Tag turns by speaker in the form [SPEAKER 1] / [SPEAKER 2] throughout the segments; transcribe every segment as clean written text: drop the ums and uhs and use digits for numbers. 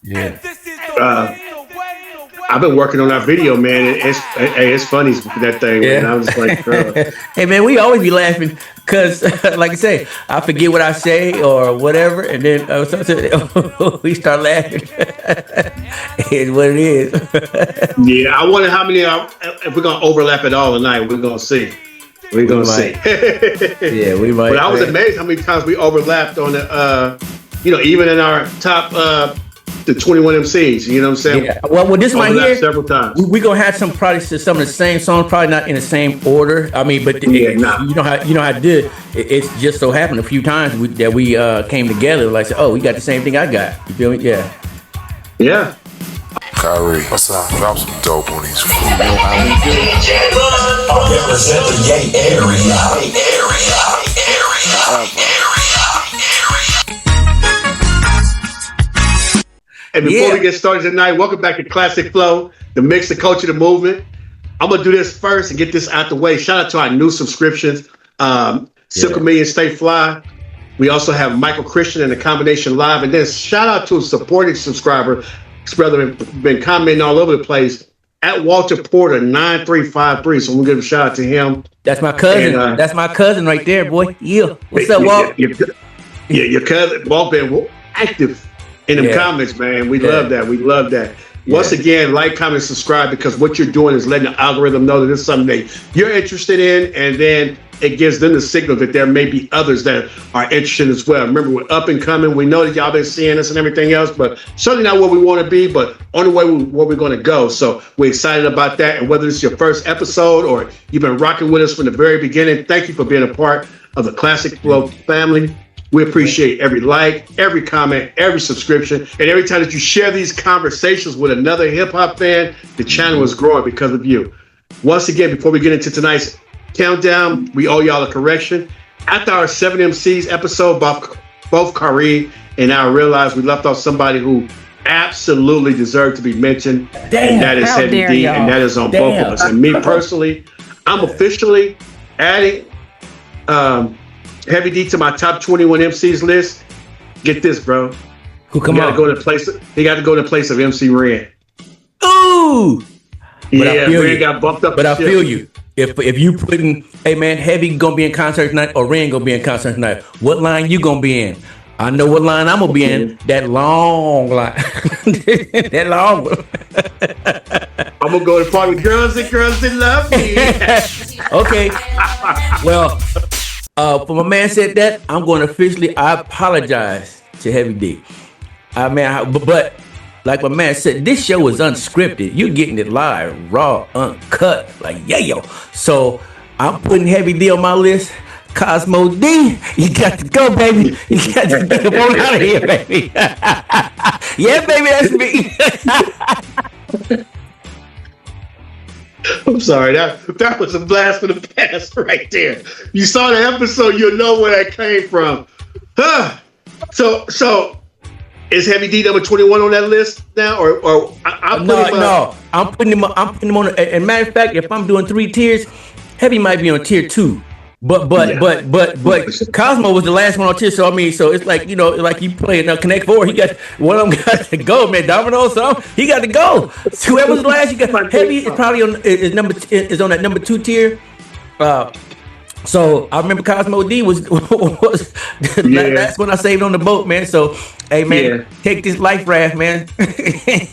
[SPEAKER 1] Yeah.
[SPEAKER 2] I've been working on that video, man. It's funny that thing, man. I was just like,
[SPEAKER 1] hey, man, we always be laughing because, like I say, I forget what I say or whatever, and then we start laughing. It's what it is.
[SPEAKER 2] Yeah, I wonder how many if we're gonna overlap it all tonight. We're gonna see. We're gonna see.
[SPEAKER 1] Yeah, we might.
[SPEAKER 2] But I was amazed how many times we overlapped on the, even in our top. The 21 MCs, you know what I'm saying?
[SPEAKER 1] Yeah. Well, this one here,
[SPEAKER 2] several times.
[SPEAKER 1] We're gonna have some probably some of the same songs, probably not in the same order. I mean, but you know how to do it. It's just so happened a few times that we came together. Like, oh, we got the same thing I got. You feel me? Yeah.
[SPEAKER 2] Yeah.
[SPEAKER 3] Khari, what's up? Drop some dope on these.
[SPEAKER 4] Represent the gay area.
[SPEAKER 2] And before we get started tonight, welcome back to Classic Flow, the mix, the culture, the movement. I'm going to do this first and get this out the way. Shout out to our new subscriptions, Silk Million Stay Fly. We also have Michael Christian and the Combination Live. And then shout out to a supporting subscriber. His brother been commenting all over the place at Walter Porter 9353. So we'll give a shout out to him.
[SPEAKER 1] That's my cousin. That's my cousin right there, boy. Yeah. What's up, Walt?
[SPEAKER 2] Your cousin, Walt, been active in them comments, man. We love that. We love that. Once again, like, comment, subscribe, because what you're doing is letting the algorithm know that it's something that you're interested in, and then it gives them the signal that there may be others that are interested as well. Remember, we're up and coming. We know that y'all been seeing us and everything else, but certainly not where we want to be, but on the way where we're going to go. So we're excited about that. And whether it's your first episode or you've been rocking with us from the very beginning, thank you for being a part of the Classic Flow family. We appreciate every like, every comment, every subscription, and every time that you share these conversations with another hip-hop fan, the channel is growing because of you. Once again, before we get into tonight's countdown, we owe y'all a correction. After our 7 MCs episode, both Khari and I realized we left off somebody who absolutely deserved to be mentioned, and that is Heavy D, and that is on both of us. And me personally, I'm officially adding Heavy D to my top 21 MCs list. Get this, bro. He got to go to the place of MC Ren.
[SPEAKER 1] Ooh.
[SPEAKER 2] Ren got bumped up.
[SPEAKER 1] But I feel you. If you putting, hey man, Heavy gonna be in concert tonight or Ren gonna be in concert tonight, what line you gonna be in? I know what line I'm gonna be in. That long line. That long one.
[SPEAKER 2] I'm gonna go to party with girls that love me.
[SPEAKER 1] Okay. Well, for my man said that, I'm going to officially, I apologize to Heavy D. But like my man said, this show is unscripted. You're getting it live, raw, uncut, like yo. So I'm putting Heavy D on my list. Cosmo D, you got to go, baby. You got to get him on out of here, baby. Yeah, baby, that's me.
[SPEAKER 2] I'm sorry, that was a blast from the past right there. You saw the episode, you'll know where that came from. So is Heavy D number 21 on that list now, or
[SPEAKER 1] no? I'm putting him on. And matter of fact, if I'm doing 3 tiers, Heavy might be on tier 2. But Cosmo was the last one on tier, so I mean, so it's like, like you playing Connect 4, he got one of them got to go, man. Domino, so he got to go. So whoever's the last, you got Heavy is probably on on that number 2 tier. So I remember Cosmo D was that's when I saved on the boat, man. So hey, man, take this life raft, man.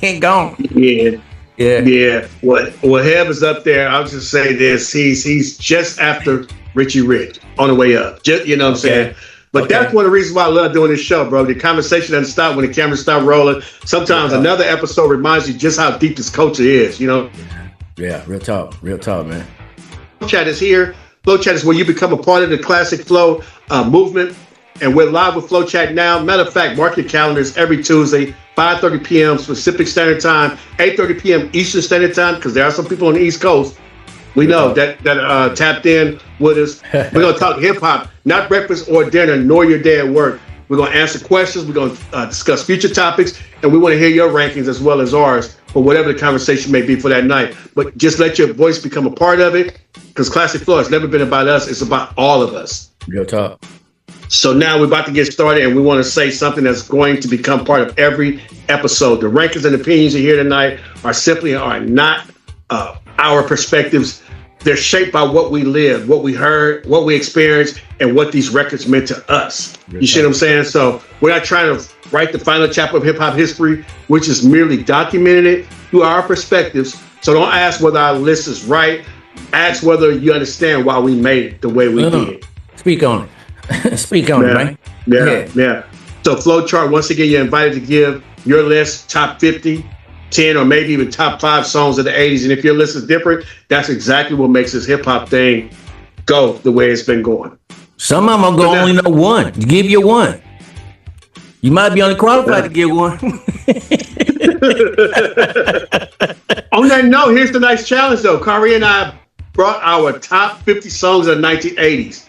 [SPEAKER 1] Ain't gone. Yeah.
[SPEAKER 2] What Heb is up there? I'll just say this: he's just after Richie Rich on the way up. Just, you know what I'm saying? But that's one of the reasons why I love doing this show, bro. The conversation doesn't stop when the cameras start rolling. Sometimes another episode reminds you just how deep this culture is,
[SPEAKER 1] Yeah, real talk, man.
[SPEAKER 2] FLOWCHAT is here. FLOWCHAT is where you become a part of the Classic Flow movement. And we're live with FLOWCHAT now. Matter of fact, mark your calendars every Tuesday, 5:30 p.m. Pacific Standard Time, 8:30 p.m. Eastern Standard Time, because there are some people on the East Coast. We know that tapped in with us. We're going to talk hip-hop, not breakfast or dinner, nor your day at work. We're going to answer questions. We're going to discuss future topics, and we want to hear your rankings as well as ours for whatever the conversation may be for that night. But just let your voice become a part of it, because Classic Flow has never been about us. It's about all of us.
[SPEAKER 1] Real talk.
[SPEAKER 2] So now we're about to get started, and we want to say something that's going to become part of every episode. The rankings and opinions you hear tonight are not our perspectives. They're shaped by what we lived, what we heard, what we experienced, and what these records meant to us. You see what I'm saying? So we're not trying to write the final chapter of hip hop history, which is merely documenting it through our perspectives. So don't ask whether our list is right. Ask whether you understand why we made it the way we did.
[SPEAKER 1] Speak on it. Speak on it, man.
[SPEAKER 2] Yeah. So FLOWCHAT, once again, you're invited to give your list, top 50, 10, or maybe even top 5 songs of the 80s. And if your list is different, that's exactly what makes this hip hop thing go the way it's been going.
[SPEAKER 1] Some of them are going to only know one. Give you one. You might be only qualified to give one.
[SPEAKER 2] On that note, here's the nice challenge, though. Khari and I brought our top 50 songs of the 1980s.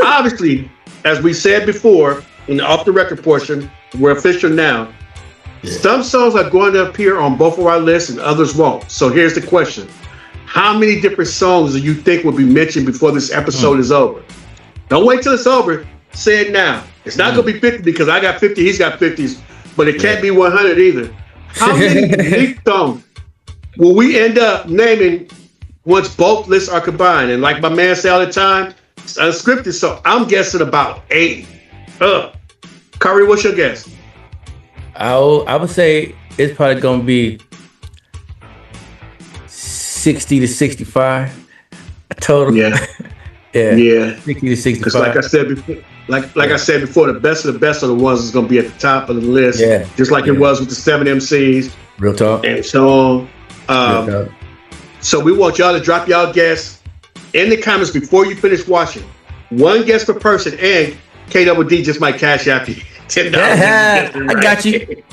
[SPEAKER 2] Obviously, as we said before in the off the record portion, we're official now. Yeah. Some songs are going to appear on both of our lists and others won't. So here's the question. How many different songs do you think will be mentioned before this episode is over? Don't wait till it's over. Say it now. It's not going to be 50 because I got 50, he's got 50s, but it can't be 100 either. How many unique songs will we end up naming once both lists are combined? And like my man say all the time, it's unscripted, so I'm guessing about 80. Khari, what's your guess?
[SPEAKER 1] I would say it's probably going to be 60 to 65 total.
[SPEAKER 2] Yeah.
[SPEAKER 1] Yeah. 60 to 65.
[SPEAKER 2] Because like I said before, I said before, the best of the ones is going to be at the top of the list.
[SPEAKER 1] Yeah.
[SPEAKER 2] Just like it was with the 7 MCs.
[SPEAKER 1] Real talk.
[SPEAKER 2] And so on. So we want y'all to drop y'all guess in the comments before you finish watching. One guess per person, and KWD just might cash out you $10.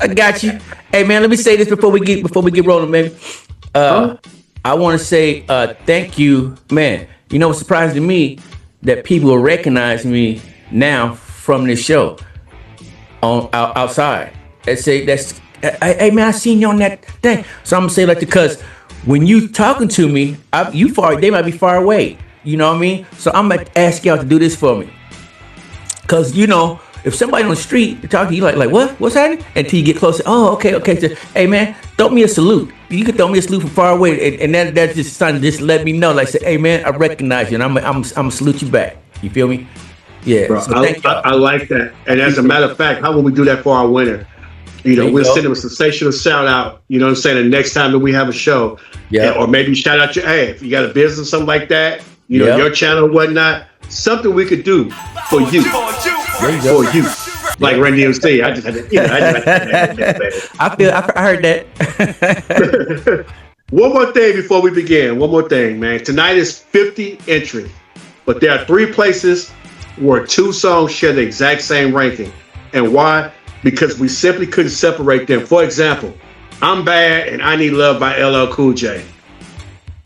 [SPEAKER 1] I got you. Hey man, let me say this before we get rolling, man. I want to say thank you, man. You know, it's surprising to me that people will recognize me now from this show on outside. They say hey man, I seen you on that thing. So I'm gonna say like because when you talking to me, they might be far away. You know what I mean? So I'm gonna ask y'all to do this for me. Cause you know, if somebody on the street talking to you like what's happening? Until you get closer, okay. So, hey man, throw me a salute. You can throw me a salute from far away, and that's just something. Just let me know, like say, hey man, I recognize you, and I'm gonna salute you back. You feel me? Yeah.
[SPEAKER 2] Bro,
[SPEAKER 1] so
[SPEAKER 2] I like that. And as a matter of fact, how will we do that for our winner? You know, we'll send them a sensational shout out. You know what I'm saying? The next time that we have a show, or maybe shout out if you got a business, something like that. You know, your channel or whatnot. Something we could do for you. For you. Like Randy MC. I just had to,
[SPEAKER 1] I heard that.
[SPEAKER 2] One more thing before we begin. One more thing, man. Tonight is 50 entries, but there are 3 places where 2 songs share the exact same ranking. And why? Because we simply couldn't separate them. For example, I'm Bad and I Need Love by LL Cool J.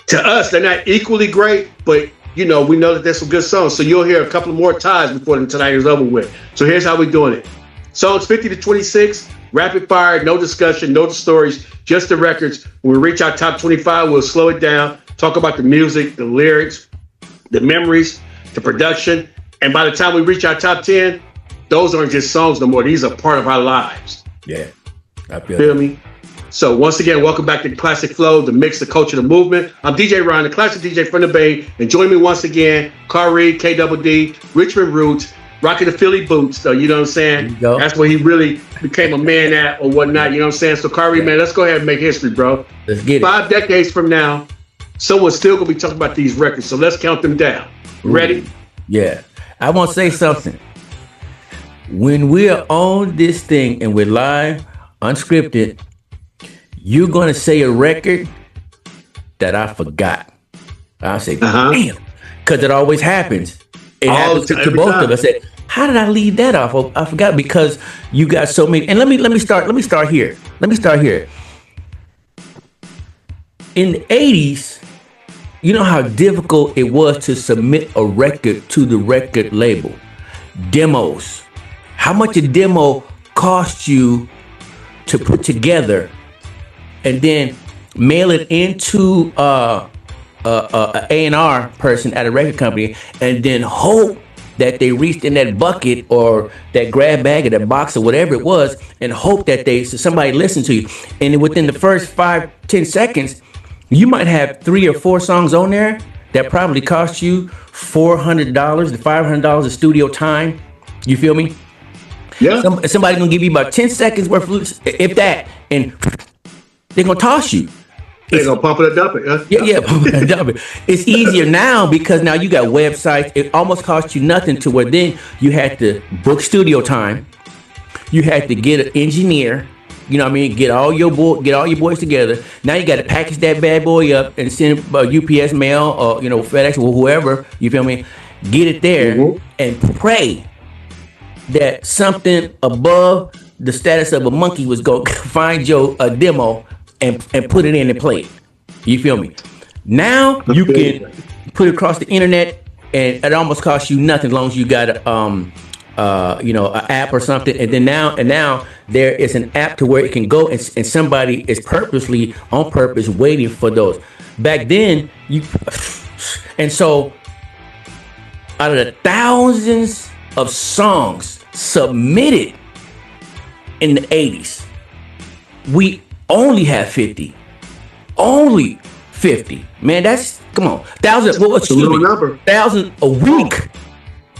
[SPEAKER 2] To us, they're not equally great, but you know, we know that there's some good songs. So you'll hear a couple more ties before tonight is over with. So here's how we're doing it. Songs 50 to 26, rapid fire, no discussion, no stories, just the records. When we reach our top 25, we'll slow it down, talk about the music, the lyrics, the memories, the production. And by the time we reach our top 10, those aren't just songs no more. These are part of our lives.
[SPEAKER 1] Yeah. I
[SPEAKER 2] feel me? So once again, welcome back to Classic Flow, the mix, the culture, the movement. I'm DjRon, the classic DJ from the Bay. And join me once again, Khari, KWD, Richmond Roots, rocking the Philly boots, though, you know what I'm saying? That's where he really became a man at or whatnot, you know what I'm saying? So Khari, man, let's go ahead and make history, bro.
[SPEAKER 1] Let's get it.
[SPEAKER 2] 5 decades from now, someone's still going to be talking about these records. So let's count them down. Ready?
[SPEAKER 1] Yeah. I want to say something. When we're on this thing and we're live, unscripted, you're going to say a record that I forgot. I'll say, damn, because it always happens. It happens to both of us. I said, how did I leave that off? Oh, I forgot because you got so many. And let me start here. In the 80s, you know how difficult it was to submit a record to the record label. Demos. How much a demo cost you to put together and then mail it into a A&R person at a record company and then hope that they reached in that bucket or that grab bag or that box or whatever it was, and hope that somebody listened to you. And within the first 5-10 seconds, you might have 3 or 4 songs on there that probably cost you $400 to $500 of studio time. You feel me?
[SPEAKER 2] Yeah.
[SPEAKER 1] Somebody's gonna give you about 10 seconds worth of, if that, and they're gonna toss you.
[SPEAKER 2] They're gonna pump it and dump it.
[SPEAKER 1] Pump it and dump it. It's easier now because now you got websites. It almost cost you nothing to where then you had to book studio time. You had to get an engineer. You know what I mean? Get all your boys together. Now you got to package that bad boy up and send UPS mail or FedEx or whoever. You feel me? Get it there and pray that something above the status of a monkey was going to find your demo and put it in and play it. You feel me? Now you can put it across the internet and it almost costs you nothing as long as you got an app or something. And then now there is an app to where it can go and somebody is purposely on purpose waiting for those. Back then and so out of the thousands of songs submitted in the 80s, we only have 50. Only 50. Man, that's, come on. Thousands a week.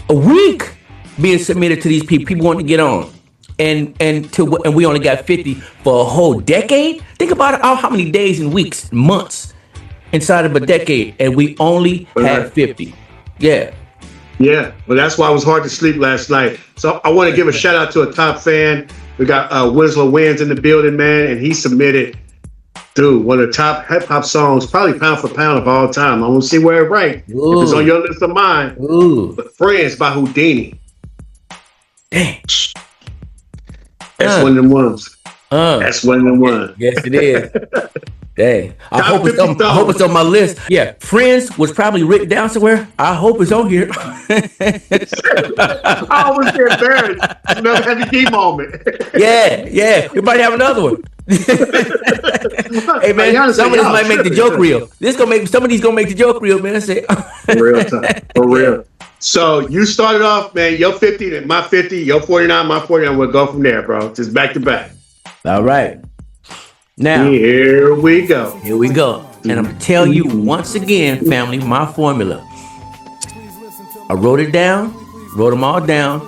[SPEAKER 1] A week being submitted to these people. People want to get on. And we only got 50 for a whole decade. Think about how many days and weeks, months inside of a decade, and we only have 50. Yeah.
[SPEAKER 2] Yeah, well, that's why it was hard to sleep last night. So I want to give a shout out to a top fan. We got Winslow Wins in the building, man, and he submitted, one of the top hip hop songs, probably pound for pound of all time. I want to see where it ranked. If it's on your list of mine. But Friends by Houdini.
[SPEAKER 1] Dang.
[SPEAKER 2] That's one of them ones. That's one of them ones.
[SPEAKER 1] Yes, it is. Dang. I hope it's on my list. Yeah, Friends was probably written down somewhere. I hope it's on here.
[SPEAKER 2] I always get embarrassed. Another heavy key moment.
[SPEAKER 1] Yeah. We might have another one. Hey man, some of this might make the joke reel. Some of these gonna make the joke reel, man.
[SPEAKER 2] For real. So you started off, man, your 50, my 50, your 49, my 49. We'll go from there, bro. Just back to back.
[SPEAKER 1] All right. Now,
[SPEAKER 2] here we go.
[SPEAKER 1] And I'm gonna tell you once again, family, my formula. I wrote them all down.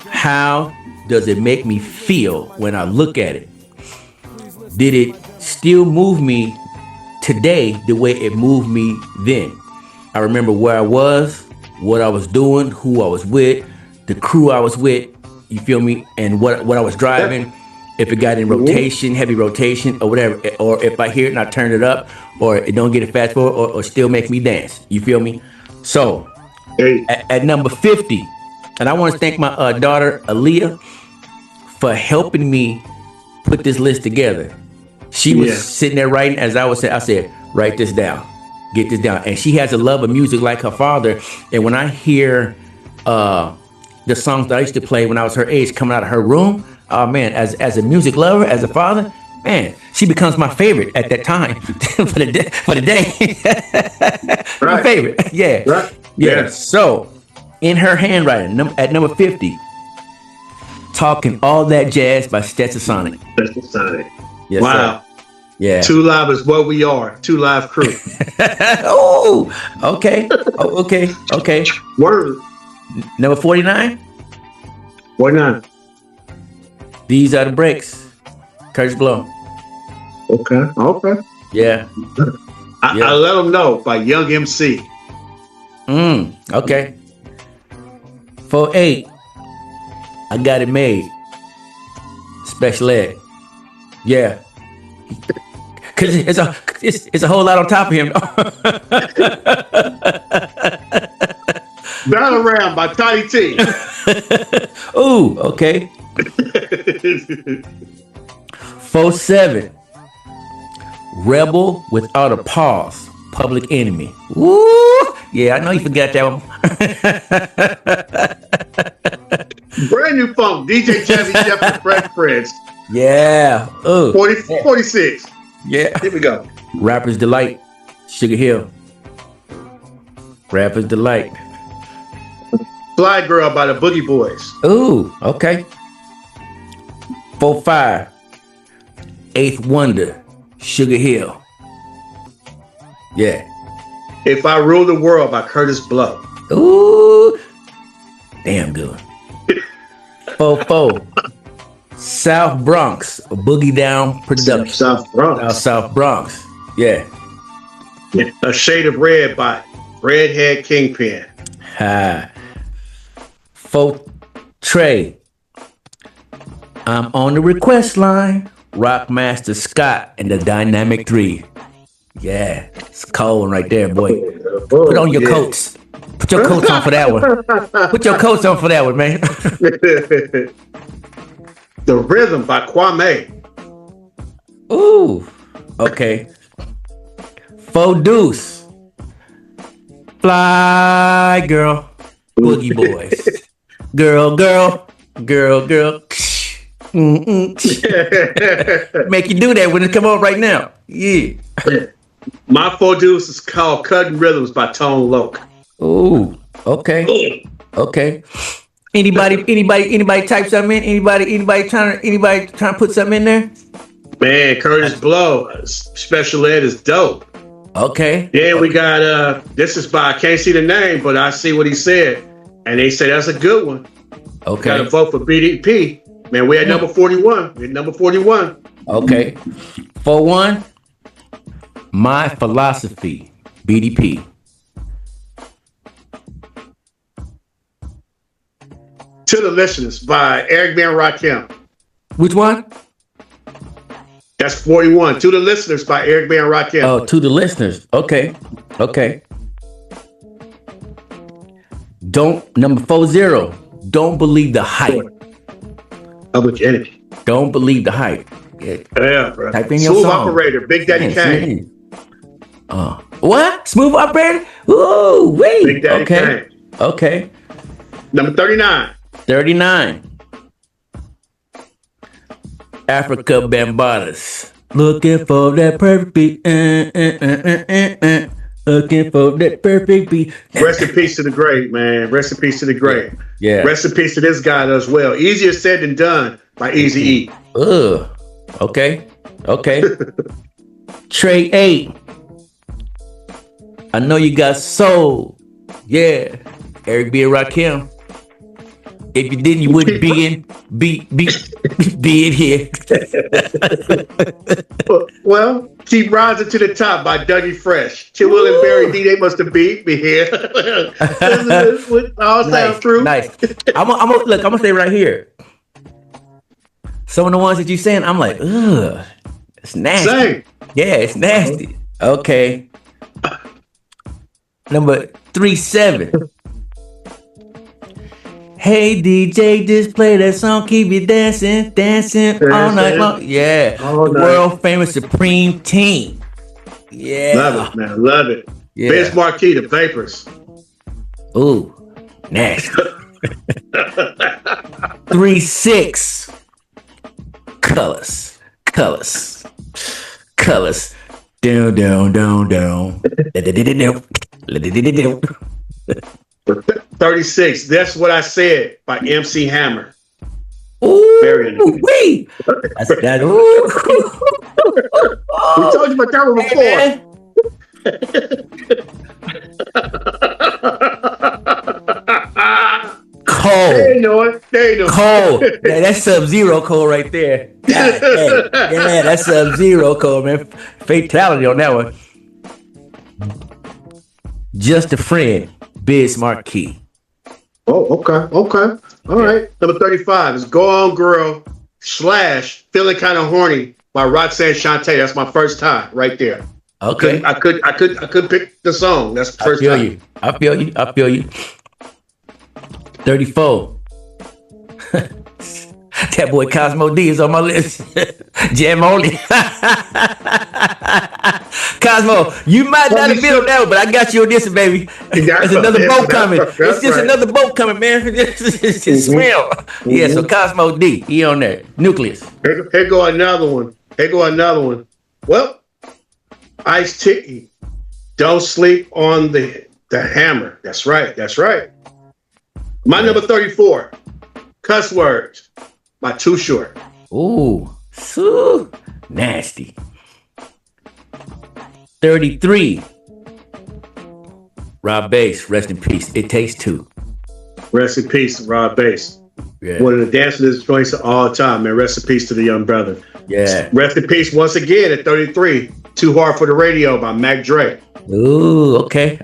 [SPEAKER 1] How does it make me feel when I look at it? Did it still move me today the way it moved me then? I remember where I was, what I was doing, who I was with, the crew I was with, you feel me? And what I was driving. If it got in rotation, heavy rotation, or whatever, or if I hear it and I turn it up, or it don't get it fast forward, or still make me dance. You feel me? So, at number 50, and I want to thank my daughter, Aaliyah, for helping me put this list together. She was sitting there writing, as I said, write this down, get this down. And she has a love of music like her father. And when I hear the songs that I used to play when I was her age coming out of her room, oh man, as a music lover, as a father, man, she becomes my favorite at that time for the day. My favorite, yeah.
[SPEAKER 2] Right.
[SPEAKER 1] Yeah. So, in her handwriting, at number 50, Talking All That Jazz by Stetson Sonic. Yes,
[SPEAKER 2] wow.
[SPEAKER 1] Sir. Yeah.
[SPEAKER 2] 2 Live is what we are. 2 Live crew.
[SPEAKER 1] Okay. Okay.
[SPEAKER 2] Word.
[SPEAKER 1] Number 49.
[SPEAKER 2] 49.
[SPEAKER 1] These Are the Breaks. Curtis Blow.
[SPEAKER 2] Okay.
[SPEAKER 1] Yeah.
[SPEAKER 2] I let them know by Young MC.
[SPEAKER 1] Okay. 48. I Got It Made. Special Ed. Yeah. Cause it's a whole lot on top of him.
[SPEAKER 2] Battle Ram by Tiny T.
[SPEAKER 1] Ooh, okay. 47. Rebel Without a Pause. Public Enemy. Woo! Yeah, I know you forgot that one.
[SPEAKER 2] Brand new funk. DJ Jazzy Jeff and Fresh Prince.
[SPEAKER 1] Yeah.
[SPEAKER 2] 46.
[SPEAKER 1] Yeah.
[SPEAKER 2] Here we go.
[SPEAKER 1] Rapper's Delight. Sugar Hill. Rapper's Delight.
[SPEAKER 2] Fly Girl by the Boogie Boys.
[SPEAKER 1] Ooh, okay. 4-5. Eighth Wonder, Sugar Hill. Yeah.
[SPEAKER 2] If I Rule the World by Curtis Blow.
[SPEAKER 1] Ooh, damn good. 4-4. South Bronx, Boogie Down Production.
[SPEAKER 2] South Bronx.
[SPEAKER 1] South Bronx. Yeah.
[SPEAKER 2] A Shade of Red by Redhead Kingpin.
[SPEAKER 1] 4 Trey. I'm on the request line. Rockmaster Scott and the Dynamic 3. Yeah, it's a cold one right there, boy. Put on your coats. Put your coats on for that one. Put your coats on for that one, man.
[SPEAKER 2] The Rhythm by Kwame.
[SPEAKER 1] Ooh, okay. 4 Deuce. Fly Girl. Boogie Boys. Girl. Make you do that when it come on right now. Yeah.
[SPEAKER 2] My 4 Deuce is called Cutting Rhythms by Tone Loc.
[SPEAKER 1] Ooh, okay. Okay. Anybody type something in? Anybody trying to put something in there?
[SPEAKER 2] Man, Curtis Blow, Special Ed is dope.
[SPEAKER 1] Okay.
[SPEAKER 2] Then we got this is by, I can't see the name, but I see what he said. And they say that's a good one.
[SPEAKER 1] Okay.
[SPEAKER 2] Gotta vote for BDP. Man, we're at number 41. We're at number 41.
[SPEAKER 1] Okay. 4-1. My Philosophy, BDP.
[SPEAKER 2] To the Listeners by Eric Van Rakim.
[SPEAKER 1] Which one?
[SPEAKER 2] That's 41. To the Listeners by Eric Van Rakim.
[SPEAKER 1] Oh, To the Listeners. Okay. Number 40. Don't believe the hype.
[SPEAKER 2] Public Enemy.
[SPEAKER 1] Don't believe the hype.
[SPEAKER 2] Yeah, bro.
[SPEAKER 1] Type in your
[SPEAKER 2] Smooth
[SPEAKER 1] song.
[SPEAKER 2] Operator, Big Daddy Kane.
[SPEAKER 1] What? Smooth Operator? Ooh, wait.
[SPEAKER 2] Big Daddy Kane.
[SPEAKER 1] Okay.
[SPEAKER 2] Number 39.
[SPEAKER 1] 39. Africa Bambadas. Looking for that perfect beat. Looking for that perfect beat.
[SPEAKER 2] Rest in peace to the great, man. Rest in peace to the great.
[SPEAKER 1] Yeah.
[SPEAKER 2] Rest in peace to this guy as well. Easier said than done by Eazy-E.
[SPEAKER 1] Okay. Trey 8. I know you got soul. Yeah. Eric B. Rakim. If you didn't, you wouldn't be in here.
[SPEAKER 2] Well, Keep Rising to the Top by Dougie Fresh. Chill Will and Barry D, they must have beat me here. All sounds true.
[SPEAKER 1] Nice. I'm gonna say right here. Some of the ones that you saying, I'm like, ugh, it's nasty.
[SPEAKER 2] Same.
[SPEAKER 1] Yeah, it's nasty. Okay. Number 37. Hey DJ, just play that song, keep you dancing all night long. Yeah, the world famous Supreme Team. Yeah,
[SPEAKER 2] love it, man, love it.
[SPEAKER 1] Yeah.
[SPEAKER 2] Vince Marquis, The Vapors.
[SPEAKER 1] Ooh, nasty. 3-6. Colors. Down.
[SPEAKER 2] 36. That's What I Said by MC Hammer.
[SPEAKER 1] Ooh,
[SPEAKER 2] Very nice.
[SPEAKER 1] wait. That's that.
[SPEAKER 2] We told you about that one before.
[SPEAKER 1] Cold.
[SPEAKER 2] They know it.
[SPEAKER 1] Cold. Yeah, that's Sub-Zero cold right there. God, yeah, that's Sub-Zero cold, man. Fatality on that one. Just a Friend, Biz Marquis.
[SPEAKER 2] Oh, okay. All right. Number 35 is Go On Girl / Feeling Kind of Horny by Roxanne Shante. That's my first time right there.
[SPEAKER 1] Okay.
[SPEAKER 2] I could pick the song. That's the first time.
[SPEAKER 1] I feel you. 34. That boy Cosmo D is on my list. Jam only. Cosmo, you might not have been on that one, but I got you on this one, baby. There's another boat coming. It's just another boat coming, man. It's just swim. Yeah, so Cosmo D, he on there. Nucleus.
[SPEAKER 2] Here go another one. Well, Ice-T, Don't Sleep on the Hammer. That's right. My number 34, Cuss Words by Too Short.
[SPEAKER 1] Ooh, so nasty. 33, Rob Bass, rest in peace. It Takes Two.
[SPEAKER 2] Rest in peace, Rob Bass.
[SPEAKER 1] Yeah.
[SPEAKER 2] One of the dancers joints of all time, man. Rest in peace to the young brother.
[SPEAKER 1] Yeah.
[SPEAKER 2] Rest in peace once again at 33, Too Hard for the Radio by Mac Dre.
[SPEAKER 1] Ooh, okay.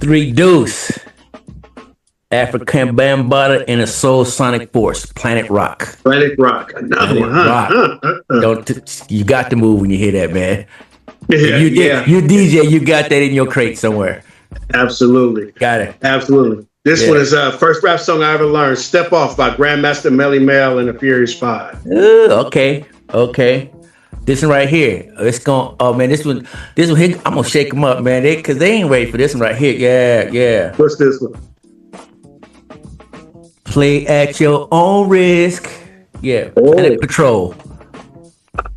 [SPEAKER 1] 3 Deuce, African Bambaataa and a Soul Sonic Force, Planet Rock.
[SPEAKER 2] Planet Rock. Another one, huh?
[SPEAKER 1] You got to move when you hear that, man.
[SPEAKER 2] Yeah,
[SPEAKER 1] You DJ, you got that in your crate somewhere.
[SPEAKER 2] Absolutely.
[SPEAKER 1] Got it.
[SPEAKER 2] Absolutely. This one is first rap song I ever learned, Step Off by Grandmaster Melly Mel and the Furious Five.
[SPEAKER 1] Ooh, okay. This one right here. It's going. Oh man, this one here. I'm gonna shake them up, man. Cause they ain't ready for this one right here. Yeah.
[SPEAKER 2] What's this one?
[SPEAKER 1] Play at your own risk. Yeah.
[SPEAKER 2] Oh.
[SPEAKER 1] Planet Patrol.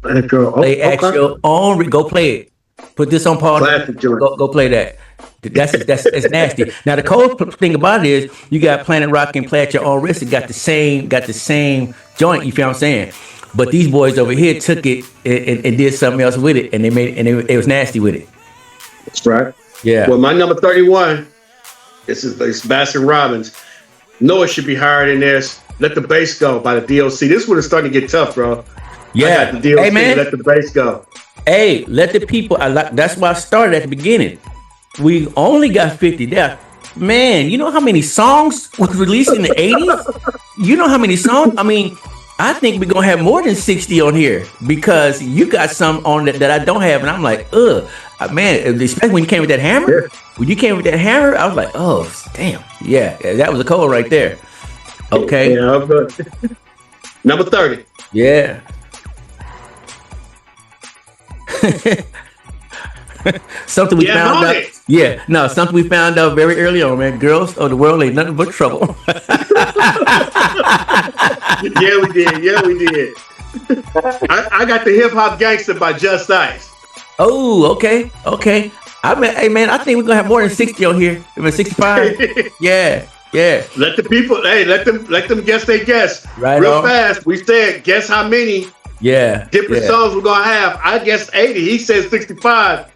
[SPEAKER 1] Play at your own risk. Go play it. Put this on pause. Go play that. That's it's nasty. Now the cool thing about it is you got Planet Rock and Play at Your Own Risk. It got the same joint. You feel what I'm saying? But these boys over here took it and did something else with it, and it was nasty with it.
[SPEAKER 2] That's right.
[SPEAKER 1] Yeah.
[SPEAKER 2] Well, my number 31. This is Baskin Robbins. Noah should be higher than this. Let the Bass Go by the DOC. This one is starting to get tough, bro.
[SPEAKER 1] Yeah.
[SPEAKER 2] I got the DOC.
[SPEAKER 1] Hey, man.
[SPEAKER 2] Let the Bass Go.
[SPEAKER 1] Hey, let the people. That's why I started at the beginning. We only got 50 there. Man, you know how many songs was released in the 80s? You know how many songs? I mean, I think we're going to have more than 60 on here because you got some on that I don't have. And I'm like, man, especially when you came with that hammer.
[SPEAKER 2] Yeah.
[SPEAKER 1] When you came with that hammer, I was like, oh, damn. Yeah, that was a code right there. Okay.
[SPEAKER 2] Yeah, number 30.
[SPEAKER 1] Yeah. Something we found out. Yeah, no, something we found out very early on, man. Girls of the world ain't nothing but trouble.
[SPEAKER 2] Yeah, we did. I got the Hip Hop Gangster by Just Ice.
[SPEAKER 1] Oh, okay. I mean, hey man, I think we're gonna have more than 60 on here. Even 65. Yeah.
[SPEAKER 2] Let the people, let them guess they guess.
[SPEAKER 1] Right
[SPEAKER 2] real
[SPEAKER 1] on.
[SPEAKER 2] fast. We said guess how many different songs we're gonna have. I guess 80. He says 65.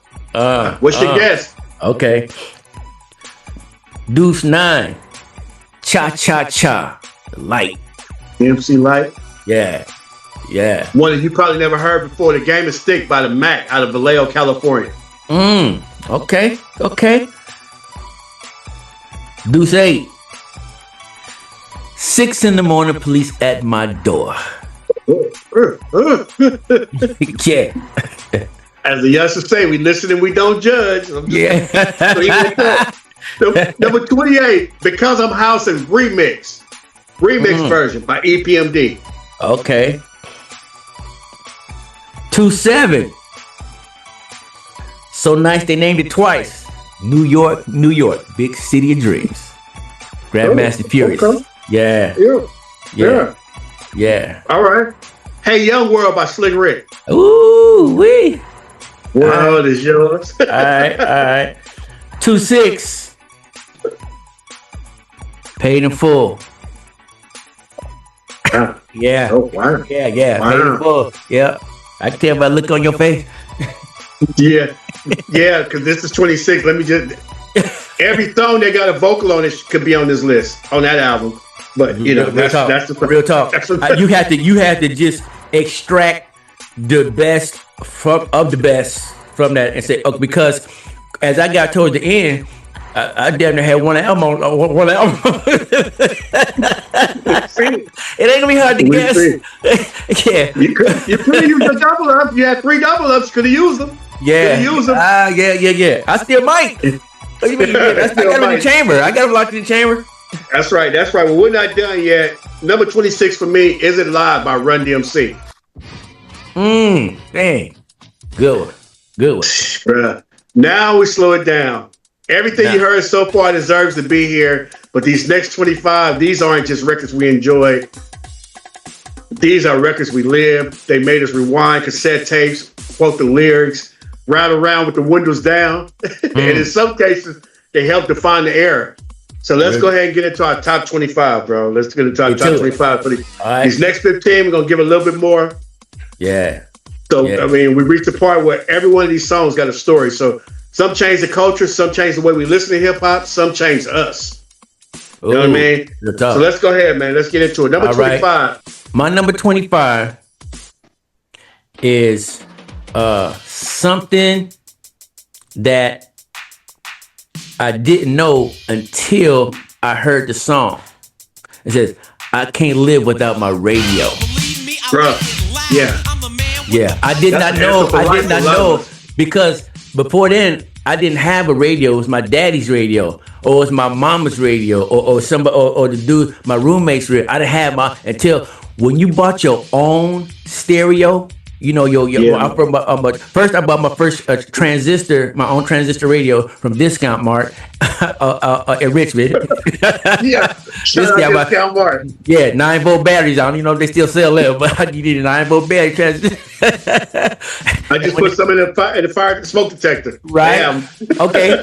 [SPEAKER 2] What's your guess?
[SPEAKER 1] Okay. Deuce 9. Cha Cha Cha. Light.
[SPEAKER 2] MC Light.
[SPEAKER 1] Yeah.
[SPEAKER 2] One that you probably never heard before. The Game of Stick by the Mac out of Vallejo, California.
[SPEAKER 1] Okay. Deuce 8. 6 in the morning, police at my door. Yeah.
[SPEAKER 2] As the youngsters say, we listen and we don't judge.
[SPEAKER 1] Yeah.
[SPEAKER 2] Number 28, Because I'm Housing Remix version by EPMD.
[SPEAKER 1] Okay. 27. So Nice they named it twice. New York, Big City of Dreams. Grandmaster Furious.
[SPEAKER 2] Okay.
[SPEAKER 1] Yeah.
[SPEAKER 2] All right. Hey Young World by Slick Rick.
[SPEAKER 1] Ooh wee.
[SPEAKER 2] World is yours.
[SPEAKER 1] All right. 26. Paid in Full. Yeah.
[SPEAKER 2] Oh, wow.
[SPEAKER 1] Yeah.
[SPEAKER 2] Wow.
[SPEAKER 1] Paid in Full. Yeah. I can tell by the look on your face.
[SPEAKER 2] Yeah, because this is 26. Let me just. Every song that got a vocal on it could be on this list, on that album. But you know, that's the
[SPEAKER 1] real talk. You had to just extract the best from the best from that and say, okay, because as I got towards the end, I damn near had one album on one album. It ain't gonna be hard to guess. Yeah,
[SPEAKER 2] you could have used a double up. You had 3 double ups. Could have used them.
[SPEAKER 1] Yeah, yeah. I still might. I got them in the chamber. I got them locked in the chamber.
[SPEAKER 2] That's right. Well, we're not done yet. Number 26 for me, Is It Live by Run DMC.
[SPEAKER 1] Dang. Good one.
[SPEAKER 2] Bruh. Now we slow it down. Everything you heard so far deserves to be here, but these next 25, these aren't just records we enjoy. These are records we live. They made us rewind cassette tapes, quote the lyrics, ride around with the windows down. And in some cases, they help define the era. So let's go ahead and get into our top 25, bro. Let's get into our top 25 for these next 15. We're gonna give a little bit more.
[SPEAKER 1] Yeah.
[SPEAKER 2] So I mean, we reached the part where every one of these songs got a story. So some change the culture, some change the way we listen to hip hop, some change us. You know what I mean? So let's go ahead, man. Let's get into it. Number 25. Right.
[SPEAKER 1] My number 25 is something that I didn't know until I heard the song. It says, "I can't live without my radio."
[SPEAKER 2] Bruh. Yeah.
[SPEAKER 1] Yeah. I did not know because before then I didn't have a radio. It was my daddy's radio, or it was my mama's radio, or somebody, or the dude, my roommate's radio. I didn't have my until when you bought your own stereo. You know, first I bought my first transistor, my own transistor radio from Discount Mart in Richmond.
[SPEAKER 2] Yeah, Discount Mart.
[SPEAKER 1] Yeah, 9-volt batteries. I don't even know if they still sell them, but you need a 9-volt battery transistor.
[SPEAKER 2] I just put some in the fire smoke detector.
[SPEAKER 1] Right. Damn. Okay.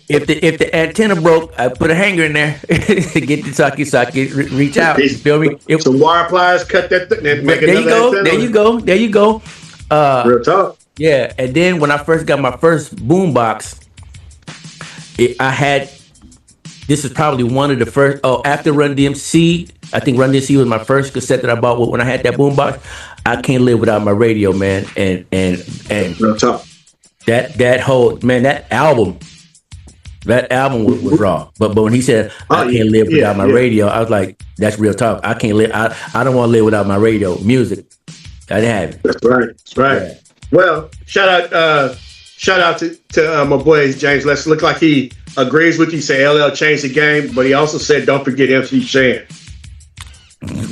[SPEAKER 1] If the antenna broke, I put a hanger in there to get the socket reach out. You feel me?
[SPEAKER 2] Some wire pliers, cut that thing.
[SPEAKER 1] There you go.
[SPEAKER 2] Real talk.
[SPEAKER 1] Yeah, and then when I first got my first boombox, this is probably one of the first. After Run DMC, I think Run DMC was my first cassette that I bought when I had that boombox. I can't live without my radio, man. And
[SPEAKER 2] real talk.
[SPEAKER 1] That whole man, that album was raw. But when he said I can't live without my radio, I was like, that's real talk. I can't live. I don't want to live without my radio music. I didn't have it.
[SPEAKER 2] That's right. Yeah. Well, shout out to my boy James. Let's look like he agrees with you. Say LL changed the game, but he also said don't forget MC Shan.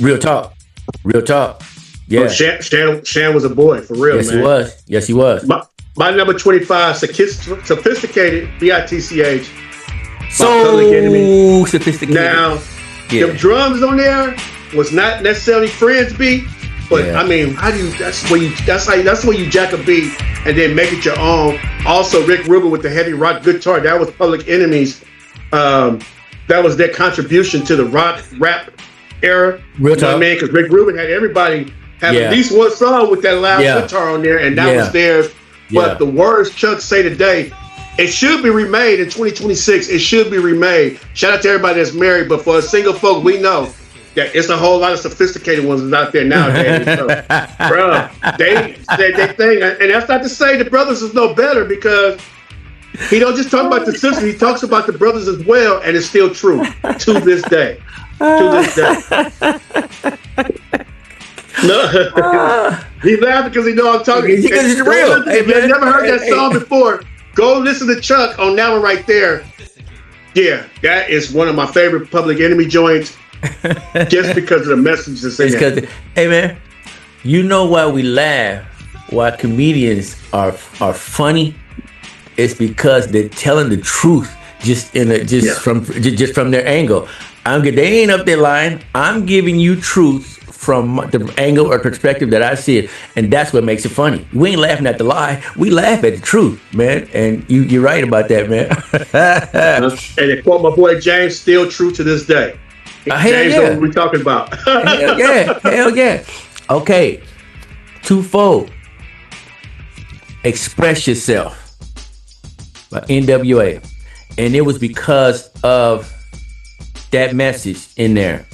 [SPEAKER 1] Real talk. Yeah.
[SPEAKER 2] Shan was a boy for real.
[SPEAKER 1] Yes,
[SPEAKER 2] man.
[SPEAKER 1] He was.
[SPEAKER 2] My number 25, sophisticated, BITCH.
[SPEAKER 1] So sophisticated.
[SPEAKER 2] Now, the drums on there was not necessarily Friends beat, but I mean, that's where you jack a beat and then make it your own. Also, Rick Rubin with the heavy rock guitar, that was Public Enemy's. That was their contribution to the rap era.
[SPEAKER 1] Real
[SPEAKER 2] talk. You know what I mean? Because Rick Rubin had everybody have at least one song with that loud guitar on there, and that was theirs. But the words Chuck say today, it should be remade in 2026. It should be remade. Shout out to everybody that's married, but for a single folk, we know that it's a whole lot of sophisticated ones out there nowadays. So, bro, they thing, and that's not to say the brothers is no better, because he don't just talk about the sisters, he talks about the brothers as well, and it's still true to this day. No, he laughed because he know I'm talking.
[SPEAKER 1] Because it's real.
[SPEAKER 2] If you've never heard that song before, go listen to Chuck on that one right there. Yeah, that is one of my favorite Public Enemy joints, just because of the message that's in it.
[SPEAKER 1] Hey man, you know why we laugh? Why comedians are funny? It's because they're telling the truth from their angle. They ain't up their line. I'm giving you truth from the angle or perspective that I see it, and that's what makes it funny. We ain't laughing at the lie. We laugh at the truth, man. And you're right about that, man.
[SPEAKER 2] And to quote my boy James, still true to this day. James knows what we're talking about.
[SPEAKER 1] Hell yeah. Okay, twofold. Express Yourself by NWA, and it was because of that message in there.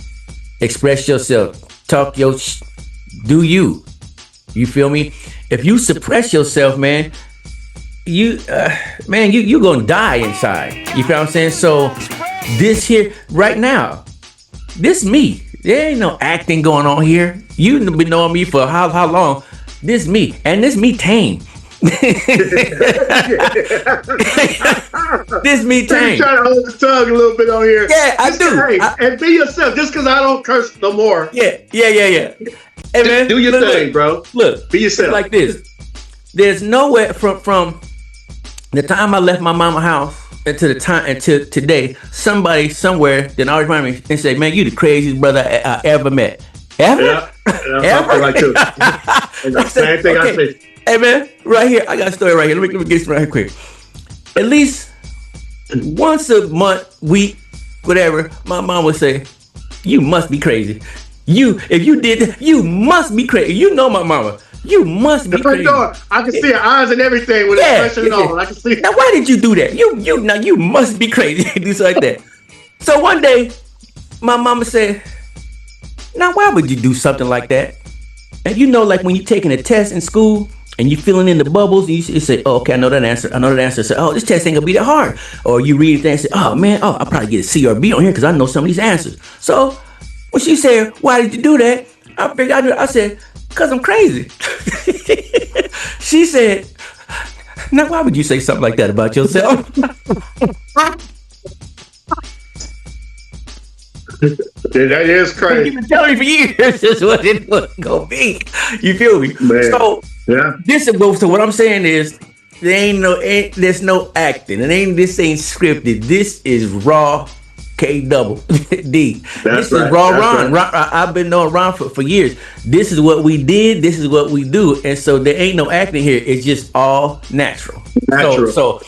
[SPEAKER 1] Express yourself. Talk your do you. You feel me? If you suppress yourself, man, you gonna die inside. You feel what I'm saying? So this here right now, this me. There ain't no acting going on here. You've been knowing me for how long? This me, and this me tame. This me tame.
[SPEAKER 2] Trying to hold his tongue a little bit on here.
[SPEAKER 1] Yeah, I do.
[SPEAKER 2] And be yourself. Just because I don't curse no more.
[SPEAKER 1] Yeah. Hey man,
[SPEAKER 2] do your thing, bro.
[SPEAKER 1] Look,
[SPEAKER 2] be yourself.
[SPEAKER 1] Like this. There's nowhere from the time I left my mama's house until today, somebody somewhere then always remind me and say, "Man, you the craziest brother I ever met." Ever?
[SPEAKER 2] Yeah. Ever? I like too. Same thing I say.
[SPEAKER 1] Hey man, right here, I got a story right here. Let me get this right here quick. At least once a month, week, whatever, my mom would say, "You must be crazy. If you did that, you must be crazy." You know my mama. You must be crazy.
[SPEAKER 2] I can see her eyes and everything with expression on. I can see.
[SPEAKER 1] Now, why did you do that? You must be crazy. Do something like that. So one day, my mama said, "Now, why would you do something like that?" And like when you're taking a test in school and you're filling in the bubbles, you say, "Oh, okay, I know that answer." Say, "Oh, this test ain't gonna be that hard." Or you read it and say, "Oh man, I'll probably get a C or a B on here because I know some of these answers." So when she said, "Why did you do that?" I said, "Cause I'm crazy." She said, "Now why would you say something like that about yourself?"
[SPEAKER 2] That is crazy.
[SPEAKER 1] You've been telling me for years this is what it was gonna be. You feel me?
[SPEAKER 2] Man.
[SPEAKER 1] So
[SPEAKER 2] yeah.
[SPEAKER 1] So what I'm saying is there's no acting. This ain't scripted. This is raw. KDD. This is raw Ron. I've been knowing Ron for years. This is what we did. This is what we do. And so there ain't no acting here. It's just all natural. So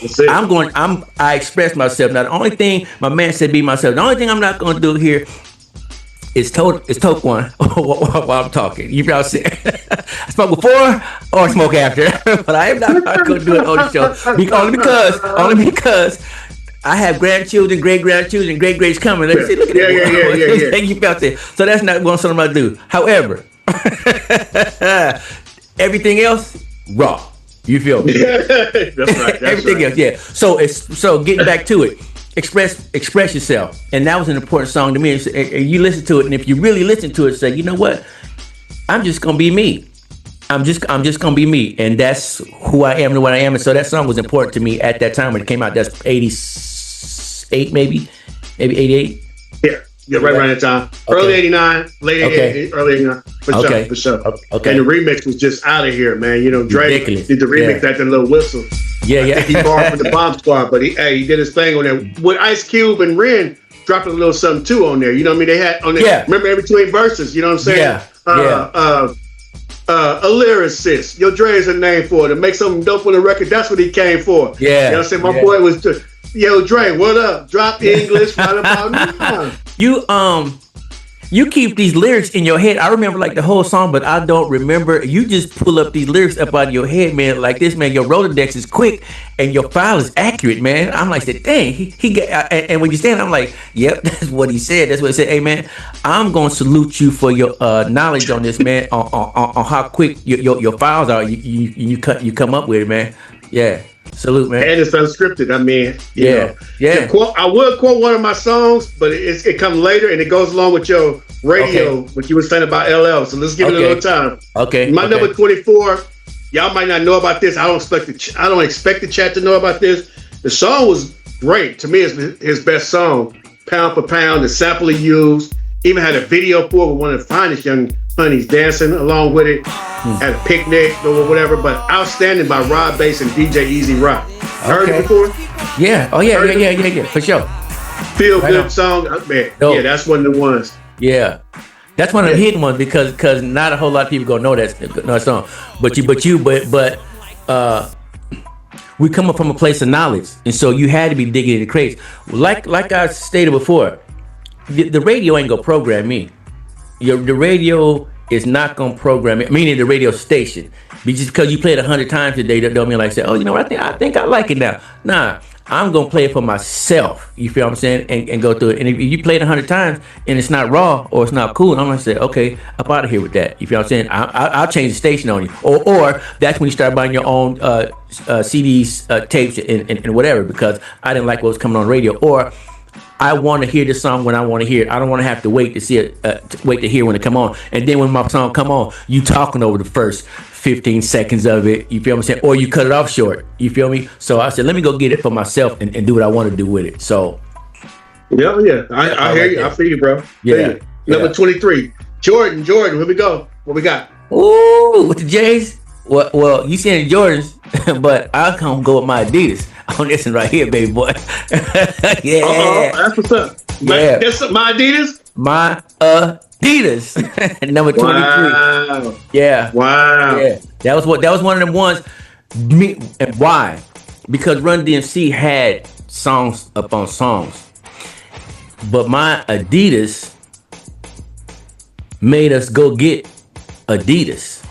[SPEAKER 1] I express myself. Now the only thing my man said be myself. The only thing I'm not gonna do here is talk one while I'm talking. You probably see I smoke before or smoke after. But I am not gonna do it on the show. Only because I have grandchildren, great-grandchildren, great-greats coming. Let me see, look at that. Yeah. You felt it. So that's not what something I do. However, everything else, raw. You feel me?
[SPEAKER 2] That's right.
[SPEAKER 1] Everything else, yeah. So getting back to it, express yourself. And that was an important song to me. And you listen to it, and if you really listen to it, say, you know what? I'm just gonna be me. I'm just gonna be me, and that's who I am and what I am. And so that song was important to me at that time when it came out. That's 88, maybe 88.
[SPEAKER 2] Yeah, right around that time. Okay. Early 89, late 88, early 89. For sure. Okay. And the remix was just out of here, man. Drake did the remix at the little whistle.
[SPEAKER 1] Yeah.
[SPEAKER 2] I think he borrowed from the Bomb Squad, but he did his thing on there with Ice Cube and Ren dropping a little something too on there. You know what I mean? They had on there. Yeah. Remember in between verses. You know what I'm saying? A lyricist. Yo, Dre is a name for it. To make something dope on the record, that's what he came for.
[SPEAKER 1] Yeah.
[SPEAKER 2] You know what I'm saying? My boy was just, yo, Dre, what up? Drop English right about now.
[SPEAKER 1] You keep these lyrics in your head. I remember like the whole song, but I don't remember. You just pull up these lyrics up out of your head, man. Like this, man. Your Rolodex is quick and your file is accurate, man. I'm like, dang, he got. And when you stand, I'm like, yep, that's what he said. That's what he said. Hey, man, I'm gonna salute you for your knowledge on this, man. On how quick your files are. You come up with it, man. Yeah. Salute, man.
[SPEAKER 2] And it's unscripted. I mean,
[SPEAKER 1] yeah.
[SPEAKER 2] I would quote one of my songs, but it comes later and it goes along with your radio, what you were saying about LL. So let's give it a little time.
[SPEAKER 1] Okay.
[SPEAKER 2] My number 24. Y'all might not know about this. I don't expect the chat to know about this. The song was great. To me, it's his best song. Pound for pound. The sample he used. Even had a video for it with one of the finest young honeys dancing along with it. At a picnic or whatever, but outstanding by Rob Bass and DJ Easy Rock. Heard it before?
[SPEAKER 1] Yeah. Oh yeah, for sure.
[SPEAKER 2] Feel good song, man. Yeah, that's one of the ones.
[SPEAKER 1] Yeah, that's one of the hidden ones because not a whole lot of people gonna know that song. But we come up from a place of knowledge, and so you had to be digging in the crates. Like I stated before, the radio ain't gonna program me. The radio is not gonna program it, meaning the radio station. Just because you play it 100 times today, that don't mean like say, oh, you know what, I think I like it now. Nah, I'm gonna play it for myself. You feel what I'm saying? And go through it. And if you play it 100 times and it's not raw or it's not cool, I'm gonna say, okay, I'm out of here with that. You feel what I'm saying? I'll change the station on you. Or that's when you start buying your own CDs, tapes, and whatever, because I didn't like what was coming on the radio. Or I want to hear the song when I want to hear it. I don't want to have to wait to see it, wait to hear when it come on. And then when my song come on, you talking over the first 15 seconds of it. You feel what I'm saying? Or you cut it off short. You feel me? So I said, let me go get it for myself and do what I want to do with it. So.
[SPEAKER 2] Yeah. I hear you. I feel you, bro.
[SPEAKER 1] Yeah.
[SPEAKER 2] Number 23. Jordan, here we go. What we got?
[SPEAKER 1] Ooh, with the J's? Well, you saying Jordans, but I'll come go with my Adidas on this one right here, baby boy. Yeah.
[SPEAKER 2] That's what's up.
[SPEAKER 1] Yeah.
[SPEAKER 2] My Adidas?
[SPEAKER 1] My Adidas. Number 23.
[SPEAKER 2] Wow.
[SPEAKER 1] Yeah.
[SPEAKER 2] Wow.
[SPEAKER 1] Yeah. That was one of them ones. And why? Because Run DMC had songs upon songs. but my Adidas made us go get Adidas.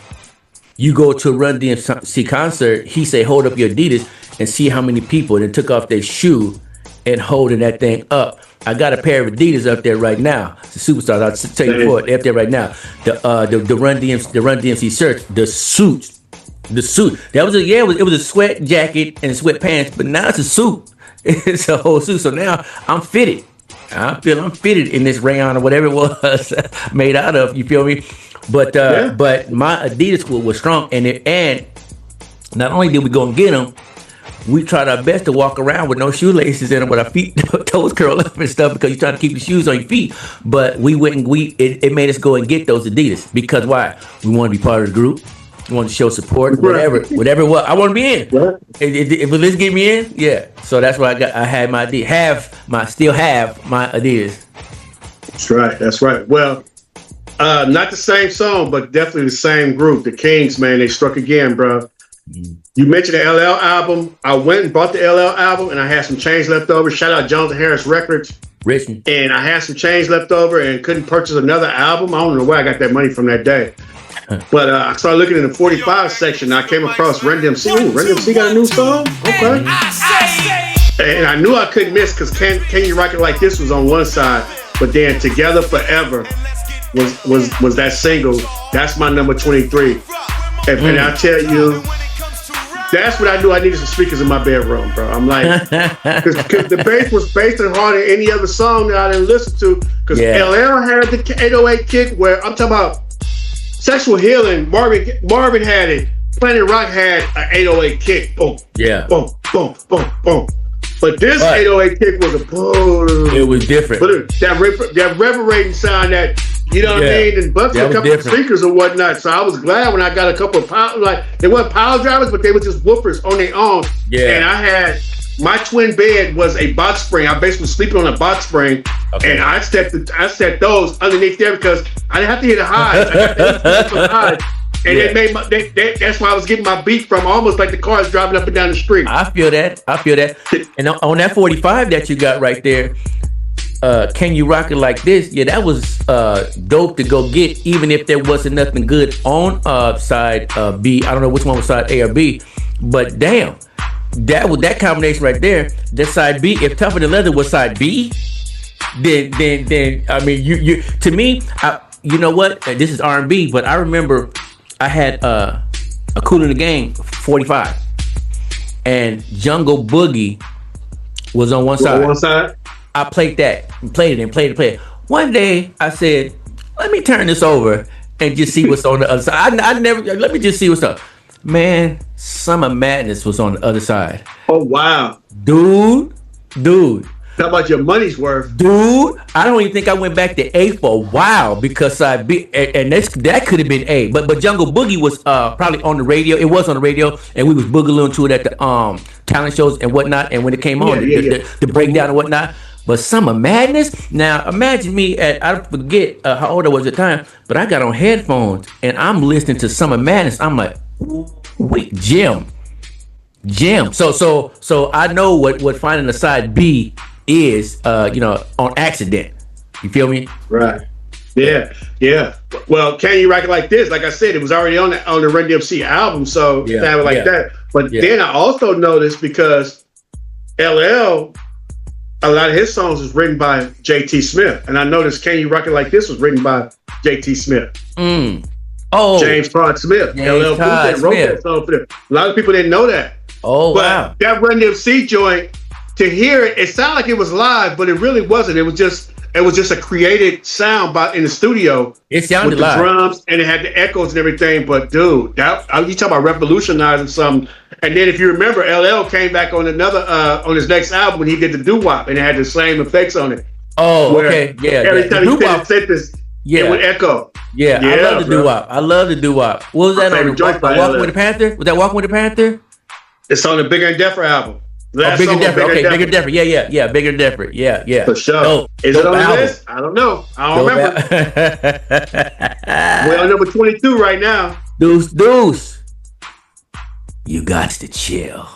[SPEAKER 1] You go to a Run DMC concert, he say, hold up your Adidas and see how many people that took off their shoe and holding that thing up. I got a pair of Adidas up there right now. The superstars, I'll tell you what, they're up there right now. The Run DMC shirt, the suit. That was it was a sweat jacket and sweatpants, but now it's a suit. It's a whole suit. So now I'm fitted. I'm fitted in this rayon or whatever it was made out of. You feel me? But my Adidas was strong, and not only did we go and get them, we tried our best to walk around with no shoelaces in them, with our feet toes curl up and stuff, because you're trying to keep the shoes on your feet. But we went and it made us go and get those Adidas, because why? We want to be part of the group. We want to show support, whatever it was. I want to be in. If let's get me in, yeah. So that's why I had my Adidas. Still have my Adidas.
[SPEAKER 2] That's right. Well, not the same song, but definitely the same group, the Kings, man. They struck again, bro. You mentioned the LL album. I went and bought the LL album, and I had some change left over. Shout out Jonathan Harris Records.
[SPEAKER 1] Richmond.
[SPEAKER 2] And I had some change left over and couldn't purchase another album. I don't know where I got that money from that day. But I started looking in the 45 section. And I came across Run DMC. Ooh, Run DMC got a new song? Okay. And I knew I couldn't miss, because Can You Rock It Like This was on one side, but then Together Forever was that single. That's my number 23. And I tell you, that's what I knew I needed some speakers in my bedroom, bro. I'm like, because the bass was bassing harder than any other song that I didn't listen to. Because LL had the 808 kick, where I'm talking about Sexual Healing. Marvin had it. Planet Rock had an 808 kick. Boom. Yeah. Boom, boom, boom, boom. But this 808 kick was a boom.
[SPEAKER 1] It was different.
[SPEAKER 2] But that reverberating sound, that, you know what I mean? And busted a couple of speakers or whatnot. So I was glad when I got a couple of power, like, they weren't power drivers, but they were just woofers on their own. Yeah. And I had, my twin bed was a box spring. I basically was sleeping on a box spring. Okay. And I set those underneath there because I didn't have to hit a high. And it made that's why I was getting my beat from, almost like the cars driving up and down the street.
[SPEAKER 1] I feel that. And on that 45 that you got right there, Can You Rock It Like This? Yeah, that was dope to go get, even if there wasn't nothing good on side B. I don't know which one was side A or B, but damn, that combination right there. That side B, if Tougher Than Leather was side B, then I mean, you to me, you know what? This is R&B, but I remember I had a Kool in the Gang 45, and Jungle Boogie was on one side. I played that, and played it. One day I said, let me turn this over and just see what's on the other side. Let me just see what's up. Man, Summer Madness was on the other side.
[SPEAKER 2] Oh, wow.
[SPEAKER 1] Dude.
[SPEAKER 2] How about your money's worth?
[SPEAKER 1] Dude, I don't even think I went back to A for a while, because side B, and that could have been A. But Jungle Boogie was probably on the radio. It was on the radio, and we was boogling to it at the talent shows and whatnot. And when it came on, the breakdown and whatnot. But Summer Madness, now imagine me I forget how old I was at the time, but I got on headphones and I'm listening to Summer Madness. I'm like, wait, Jim. So I know what finding a side B is, on accident. You feel me?
[SPEAKER 2] Right. Yeah. Well, Can You Rock It Like This? Like I said, it was already on the Run DMC album, so have it like that. But then I also noticed, because LL, a lot of his songs was written by J.T. Smith, and I noticed Can You Rock It Like This was written by J.T. Smith.
[SPEAKER 1] Oh,
[SPEAKER 2] James Todd Smith. LL Cool wrote that song for them. A lot of people didn't know that.
[SPEAKER 1] Oh,
[SPEAKER 2] but
[SPEAKER 1] wow.
[SPEAKER 2] That Run DMC joint, to hear it, it sounded like it was live, but it really wasn't. It was just a created sound in the studio.
[SPEAKER 1] It sounded
[SPEAKER 2] with the
[SPEAKER 1] live.
[SPEAKER 2] Drums, and it had the echoes and everything. But dude, you talk about revolutionizing something. And then if you remember, LL came back on on his next album when he did the doo-wop, and it had the same effects on it.
[SPEAKER 1] Oh, okay, yeah.
[SPEAKER 2] Every time he said this, it would echo.
[SPEAKER 1] Yeah, I love the doo-wop. What was that on? Walking with the Panther? Was that Walking with the Panther?
[SPEAKER 2] It's on the Bigger and Deeper album.
[SPEAKER 1] Bigger and Deeper. Okay, Bigger and Deeper. Yeah, Bigger and Deeper. Yeah.
[SPEAKER 2] For sure. Is it on the list? I don't know. I don't remember. We're on number 22 right now.
[SPEAKER 1] Deuce. You got to chill.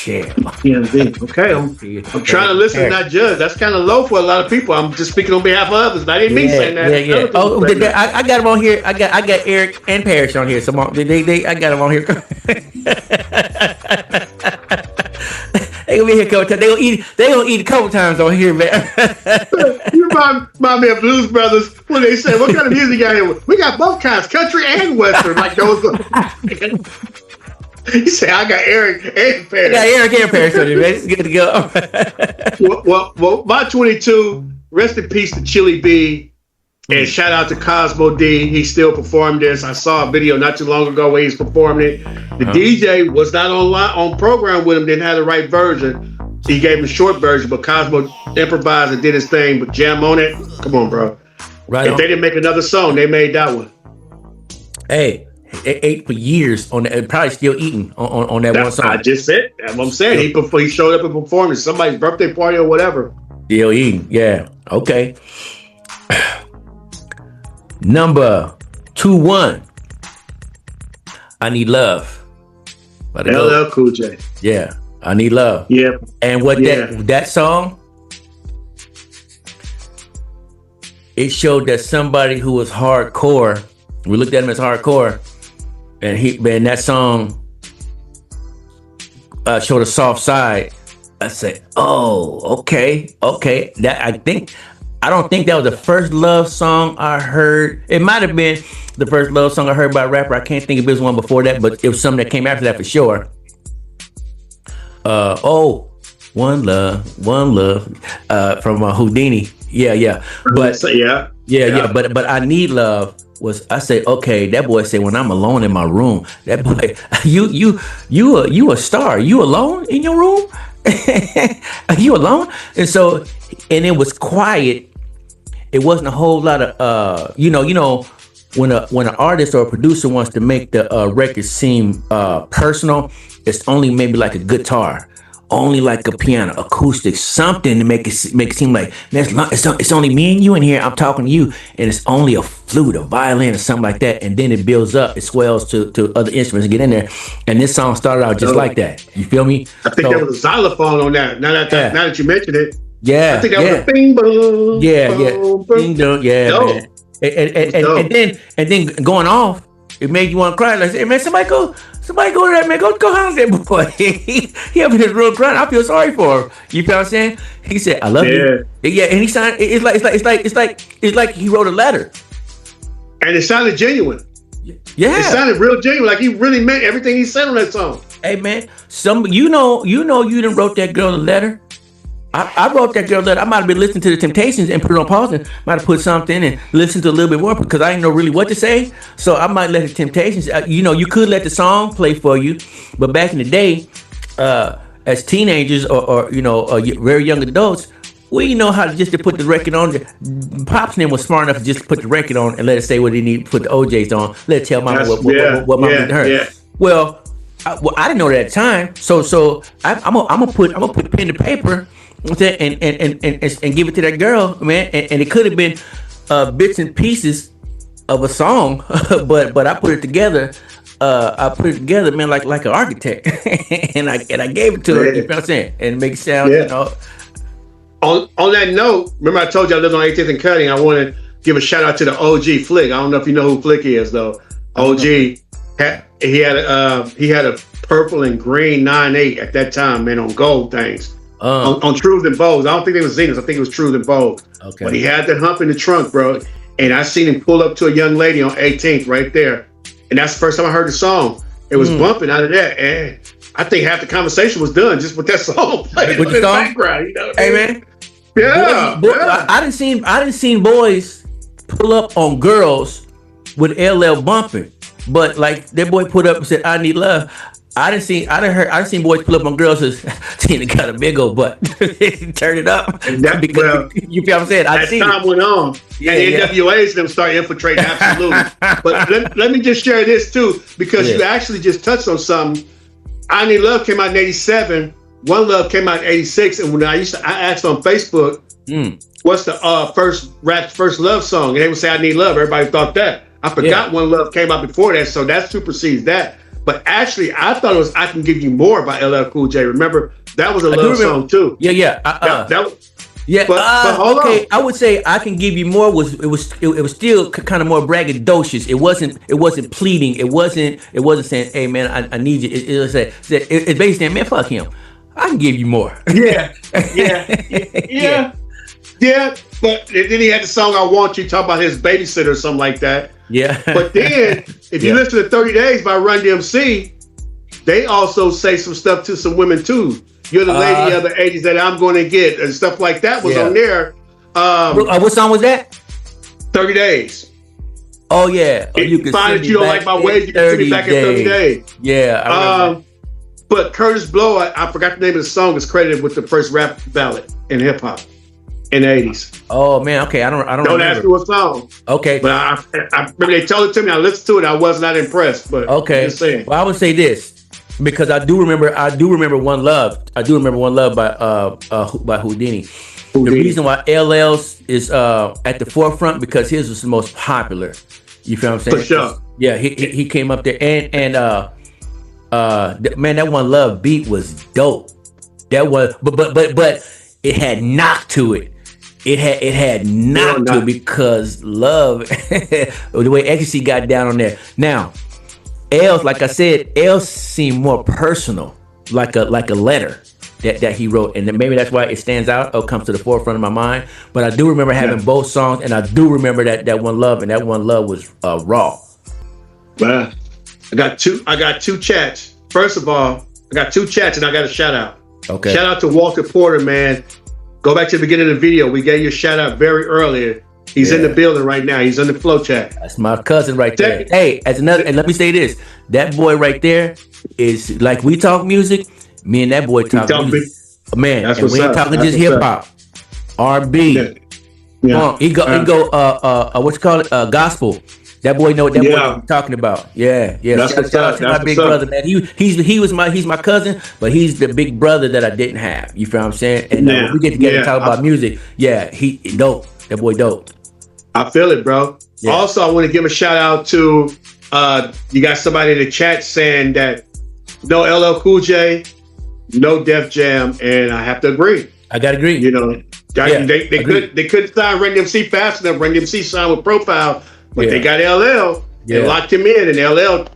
[SPEAKER 1] Yeah.
[SPEAKER 2] TMZ. Okay, I'm trying to listen, not judge. That's kind of low for a lot of people. I'm just speaking on behalf of others. I didn't mean saying that.
[SPEAKER 1] Yeah. Oh, I got them on here. I got Eric and Parrish on here. So I got them on here. They gonna be here a couple times. They gonna eat a couple times on here, man.
[SPEAKER 2] You remind me of Blues Brothers when they say, "What kind of music you got here?" We got both kinds, country and western. Like those. You say, "I got Eric and Parrish."
[SPEAKER 1] I got Eric and Parrish on here, man. It's good to
[SPEAKER 2] go. well, my 22. Rest in peace to Chili B, and shout out to Cosmo D. He still performed this. I saw a video not too long ago where he's performing it. The DJ was not on program with him, didn't have the right version. He gave him a short version, but Cosmo improvised and did his thing. But jam on it. Come on, bro.
[SPEAKER 1] Right.
[SPEAKER 2] If they didn't make another song, they made that one.
[SPEAKER 1] Hey, they ate for years on that, probably still eating on that one song.
[SPEAKER 2] I just said that's what I'm saying. He showed up and performed at somebody's birthday party or whatever.
[SPEAKER 1] Still eating, yeah. Okay. Number 21. I Need Love.
[SPEAKER 2] LL Cool J.
[SPEAKER 1] Yeah, I Need Love.
[SPEAKER 2] Yeah.
[SPEAKER 1] And what that song, it showed that somebody who was hardcore, we looked at him as hardcore, and that song showed a soft side. I said, oh, okay. I don't think that was the first love song I heard. It might have been the first love song I heard by a rapper. I can't think if it was one before that, but it was something that came after that for sure. One Love, from Houdini. Yeah. But but I Need Love was, I say, okay, that boy said, when I'm alone in my room, that boy, you a star. You alone in your room? Are you alone? And so, and it was quiet. It wasn't a whole lot of when an artist or a producer wants to make the record seem personal, it's only maybe like a guitar, only like a piano, acoustic, something to make it seem like, man, it's only me and you in here. I'm talking to you, and it's only a flute, a violin, or something like that, and then it builds up, it swells to other instruments and get in there. And this song started out just like that. You feel me?
[SPEAKER 2] I think there was a xylophone on that. Now that you mentioned it,
[SPEAKER 1] I
[SPEAKER 2] think that was a bing boom.
[SPEAKER 1] Bing boom, man. And then going off, it made you want to cry. Like, hey man, somebody go to that man. Go holler at that boy. he up in his room crying. I feel sorry for him. You feel what I'm saying? He said, "I love you." Yeah, and he signed. It's like he wrote a letter.
[SPEAKER 2] And it sounded genuine.
[SPEAKER 1] Yeah,
[SPEAKER 2] it sounded real genuine. Like he really meant everything he said on that song.
[SPEAKER 1] Hey man, you done wrote that girl a letter. I wrote that girl that I might have been listening to the Temptations and put it on pause and might have put something and listened to a little bit more because I didn't know really what to say. So I might let the Temptations, you could let the song play for you. But back in the day, as teenagers or very young adults, we know how to put the record on. Pops and them was smart enough to just put the record on and let it say what they need to put the OJs on. Let it tell mama what mama did to her. Yeah. Well, I didn't know that at the time. So I'm gonna put pen to paper and give it to that girl, man. And it could have been bits and pieces of a song, but I put it together. Man, like an architect, and I gave it to her. You know what I'm saying? And make it sound,
[SPEAKER 2] On that note, remember I told you I lived on 18th and Cutting. I want to give a shout out to the OG Flick. I don't know if you know who Flick is though. OG, he had a purple and green 9.8 at that time, man, on gold things. On Truth and Bows. I don't think they was Zeniths. I think it was Truth and Bows. Okay. But he had that hump in the trunk, bro. And I seen him pull up to a young lady on 18th right there. And that's the first time I heard the song. It was bumping out of that. And I think half the conversation was done just with that song playing in the background. You know what I mean?
[SPEAKER 1] Man. Yeah. I didn't seen boys pull up on girls with LL bumping. But like that boy put up and said, "I need love." I seen boys pull up on girls who's Tina got a big old butt. Turn it up.
[SPEAKER 2] And that,
[SPEAKER 1] you feel what I'm saying?
[SPEAKER 2] As time went on, and the NWAs them start infiltrating, absolutely. But let me just share this too, because you actually just touched on something. I Need Love came out in 87. One Love came out in 86. And when I asked on Facebook, what's the first love song? And they would say, "I Need Love." Everybody thought that. I forgot One Love came out before that, so that supersedes that. But actually, I thought it was "I Can Give You More" by LL Cool J. Remember, that was a love song too.
[SPEAKER 1] Yeah. But hold on. I would say "I Can Give You More" was still kind of more braggadocious. It wasn't pleading. It wasn't saying, "Hey man, I need you." It was it's basically saying, "Man, fuck him. I can give you more."
[SPEAKER 2] Yeah. But then he had the song "I Want You," talk about his babysitter or something like that.
[SPEAKER 1] Yeah.
[SPEAKER 2] But then, if you listen to 30 Days by Run DMC, they also say some stuff to some women too. You're the lady of the 80s that I'm going to get, and stuff like that was on there.
[SPEAKER 1] What song was that?
[SPEAKER 2] 30 Days.
[SPEAKER 1] Oh, yeah.
[SPEAKER 2] If you can find that you don't like my ways, you can send me back in 30 days.
[SPEAKER 1] Yeah. I remember.
[SPEAKER 2] But Curtis Blow, I forgot the name of the song, is credited with the first rap ballad in hip hop in the 80s.
[SPEAKER 1] Oh man, okay. I don't remember.
[SPEAKER 2] Ask me what song.
[SPEAKER 1] Okay.
[SPEAKER 2] But I remember they told it to me. I listened to it. I was not impressed. But
[SPEAKER 1] okay.
[SPEAKER 2] Just saying.
[SPEAKER 1] Well, I would say this because I do remember One Love. I do remember One Love by Houdini. The reason why LL's is at the forefront because his was the most popular. You feel what I'm saying?
[SPEAKER 2] For sure.
[SPEAKER 1] Yeah, he came up there and man, that One Love beat was dope. That was but it had knock to it. It had knock to it because Love the way Ecstasy got down on there. Now, L's, like I said, L's seemed more personal, like a letter that he wrote, and then maybe that's why it stands out or comes to the forefront of my mind. But I do remember having both songs, and I do remember that One Love, and that One Love was raw.
[SPEAKER 2] Well, I got two chats. First of all, I got two chats, and I got a shout out.
[SPEAKER 1] Okay.
[SPEAKER 2] Shout out to Walter Porter, man. Go back to the beginning of the video. We gave you a shout out very earlier. He's in the building right now. He's on the FLOWCHAT.
[SPEAKER 1] That's my cousin right there. Hey, and let me say this. That boy right there is like we talk music. Me and that boy talk music. Man, and we ain't talking just hip hop. R&B. Yeah. He go what you call it? Gospel. That boy know what that boy I'm talking about. Yeah. Shout out to my big brother, man. He's my cousin, but he's the big brother that I didn't have. You feel what I'm saying? And when we get together and talk about music, he dope. That boy dope.
[SPEAKER 2] I feel it, bro. Yeah. Also, I want to give a shout out to you got somebody in the chat saying that no LL Cool J, no Def Jam, and I have to agree.
[SPEAKER 1] I gotta agree.
[SPEAKER 2] You know, they couldn't sign Run DMC fast enough. Run DMC signed with Profile. But they got LL and locked him in, and LL,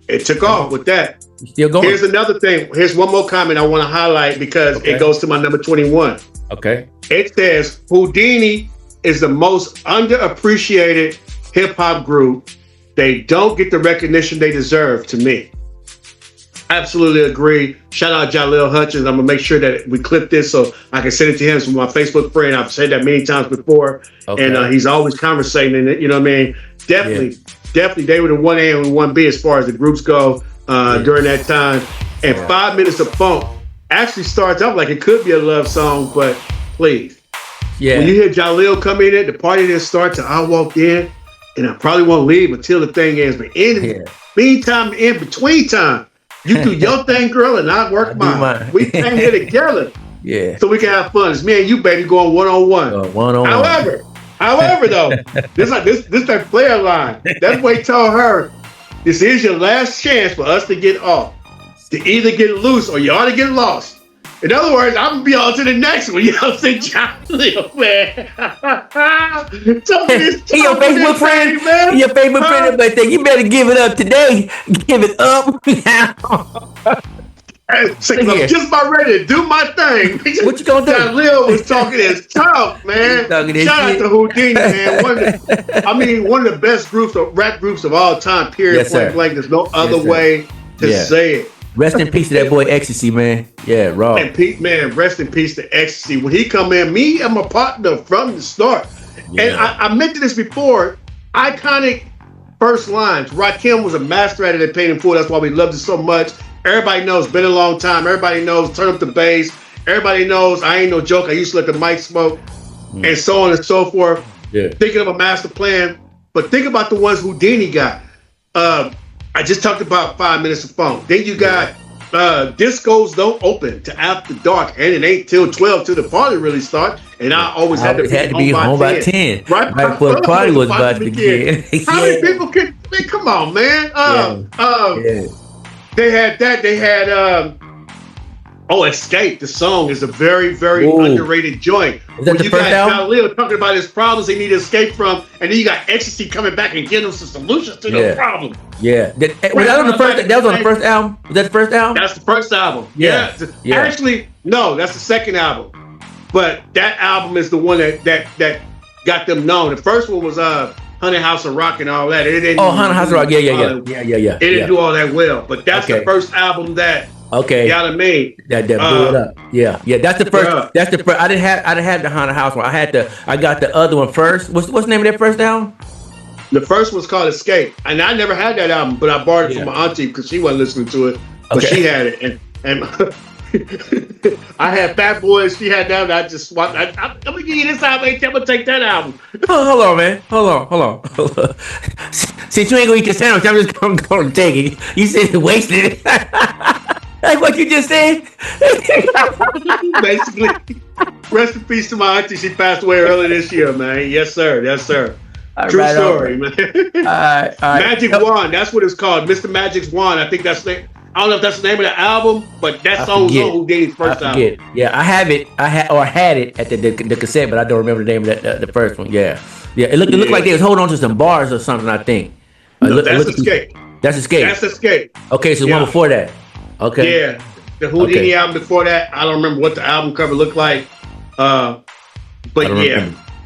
[SPEAKER 2] it took off with that.
[SPEAKER 1] Still going.
[SPEAKER 2] Here's another thing. Here's one more comment I want to highlight because it goes to my number 21.
[SPEAKER 1] Okay.
[SPEAKER 2] It says Houdini is the most underappreciated hip hop group. They don't get the recognition they deserve, to me. Absolutely agree. Shout out Jaleel Hutchins. I'm gonna make sure that we clip this so I can send it to him from my Facebook friend. I've said that many times before, and he's always conversating in it. You know what I mean? Definitely, they were the 1A and 1B as far as the groups go during that time. And 5 Minutes of Funk actually starts off like it could be a love song, but please, when you hear Jaleel come in, the party didn't start till I walked in, and I probably won't leave until the thing ends. But in meantime, in between time. You do your thing, girl, and I work mine. We came here together, so we can have fun. It's me and you, baby, going one-on-one. However, though, this that player line. That way, told her, this is your last chance for us to get off, to either get loose or you ought to get lost. In other words, I'm gonna be on to the next one. You know what I'm saying, Jaleel, man?
[SPEAKER 1] He your Facebook friend, man. Your Facebook friend, but you better give it up today. Give it up.
[SPEAKER 2] I'm just about ready to do my thing.
[SPEAKER 1] What you gonna do?
[SPEAKER 2] Jaleel was talking his tough, man. Shout out to Houdini, man. One of the best rap groups of all time. Period. Point blank. There's no other way to say it.
[SPEAKER 1] Rest in peace to that boy Ecstasy, man. Yeah, raw.
[SPEAKER 2] And Pete, man, rest in peace to Ecstasy. When he come in, me and my partner from the start. Yeah. And I mentioned this before. Iconic first lines. Rakim was a master at it at Pain and Fool. That's why we loved it so much. Everybody knows, been a long time. Everybody knows, turn up the bass. Everybody knows, I ain't no joke. I used to let the mic smoke. And so on and so forth. Yeah. Thinking of a master plan. But think about the ones Houdini got. I just talked about 5 Minutes of Funk. Then you got discos don't open to after dark, and it ain't till 12 till the party really start. And I always had to be home by 10. Right
[SPEAKER 1] before the party was about to begin.
[SPEAKER 2] How many people can? Man, come on, man. They had that. They had Escape. The song is a very, very underrated joint.
[SPEAKER 1] Is that the first album?
[SPEAKER 2] Leo talking about his problems he need to escape from, and then you got Ecstasy coming back and giving him some solutions to those problems.
[SPEAKER 1] Yeah. Was that on the first? That was on the first album. Was that the first album?
[SPEAKER 2] That's the first album. Yeah. Actually, no, that's the second album. But that album is the one that got them known. The first one was Honey House of Rock and all that. It didn't.
[SPEAKER 1] Honey House of Rock. Yeah.
[SPEAKER 2] It didn't do all that well. But that's the first album that.
[SPEAKER 1] Okay.
[SPEAKER 2] Got it made.
[SPEAKER 1] That blew it up. Yeah. That's the first. Yeah. That's the first. I didn't have the Haunted House one. I got the other one first. What's the name of that first album?
[SPEAKER 2] The first one's called Escape, and I never had that album, but I borrowed it from my auntie because she wasn't listening to it, but she had it, and I had Fat Boys. She had that. And I just want. I'm gonna give you this album. I'm gonna take that album.
[SPEAKER 1] Hold on, man. Hold on. Since you ain't gonna eat the sandwich, I'm just gonna take it. You said wasted it. Like what you just said?
[SPEAKER 2] Basically, rest in peace to my auntie. She passed away earlier this year, man. Yes, sir. True story, man. Magic Wand. That's what it's called. Mr. Magic's Wand. I think that's the. I don't know if that's the name of the album, but that song's on Houdini's first album.
[SPEAKER 1] Yeah, I have it. I had it at the cassette, but I don't remember the name of the first one. Yeah. It looked like they was holding on to some bars or something. I think.
[SPEAKER 2] No, that's Escape.
[SPEAKER 1] That's Escape.
[SPEAKER 2] That's Escape.
[SPEAKER 1] Okay, so one before that. Okay.
[SPEAKER 2] Yeah, the Houdini album before that. I don't remember what the album cover looked like. But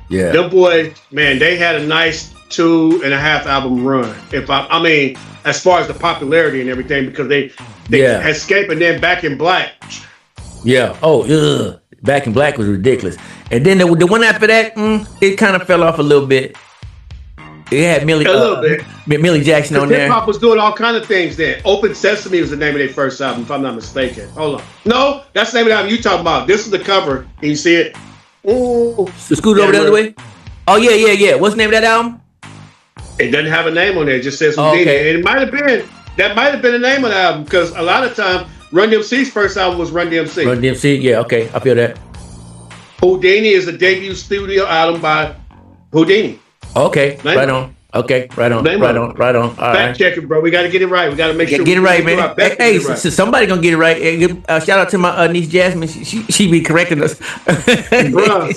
[SPEAKER 2] yeah, them boys, man, they had a nice 2.5 album run. I mean, as far as the popularity and everything, because they Escape and then Back in Black.
[SPEAKER 1] Yeah. Oh, Back in Black was ridiculous. And then the one after that, it kind of fell off a little bit. It had Millie Jackson on there.
[SPEAKER 2] Hip hop was doing all kind of things then. Open Sesame was the name of their first album, if I'm not mistaken. Hold on. No, that's the name of the album you talking about. This is the cover. Can you see it?
[SPEAKER 1] Ooh. The Scoot Over the Other Way? Oh, yeah. What's the name of that album?
[SPEAKER 2] It doesn't have a name on there. It just says Houdini. Okay. And that might have been the name of the album, because a lot of time, Run DMC's first album was Run DMC.
[SPEAKER 1] Run DMC, yeah, okay. I feel that.
[SPEAKER 2] Houdini is the debut studio album by Houdini.
[SPEAKER 1] Okay, right on. Okay, right on. All
[SPEAKER 2] Fact check it, bro. We got to get it right. We got to make sure
[SPEAKER 1] get it right, man. Hey, so somebody gonna get it right. Shout out to my niece Jasmine. She be correcting us.
[SPEAKER 2] Bro,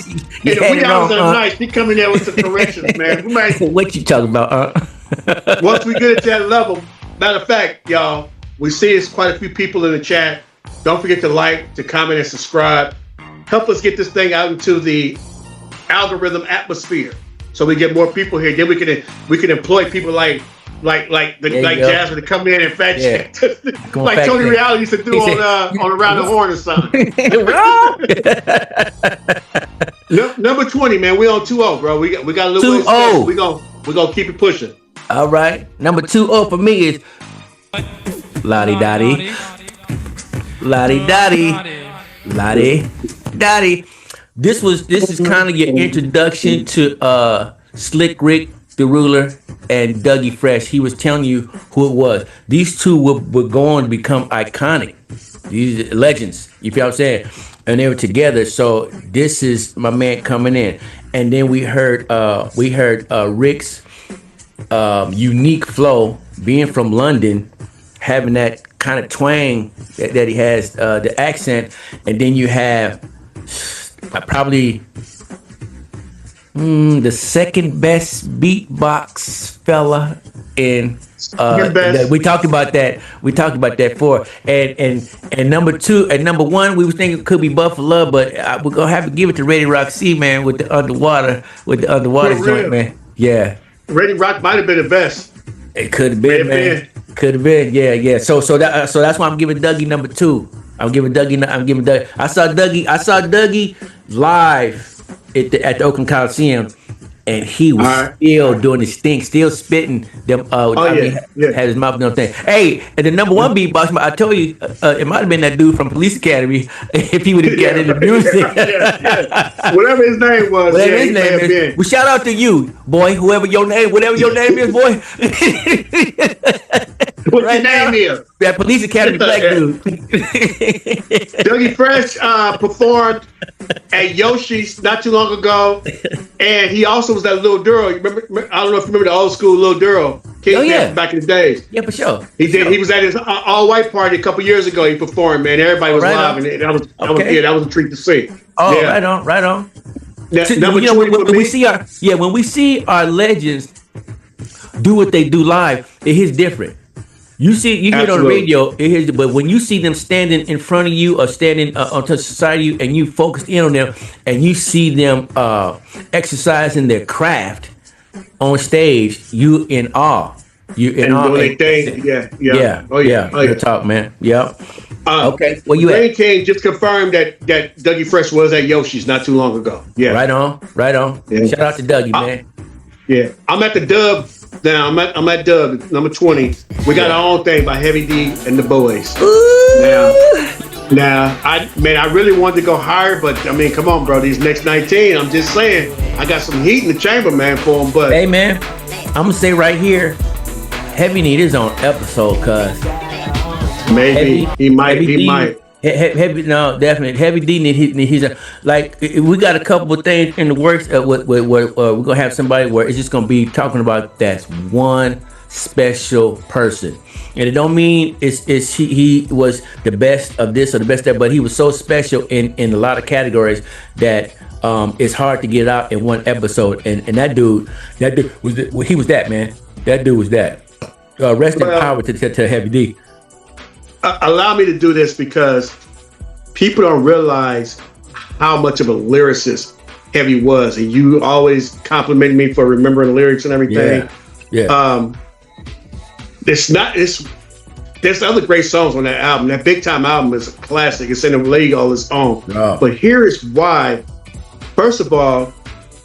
[SPEAKER 2] we always are nice. She coming there with some corrections, man.
[SPEAKER 1] What you talking about?
[SPEAKER 2] Once we get to that level, matter of fact, y'all, we see it's quite a few people in the chat. Don't forget to like, to comment, and subscribe. Help us get this thing out into the algorithm atmosphere, so we get more people here. Then we can employ people like Jasmine to come in and fact check, like Tony Reality used to do on Around the Horn or something. Number 20, man. We on 2-0, bro. We got a little
[SPEAKER 1] 2-0.
[SPEAKER 2] We gonna keep it pushing.
[SPEAKER 1] All right. Number 2-0 for me is Lottie Dottie. This is kind of your introduction to Slick Rick, the Ruler, and Dougie Fresh. He was telling you who it was. These two were going to become iconic. These legends, you feel what I'm saying? And they were together. So this is my man coming in. And then we heard Rick's unique flow, being from London, having that kind of twang that he has, the accent. And then you have probably the second best beatbox fella in we talked about that before, and number 2 and number 1 we was thinking it could be Buffalo, but we're gonna have to give it to Ready Rock C, man, with the underwater joint, man. Yeah,
[SPEAKER 2] Ready Rock might have been the best.
[SPEAKER 1] It could have been, man. Could have been, yeah. So that's why I'm giving Dougie number 2. I'm giving Dougie. I saw Dougie live at the Oakland Coliseum, and he was still doing his thing, still spitting them. Had his mouth on them thing. Hey, and the number 1 beatbox, I told you, it might have been that dude from Police Academy if he would have got into music.
[SPEAKER 2] Whatever his name was.
[SPEAKER 1] Whatever his name is. Well, shout out to you, boy. Whatever your name is, boy.
[SPEAKER 2] What's your name is?
[SPEAKER 1] That Police Academy black dude.
[SPEAKER 2] Dougie Fresh performed at Yoshi's not too long ago, and he also was that little Duro. Remember? I don't know if you remember the old school little Duro. Back in the days.
[SPEAKER 1] Yeah, for sure.
[SPEAKER 2] He did. He was at his all-white party a couple years ago. He performed, man. Everybody was live, and that was a treat to see.
[SPEAKER 1] Oh, yeah. Right on.
[SPEAKER 2] Now,
[SPEAKER 1] when we see our legends do what they do live, it hits different. You hear it on the radio, but when you see them standing in front of you or standing on the side of you, and you focus in on them, and you see them exercising their craft on stage, you in awe. You in awe.
[SPEAKER 2] Yeah. Oh yeah.
[SPEAKER 1] Good talk, man. Yeah. Okay. Well,
[SPEAKER 2] Rain King just confirmed that Dougie Fresh was at Yoshi's not too long ago. Yeah.
[SPEAKER 1] Right on. Yeah. Shout out to Dougie, man.
[SPEAKER 2] Yeah. I'm at the Dub now. I'm at Dub number 20. We got our own thing by Heavy D and the Boys. Now, I really wanted to go higher, but I mean, come on, bro. These next 19, I'm just saying, I got some heat in the chamber, man, for them. But
[SPEAKER 1] hey, man, I'm gonna say right here, Heavy need his own episode, cuz
[SPEAKER 2] maybe he might.
[SPEAKER 1] Heavy, no, definitely. Heavy D need he's like, we got a couple of things in the works. Where we're gonna have somebody where it's just gonna be talking about that one special person, and it don't mean he was the best of this or the best of that, but he was so special in a lot of categories that it's hard to get out in one episode. And that dude was that, man. That dude was that. Rest in power to Heavy D.
[SPEAKER 2] Allow me to do this because people don't realize how much of a lyricist Heavy was, and you always compliment me for remembering lyrics and everything.
[SPEAKER 1] Yeah.
[SPEAKER 2] There's other great songs on that album. That Big Time album is a classic. It's in a league all its own.
[SPEAKER 1] Oh.
[SPEAKER 2] But here is why. First of all,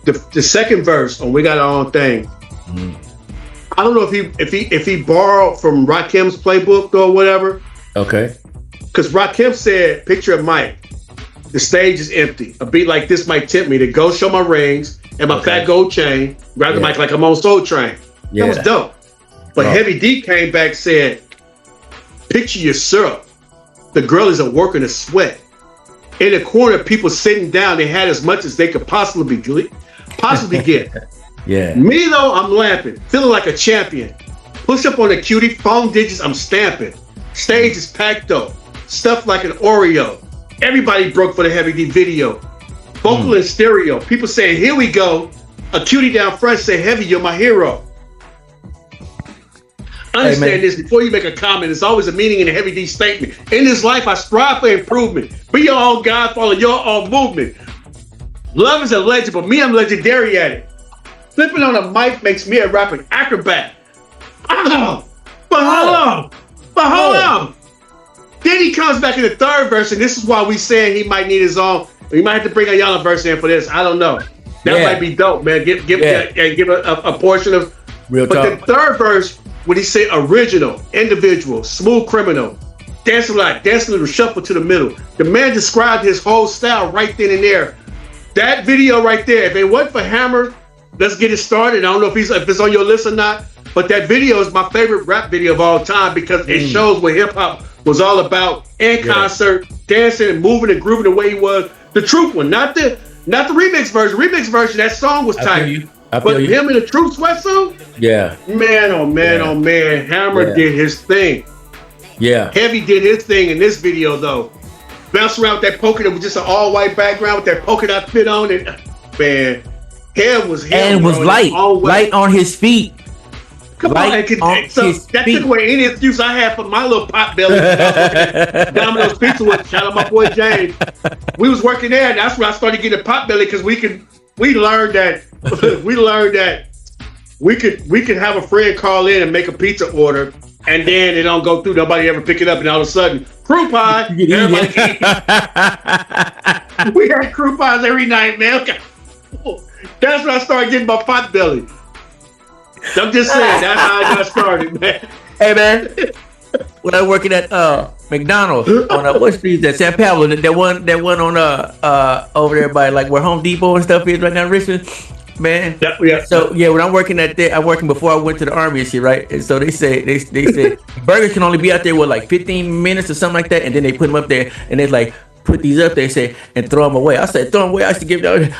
[SPEAKER 2] the second verse on "We Got Our Own Thing." I don't know if he borrowed from Rakim's playbook or whatever.
[SPEAKER 1] Okay.
[SPEAKER 2] Because Rakim said, "Picture of Mike. The stage is empty. A beat like this might tempt me to go show my rings and my fat gold chain. Grab the mic like I'm on Soul Train." That was dope. But Heavy D came back, said, "Picture your syrup. The girl is a work in a sweat. In the corner, people sitting down. They had as much as they could possibly get.
[SPEAKER 1] Yeah.
[SPEAKER 2] Me though, I'm laughing, feeling like a champion. Push up on the cutie, phone digits, I'm stamping. Stage is packed though, stuff like an Oreo. Everybody broke for the Heavy D video. Vocal and stereo. People saying, here we go. A cutie down front say, Heavy, you're my hero. Understand this before you make a comment. There's always a meaning in a Heavy D statement. In this life, I strive for improvement. Be your own God, follow your own movement. Love is a legend, but me, I'm legendary at it. Flipping on a mic makes me a rapping acrobat. But hold on. Then he comes back in the third verse, and this is why we saying he might need his own. We might have to bring a yellow verse in for this. I don't know. That might be dope, man. Give a portion of
[SPEAKER 1] real talk.
[SPEAKER 2] But the third verse, when he say original, individual, smooth criminal, dancing little shuffle to the middle. The man described his whole style right then and there. That video right there, if it wasn't for Hammer, let's get it started. I don't know if it's on your list or not, but that video is my favorite rap video of all time because it shows what hip hop was all about in concert, dancing and moving and grooving the way he was. The truth one, not the remix version. Remix version, that song was tight. But him in the Truth sweatsuit, man, oh man, Hammer did his thing.
[SPEAKER 1] Yeah,
[SPEAKER 2] Heavy did his thing in this video though. Bounced around with that polka, it was just an all-white background with that polka dot fit on it. Man, hair was him,
[SPEAKER 1] and was light on his feet.
[SPEAKER 2] Come on, that took away any excuse I had for my little pot belly. Domino's Pizza with shout out my boy James. We was working there, and that's when I started getting a pot belly because we learned that we could have a friend call in and make a pizza order, and then it don't go through. Nobody ever pick it up, and all of a sudden, crew pie. Everybody eat. We had crew pies every night, man. Okay. That's when I started getting my pot belly. I'm just saying, that's how I got started, man.
[SPEAKER 1] Hey, man. When I was working at McDonald's on what street is that? San Pablo, that one on over there by like where Home Depot and stuff is right now in Richmond. man.
[SPEAKER 2] Yeah.
[SPEAKER 1] So yeah, when I'm working I'm working before I went to the army and shit, right? And so they said burgers can only be out there with like 15 minutes or something like that, and then they put them up there, and they like put these up there, say, and throw them away. I said, throw them away. I used to give them.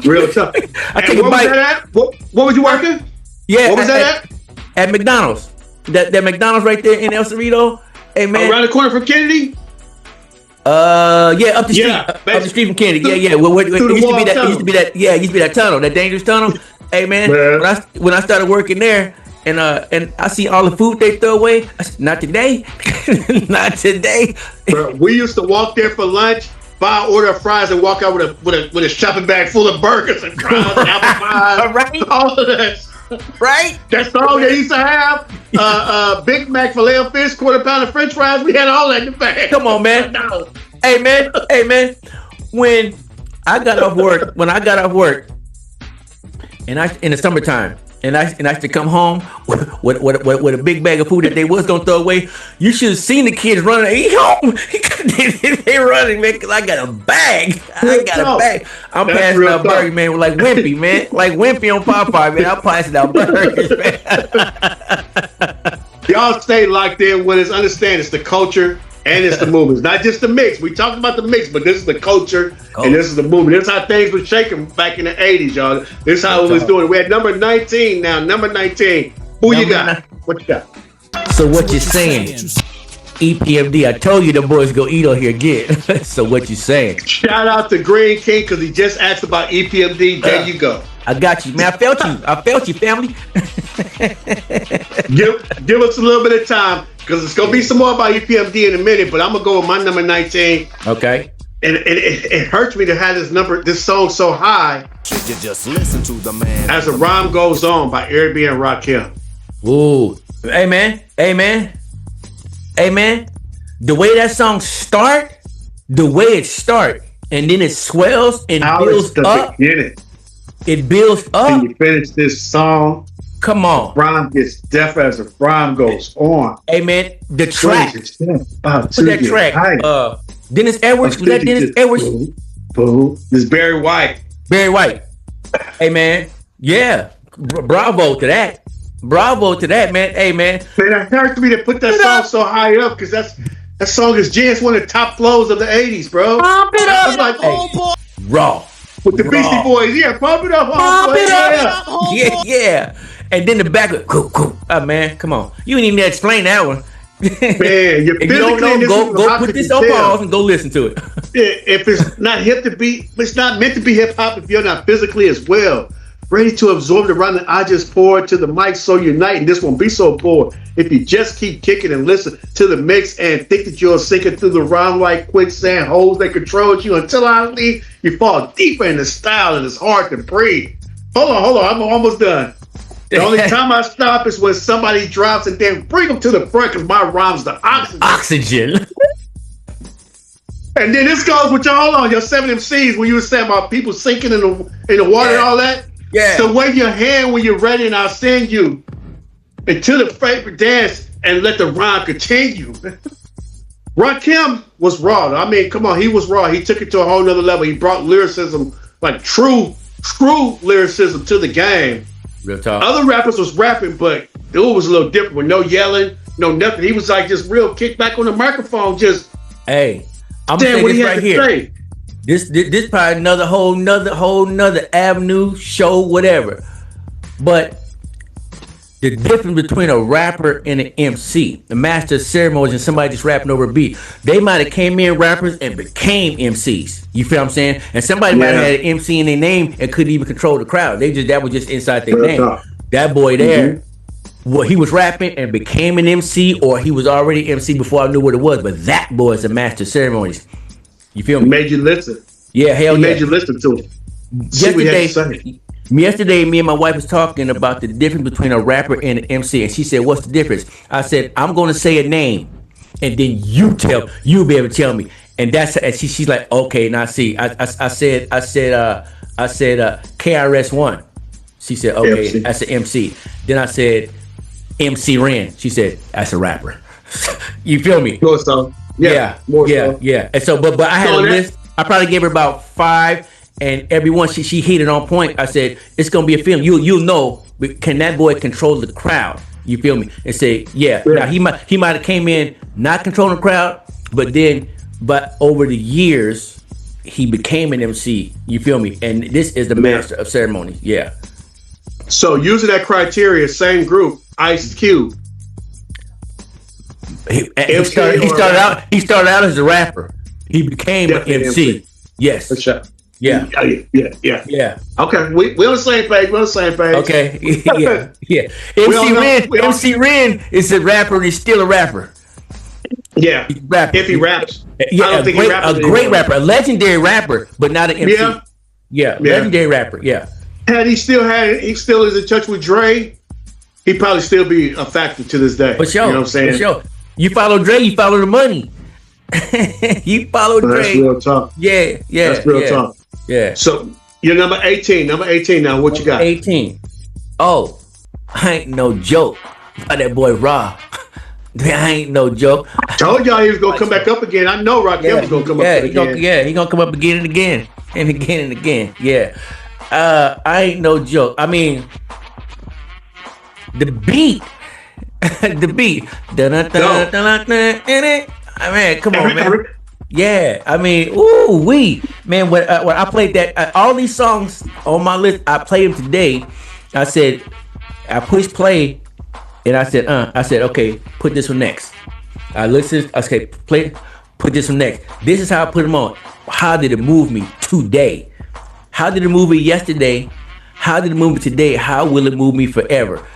[SPEAKER 2] Real tough.
[SPEAKER 1] I take a bite.
[SPEAKER 2] Was that at? What was you working?
[SPEAKER 1] Yeah.
[SPEAKER 2] What was that
[SPEAKER 1] at McDonald's. That McDonald's right there in El Cerrito. Hey man.
[SPEAKER 2] Around the corner from Kennedy?
[SPEAKER 1] Yeah, up the street. Up the street from Kennedy. Yeah. Well, it used to be that tunnel, that dangerous tunnel. Hey man, when I started working there, and I see all the food they throw away. I said, not today. Not today.
[SPEAKER 2] Bro, we used to walk there for lunch, buy an order of fries, and walk out with a shopping bag full of burgers and fries and apple pies.
[SPEAKER 1] Right.
[SPEAKER 2] All of that.
[SPEAKER 1] Right?
[SPEAKER 2] That song they used to have, Big Mac, filet of fish, quarter pound of French fries. We had all that in the bag.
[SPEAKER 1] Come on, man. Hey, man. When I got off work, and in the summertime, and I used to come home with a big bag of food that they was gonna throw away. You should have seen the kids running. He home. They running, man, because I got a bag. I'm passing out burgers, man, like Wimpy, man. Like Wimpy on Popeye, man. I'm passing out burgers, man.
[SPEAKER 2] Y'all stay locked in with us. Understand it's the culture and it's the movement. It's not just the mix. We talked about the mix, but this is the culture and this is the movement. This is how things were shaking back in the 80s, y'all. This is how it was doing. We're at number 19 now. Number 19. What you got?
[SPEAKER 1] So what you saying? EPMD. I told you the boys go eat on here again. So what you saying?
[SPEAKER 2] Shout out to Green King because he just asked about EPMD. There you go.
[SPEAKER 1] I got you, man. I felt you, family.
[SPEAKER 2] Give us a little bit of time because it's gonna be some more about EPMD in a minute. But I'm gonna go with my number 19.
[SPEAKER 1] Okay.
[SPEAKER 2] And it hurts me to have this song so high.
[SPEAKER 5] Should you just listen to the man?
[SPEAKER 2] As the Rhyme Goes On by Airbnb and Rakim.
[SPEAKER 1] Ooh, hey man. The way that song start, and then it swells and builds up.
[SPEAKER 2] Beginning.
[SPEAKER 1] It builds up.
[SPEAKER 2] And you finish this song.
[SPEAKER 1] Come on.
[SPEAKER 2] Rhyme gets deaf as the rhyme goes on.
[SPEAKER 1] Hey man, the track. Put that track.
[SPEAKER 2] High.
[SPEAKER 1] Dennis Edwards. Was that Dennis Edwards?
[SPEAKER 2] Boo. This is Barry White.
[SPEAKER 1] Hey man. Yeah. Bravo to that, man. Hey man.
[SPEAKER 2] Man, it hurts me to put that song so high up because that song is just one of the top flows of the 80s, bro.
[SPEAKER 1] Pump it up.
[SPEAKER 2] Like,
[SPEAKER 1] raw.
[SPEAKER 2] With the Beastie Boys, yeah, pump it up,
[SPEAKER 1] yeah. And then the back, cool. Man, come on, you didn't even explain that one.
[SPEAKER 2] Man,
[SPEAKER 1] if you don't know, go put this on pause and go listen to it.
[SPEAKER 2] If it's not it's not meant to be hip hop if you're not physically as well ready to absorb the rhyme that I just poured to the mic. So unite, and this won't be so poor if you just keep kicking and listen to the mix and think that you're sinking through the rhyme like quicksand holes that control you until I leave. You fall deeper in the style and it's hard to breathe. Hold on, I'm almost done. The only time I stop is when somebody drops and then bring them to the front because my rhyme's the oxygen. And then this goes with your 7 MCs when you were saying about people sinking in the water and all that.
[SPEAKER 1] Yeah.
[SPEAKER 2] So wave your hand when you're ready and I'll send you into the favorite dance and let the rhyme continue. Rakim was raw. I mean, come on, he was raw. He took it to a whole nother level. He brought lyricism, like true lyricism to the game.
[SPEAKER 1] Real talk.
[SPEAKER 2] Other rappers was rapping, but dude was a little different with no yelling, no nothing. He was like just real kick back on the microphone, just
[SPEAKER 1] hey, I'm saying this right here. Say. This probably another whole nother avenue, show, whatever. But the difference between a rapper and an MC, the master of ceremonies and somebody just rapping over a beat, they might have came in rappers and became MCs. You feel what I'm saying? And somebody might have had an MC in their name and couldn't even control the crowd. That was just inside their name. That boy there, well, he was rapping and became an MC, or he was already MC before I knew what it was. But that boy is a master of ceremonies. You feel me?
[SPEAKER 2] Made you listen.
[SPEAKER 1] Yeah, hell yeah.
[SPEAKER 2] Made you listen to it.
[SPEAKER 1] Yesterday, me and my wife was talking about the difference between a rapper and an MC, and she said, "What's the difference?" I said, "I'm going to say a name, and then you'll be able to tell me." And she's like, "Okay." Now see, I said KRS-One. She said, "Okay, MC. That's an MC." Then I said MC Ren. She said, "That's a rapper." You feel me?
[SPEAKER 2] Yeah.
[SPEAKER 1] And so, but I had a list. I probably gave her about 5, And everyone she hit it on point. I said, it's gonna be a film. You'll know. But can that boy control the crowd? You feel me? And say, yeah. Now he might have came in not controlling the crowd, but over the years he became an MC. You feel me? And this is the master of ceremony. Yeah.
[SPEAKER 2] So using that criteria, same group, Ice Cube.
[SPEAKER 1] He started out as a rapper. He became an MC. Yes.
[SPEAKER 2] For sure.
[SPEAKER 1] Yeah.
[SPEAKER 2] Yeah. Okay. We on the same page.
[SPEAKER 1] Okay. Yeah. MC Ren is a rapper and he's still a rapper.
[SPEAKER 2] Yeah. If he raps.
[SPEAKER 1] Yeah. I don't think he raps a great rapper, a legendary rapper, but not an MC. Yeah. Legendary rapper. Yeah.
[SPEAKER 2] Had he still is in touch with Dre, he'd probably still be a factor to this day.
[SPEAKER 1] For sure.
[SPEAKER 2] You know what I'm saying?
[SPEAKER 1] For sure. You follow Dre, you follow the money. You follow Dre.
[SPEAKER 2] That's real tough.
[SPEAKER 1] Yeah.
[SPEAKER 2] That's real tough.
[SPEAKER 1] Yeah.
[SPEAKER 2] So you're number 18. Number 18 now. What you got?
[SPEAKER 1] 18. Oh, I ain't no joke about that boy Rob. I ain't no joke.
[SPEAKER 2] I told y'all he was gonna come back up again. I know Rakim was gonna come up again.
[SPEAKER 1] He gonna come up again and again and again and again. Yeah. I ain't no joke. I mean, the beat. The beat. I mean, come on, man. Yeah, I mean, man. When I played that, all these songs on my list, I played them today. I said, I pushed play, and I said, okay, put this one next. I listened. I said, put this one next. This is how I put them on. How did it move me today? How did it move me yesterday? How did it move me today? How will it move me forever?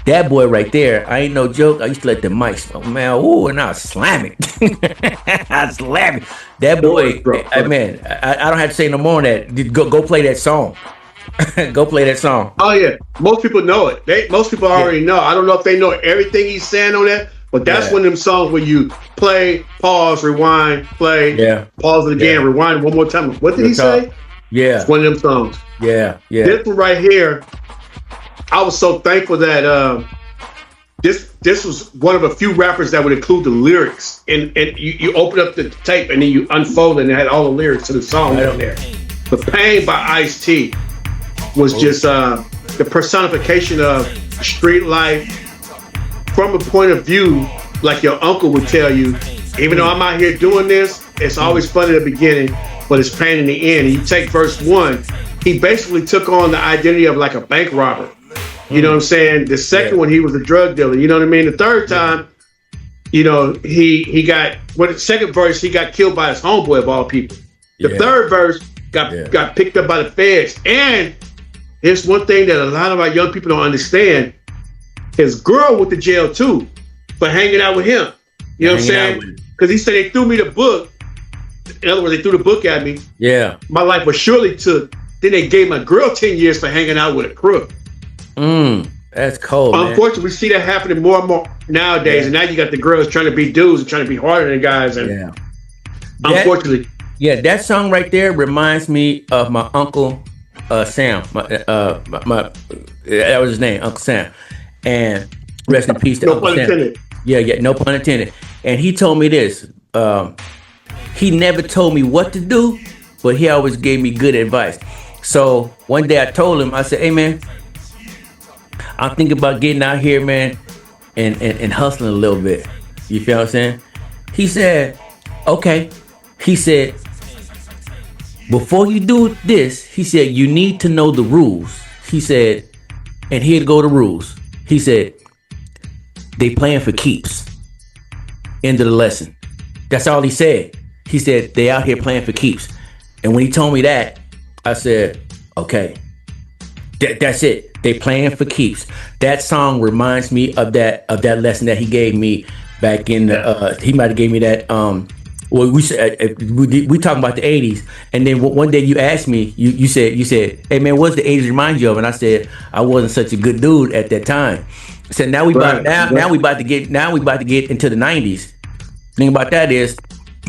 [SPEAKER 1] That boy right there, I ain't no joke. I used to let the mic smoke, man. And I slam it. I slam it. That boy, man, I don't have to say no more on that. Go play that song. Go play that song.
[SPEAKER 2] Oh yeah, most people know it. Most people already know. I don't know if they know everything he's saying on that, but that's one of them songs where you play, pause, rewind, play, pause it again, rewind one more time. What did he say?
[SPEAKER 1] Yeah,
[SPEAKER 2] it's one of them songs.
[SPEAKER 1] Yeah.
[SPEAKER 2] This one right here. I was so thankful that this was one of a few rappers that would include the lyrics, and you open up the tape and then you unfold it and it had all the lyrics to the song right there. The Pain by Ice-T was just the personification of street life from a point of view like your uncle would tell you. Even though I'm out here doing this, it's always fun in the beginning, but it's pain in the end. And you take verse 1, he basically took on the identity of like a bank robber. You know what I'm saying? The second one, he was a drug dealer. You know what I mean? The third time, you know, he got, the second verse, he got killed by his homeboy of all people. The third verse got picked up by the feds. And here's one thing that a lot of our young people don't understand. His girl went to jail too for hanging out with him. You know what I'm saying? Because he said they threw me the book. In other words, they threw the book at me. Yeah. My life was surely took. Then they gave my girl 10 years for hanging out with a crook.
[SPEAKER 1] That's cold.
[SPEAKER 2] Unfortunately, we see that happening more and more nowadays. And now you got the girls trying to be dudes and trying to be harder than guys. And unfortunately.
[SPEAKER 1] That song right there reminds me of my uncle Sam. That was his name, Uncle Sam. And rest in peace to Uncle Sam. No pun intended. Yeah, no pun intended. And he told me this. He never told me what to do, but he always gave me good advice. So one day I told him, I said, hey man, I'm thinking about getting out here, man, and hustling a little bit. You feel what I'm saying? He said, okay. He said, before you do this, he said, you need to know the rules. He said, and here go the rules. He said, they playing for keeps. End of the lesson. That's all he said. He said, they out here playing for keeps. And when he told me that, I said, okay, that's it. They playing for keeps. That song reminds me of that lesson that he gave me back in the, he might have gave me that, well, we talking about the 80s. And then one day you asked me, you said, hey man, what's the 80s remind you of? And I said, I wasn't such a good dude at that time. I said, now we about to get into the 90s. Thing about that is,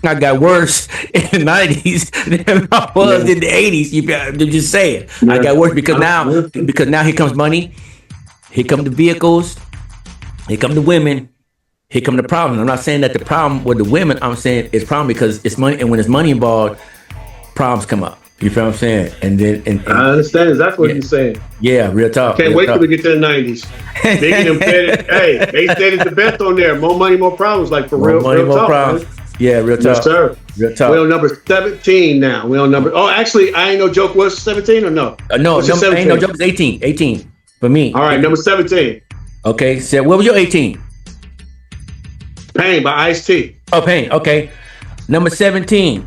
[SPEAKER 1] I got worse in the 90s than I was in the 80s. I'm just saying. I got worse because now here comes money, here come the vehicles, here come the women, here come the problems. I'm not saying that the problem with the women, I'm saying it's problem because it's money, and when there's money involved, problems come up. You feel what I'm saying? And then and
[SPEAKER 2] I understand exactly what you're saying.
[SPEAKER 1] Yeah, real talk.
[SPEAKER 2] Can't
[SPEAKER 1] real
[SPEAKER 2] wait
[SPEAKER 1] talk.
[SPEAKER 2] till we get to the 90s. Biggie them said it. Hey, they said it the best on there. More money, more problems. Like for
[SPEAKER 1] More
[SPEAKER 2] real,
[SPEAKER 1] money,
[SPEAKER 2] real
[SPEAKER 1] more
[SPEAKER 2] talk,
[SPEAKER 1] problems.
[SPEAKER 2] man.
[SPEAKER 1] Yeah, real talk.
[SPEAKER 2] Yes, sir.
[SPEAKER 1] Real talk.
[SPEAKER 2] We're on number 17 now. We're on number. Oh, actually, I ain't no joke. Was 17 or no?
[SPEAKER 1] No,
[SPEAKER 2] What's your
[SPEAKER 1] ain't
[SPEAKER 2] 17?
[SPEAKER 1] no joke. It's 18. 18 for me.
[SPEAKER 2] All right, number 17.
[SPEAKER 1] Okay, so what was your 18?
[SPEAKER 2] Pain by Ice-T.
[SPEAKER 1] Oh, Pain. Okay. Number 17.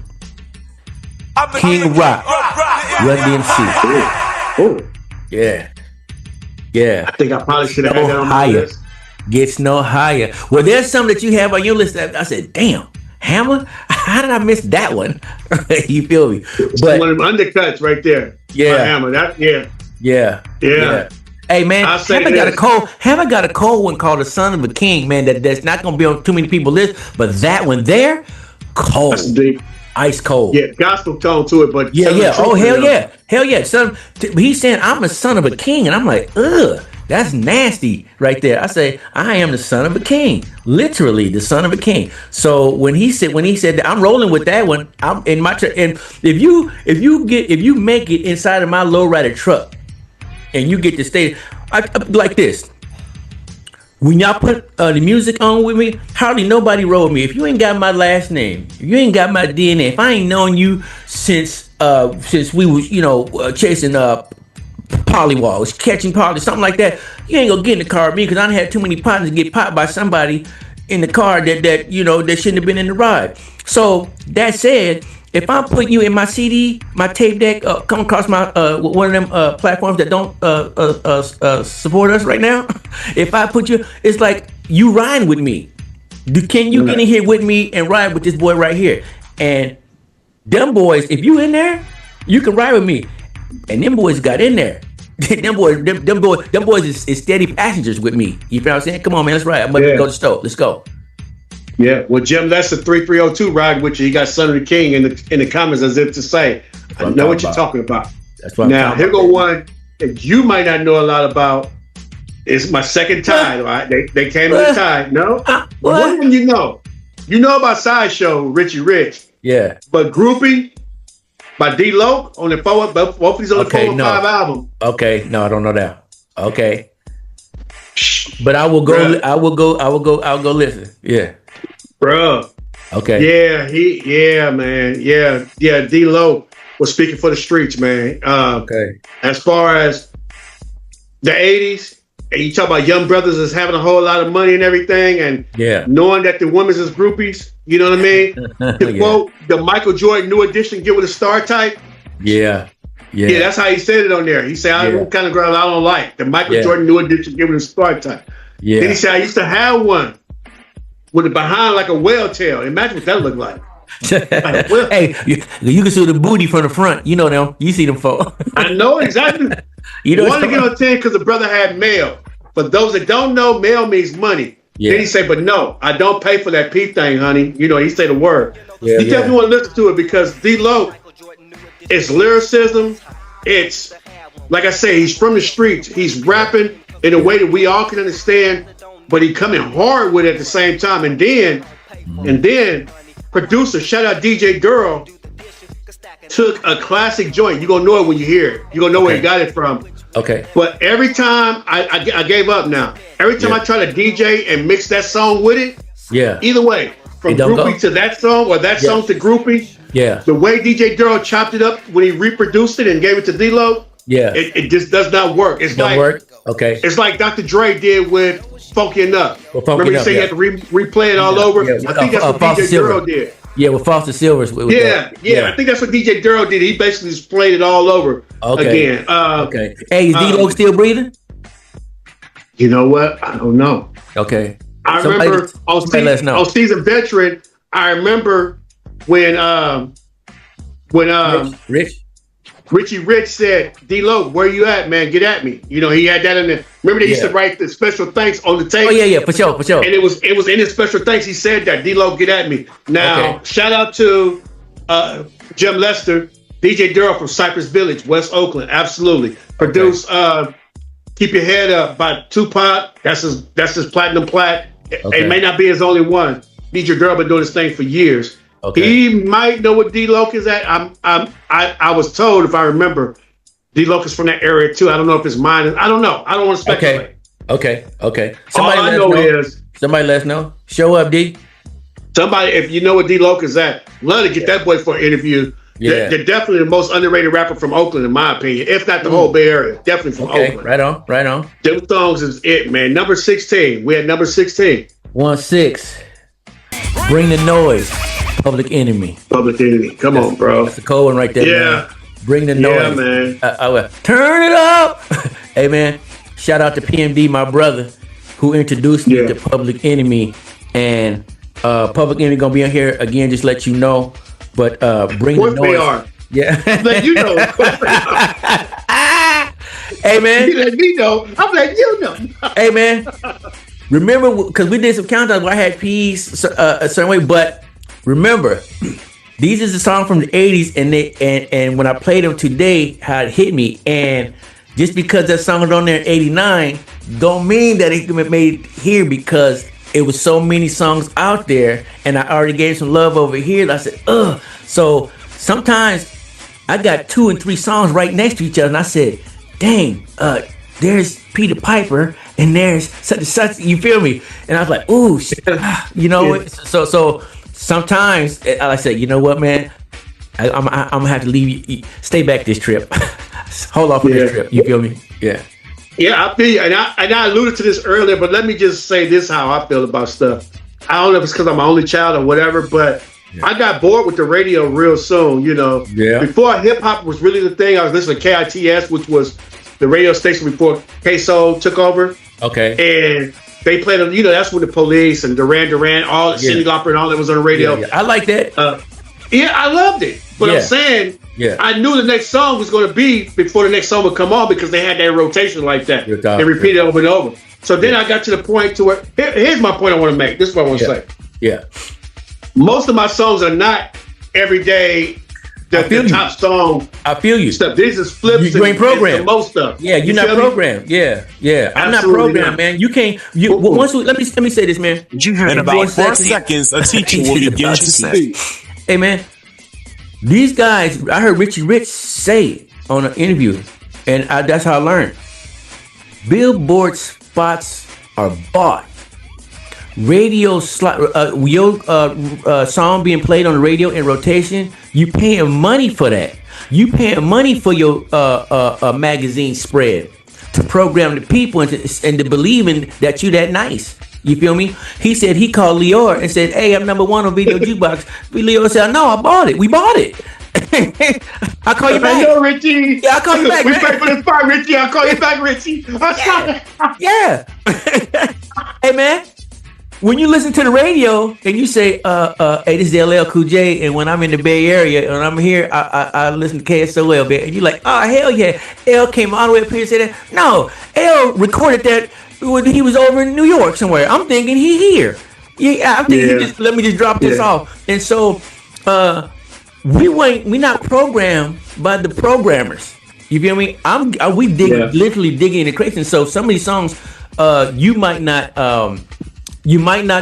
[SPEAKER 1] King Rock. Run DMC.
[SPEAKER 2] Oh,
[SPEAKER 1] Yeah. Yeah.
[SPEAKER 2] I think I probably should have had that on my
[SPEAKER 1] higher.
[SPEAKER 2] list.
[SPEAKER 1] Gets no higher. Well, there's some that you have on your list that I said, damn, Hammer? How did I miss that one? You feel me? But
[SPEAKER 2] One of them undercuts right there.
[SPEAKER 1] Yeah.
[SPEAKER 2] By Hammer. That, yeah.
[SPEAKER 1] Yeah. Hey man,
[SPEAKER 2] I'll say
[SPEAKER 1] Hammer got a
[SPEAKER 2] this.
[SPEAKER 1] cold. Hammer got a cold one called "The Son of a King." Man, that's not gonna be on too many people's list, but that one there, cold,
[SPEAKER 2] That's deep.
[SPEAKER 1] ice cold.
[SPEAKER 2] Yeah, gospel tone to it, but
[SPEAKER 1] Yeah,
[SPEAKER 2] tell the
[SPEAKER 1] yeah.
[SPEAKER 2] truth,
[SPEAKER 1] Oh hell
[SPEAKER 2] you know.
[SPEAKER 1] yeah, hell yeah. Son, he's saying I'm a son of a king, and I'm like, ugh, that's nasty right there. I say I am the son of a king, literally the son of a king. So when he said that, I'm rolling with that one. I'm in my and if you make it inside of my lowrider truck, and you get to stay like this. When y'all put the music on with me, hardly nobody roll with me. If you ain't got my last name, if you ain't got my DNA, if I ain't known you since we was chasing polywalls, catching poly, something like that, you ain't gonna get in the car with me because I done had too many partners get popped by somebody in the car that shouldn't have been in the ride. So that said, if I'm putting you in my CD, my tape deck, come across my one of them platforms that don't support us right now, if I put you, it's like you riding with me. Can you get in here with me and ride with this boy right here? And them boys, if you in there, you can ride with me. And them boys got in there. them boys is steady passengers with me. You feel what I'm saying? Come on, man, let's ride. I'm about to go to the store. Let's go.
[SPEAKER 2] Yeah, well, Jim Lester 3302 ride with you. He got Son of the King in the comments as if to say, I know what you're talking about.
[SPEAKER 1] That's what
[SPEAKER 2] now, here go one that you might not know a lot about. It's my second tie, right? They came in the tie. No? One thing you know. You know about Sideshow, Richie Rich.
[SPEAKER 1] Yeah.
[SPEAKER 2] But Groupie by D-Lo on the both of these on the 4 and 5 album.
[SPEAKER 1] Okay, no, I don't know that. Okay. But I will go. Bruh. I'll go listen. Yeah.
[SPEAKER 2] Bro.
[SPEAKER 1] Okay.
[SPEAKER 2] Yeah, man. Yeah. D-Lo was speaking for the streets, man.
[SPEAKER 1] Okay.
[SPEAKER 2] As far as the 80s, and you talk about young brothers as having a whole lot of money and everything, and knowing that the women's is groupies, you know what I mean? The quote, the Michael Jordan New Edition, get with a star type.
[SPEAKER 1] Yeah,
[SPEAKER 2] that's how he said it on there. He said, I'm kind of girl I don't like. The Michael Jordan New Edition, give with a star type. Yeah. Then he said, I used to have one with it behind like a whale tail. Imagine what that looked like.
[SPEAKER 1] Hey, you can see the booty from the front. You know them. You see them folk.
[SPEAKER 2] I know exactly.
[SPEAKER 1] You know,
[SPEAKER 2] want to get on 10 because the brother had mail. For those that don't know, mail means money. Yeah. Then he said, but no, I don't pay for that P thing, honey. You know, he said the word. You definitely want to listen to it because D-Lo, it's lyricism. It's, like I say, he's from the streets. He's rapping in a way that we all can understand, but he coming hard with it at the same time. And then producer, shout out DJ Girl, took a classic joint. You're going to know it when you hear it. You're going to know where he got it from.
[SPEAKER 1] Okay.
[SPEAKER 2] But every time, I gave up now. Every time I try to DJ and mix that song with it, either way, from Groupie to that song or that song to Groupie, the way DJ Girl chopped it up when he reproduced it and gave it to D-Lo, it just does not work. It's
[SPEAKER 1] Okay.
[SPEAKER 2] It's like Dr. Dre did with Funky Enough. Remember he said he had to replay it all over? I think that's what DJ Girl did.
[SPEAKER 1] Yeah, with Foster Silver's. I
[SPEAKER 2] think that's what DJ Girl did. He basically just played it all over again.
[SPEAKER 1] Okay. Hey, is D-Lo still breathing?
[SPEAKER 2] You know what? I don't know.
[SPEAKER 1] Okay.
[SPEAKER 2] I remember on Season Veteran, I remember when Richie Rich said, D-Lo, where you at, man? Get at me. You know, he had that in there. Remember they used to write the special thanks on the tape?
[SPEAKER 1] Oh, yeah, for sure.
[SPEAKER 2] And it was in his special thanks. He said that, D-Lo, get at me. Now, shout out to Jim Lester, DJ Durrell from Cypress Village, West Oakland. Absolutely. Produced Keep Your Head Up by Tupac. That's his platinum plat. It may not be his only one. DJ Durrell been doing this thing for years.
[SPEAKER 1] Okay.
[SPEAKER 2] He might know what D-Loc is at. I was told, if I remember, D-Loc is from that area too. I don't know if it's mine. I don't know. I don't want to speculate.
[SPEAKER 1] Okay.
[SPEAKER 2] Somebody all I know is
[SPEAKER 1] somebody let us know. Show up, D.
[SPEAKER 2] Somebody, if you know what D-Loc is at, love to get that boy for an interview.
[SPEAKER 1] Yeah.
[SPEAKER 2] They're definitely the most underrated rapper from Oakland, in my opinion, if not the whole Bay Area. Definitely from Oakland.
[SPEAKER 1] Right on.
[SPEAKER 2] Them songs is it, man. Number 16. We had number 16.
[SPEAKER 1] 1-6. Bring the noise. Public Enemy.
[SPEAKER 2] Public Enemy. Come on, bro.
[SPEAKER 1] That's the cold one right there.
[SPEAKER 2] Yeah.
[SPEAKER 1] Man. Bring the noise.
[SPEAKER 2] Yeah, man.
[SPEAKER 1] Turn it up. Hey, man. Shout out to PMD, my brother, who introduced me to Public Enemy. And Public Enemy gonna be on here again, just let you know. But bring the noise.
[SPEAKER 2] They are.
[SPEAKER 1] Yeah.
[SPEAKER 2] Let you know.
[SPEAKER 1] Hey, man.
[SPEAKER 2] You let me know. I'm letting you know.
[SPEAKER 1] Hey, man. Remember, because we did some countdowns where I had P's a certain way, but remember, these is a song from the 80s, and when I played them today, how it hit me. And just because that song was on there in 89, don't mean that it made it here, because it was so many songs out there, and I already gave some love over here. I said, ugh. So sometimes I got 2 and 3 songs right next to each other, and I said, dang, there's Peter Piper, and there's such and such. You feel me? And I was like, ooh, you know. Yeah. So sometimes I say, you know what, man, I'm gonna have to leave you. Stay back this trip. Hold off on this trip. You feel me? Yeah.
[SPEAKER 2] Yeah, I feel you. And I alluded to this earlier, but let me just say this: how I feel about stuff. I don't know if it's because I'm my only child or whatever, but I got bored with the radio real soon. You know, before hip hop was really the thing, I was listening to KITS, which was the radio station before K-Soul took over.
[SPEAKER 1] Okay. And
[SPEAKER 2] they played, you know, that's when the Police and Duran Duran, all Cyndi Lauper and all that was on the radio.
[SPEAKER 1] Yeah. I like that.
[SPEAKER 2] I loved it. But I'm saying, I knew the next song was going to be before the next song would come on, because they had that rotation like that. They repeated it over and over. So then I got to the point to where, here's my point I want to make. This is what I want to say.
[SPEAKER 1] Yeah.
[SPEAKER 2] Most of my songs are not everyday, the top song.
[SPEAKER 1] I feel you.
[SPEAKER 2] Stuff. This is flips.
[SPEAKER 1] You ain't programmed.
[SPEAKER 2] Most stuff.
[SPEAKER 1] Yeah, you're not programmed. Yeah. I'm not programmed, man. You can't. Let me say this, man.
[SPEAKER 5] In about 4 seconds, a teacher will begin to speak.
[SPEAKER 1] Hey, man. These guys, I heard Richie Rich say it on an interview, and that's how I learned. Billboard spots are bought. Radio your song being played on the radio in rotation, you paying money for that. You paying money for your magazine spread to program the people and to believing that you that nice. You feel me? He said he called Leor and said, "Hey, I'm number 1 on Video Jukebox." Leor said, "No, I bought it. We bought it." I'll call you back.
[SPEAKER 2] Yo, Richie.
[SPEAKER 1] Yeah, I'll call you back.
[SPEAKER 2] We pay for the spot, Richie. I'll call you back, Richie.
[SPEAKER 1] Yeah. Hey, man. When you listen to the radio and you say, hey, this is LL Cool J, and when I'm in the Bay Area and I'm here, I listen to KSOL, man. And you're like, oh, hell yeah. L came all the way up here and said that. No, L recorded that when he was over in New York somewhere. I'm thinking he here. Yeah, I'm thinking he just let me just drop this off. And so we not programmed by the programmers. You feel me? We literally digging in the crates. And so some of these songs you might not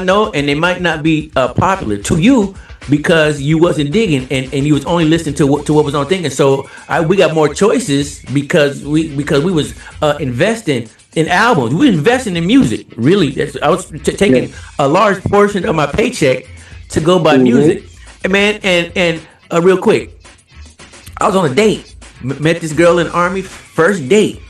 [SPEAKER 1] know, and they might not be popular to you because you wasn't digging and you was only listening to what was on thinking. So we got more choices because we was investing in albums. We investing in music. Really, I was taking a large portion of my paycheck to go buy music. And man, and real quick, I was on a date. Met this girl in the Army, first date.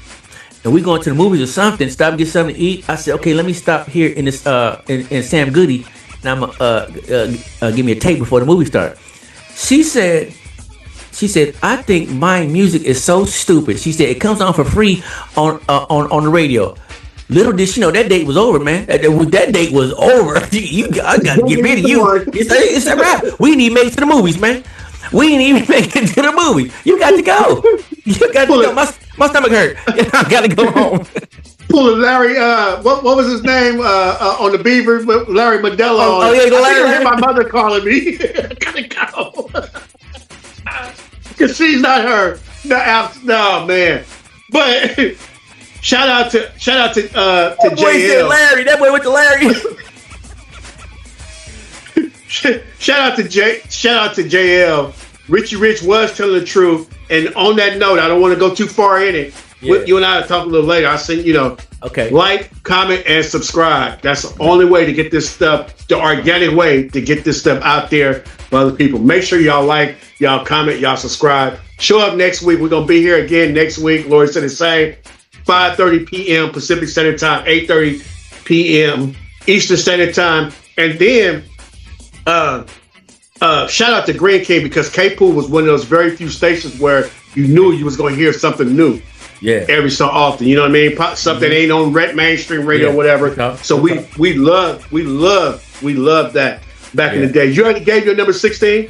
[SPEAKER 1] And we going to the movies or something, stop and get something to eat. I said, okay, let me stop here in this in Sam Goody, and I'm gonna give me a tape before the movie starts. She said, I think my music is so stupid. She said it comes on for free on the radio. Little did she know that date was over, man. That date was over. I gotta get rid of you. It's a wrap. We didn't even make it to the movies, man. We didn't even make it to the movie. You got to go. You got to go. My stomach hurt. I got to go home.
[SPEAKER 2] Pulling Larry, what was his name on the Beaver? Larry Modelo.
[SPEAKER 1] Oh yeah,
[SPEAKER 2] Larry. I hear my mother calling me. I gotta go. Because she's not her. No, man. But shout out to JL.
[SPEAKER 1] Larry. That boy went to Larry.
[SPEAKER 2] Shout out to JL. Richie Rich was telling the truth. And on that note, I don't want to go too far in it.
[SPEAKER 1] Yeah.
[SPEAKER 2] You and I will talk a little later. I send
[SPEAKER 1] Okay.
[SPEAKER 2] like, comment, and subscribe. That's the only way to get this stuff, the organic way to get this stuff out there for other people. Make sure y'all like, y'all comment, y'all subscribe. Show up next week. We're gonna be here again next week. Lord said the same. 5:30 p.m. Pacific Standard Time, 8:30 p.m. Eastern Standard Time. And then shout out to Green King, because K-Pool was one of those very few stations where you knew you was going to hear something new.
[SPEAKER 1] Yeah.
[SPEAKER 2] Every so often, you know what I mean? Something ain't on mainstream radio or whatever. So we love that back in the day. You already gave your number 16?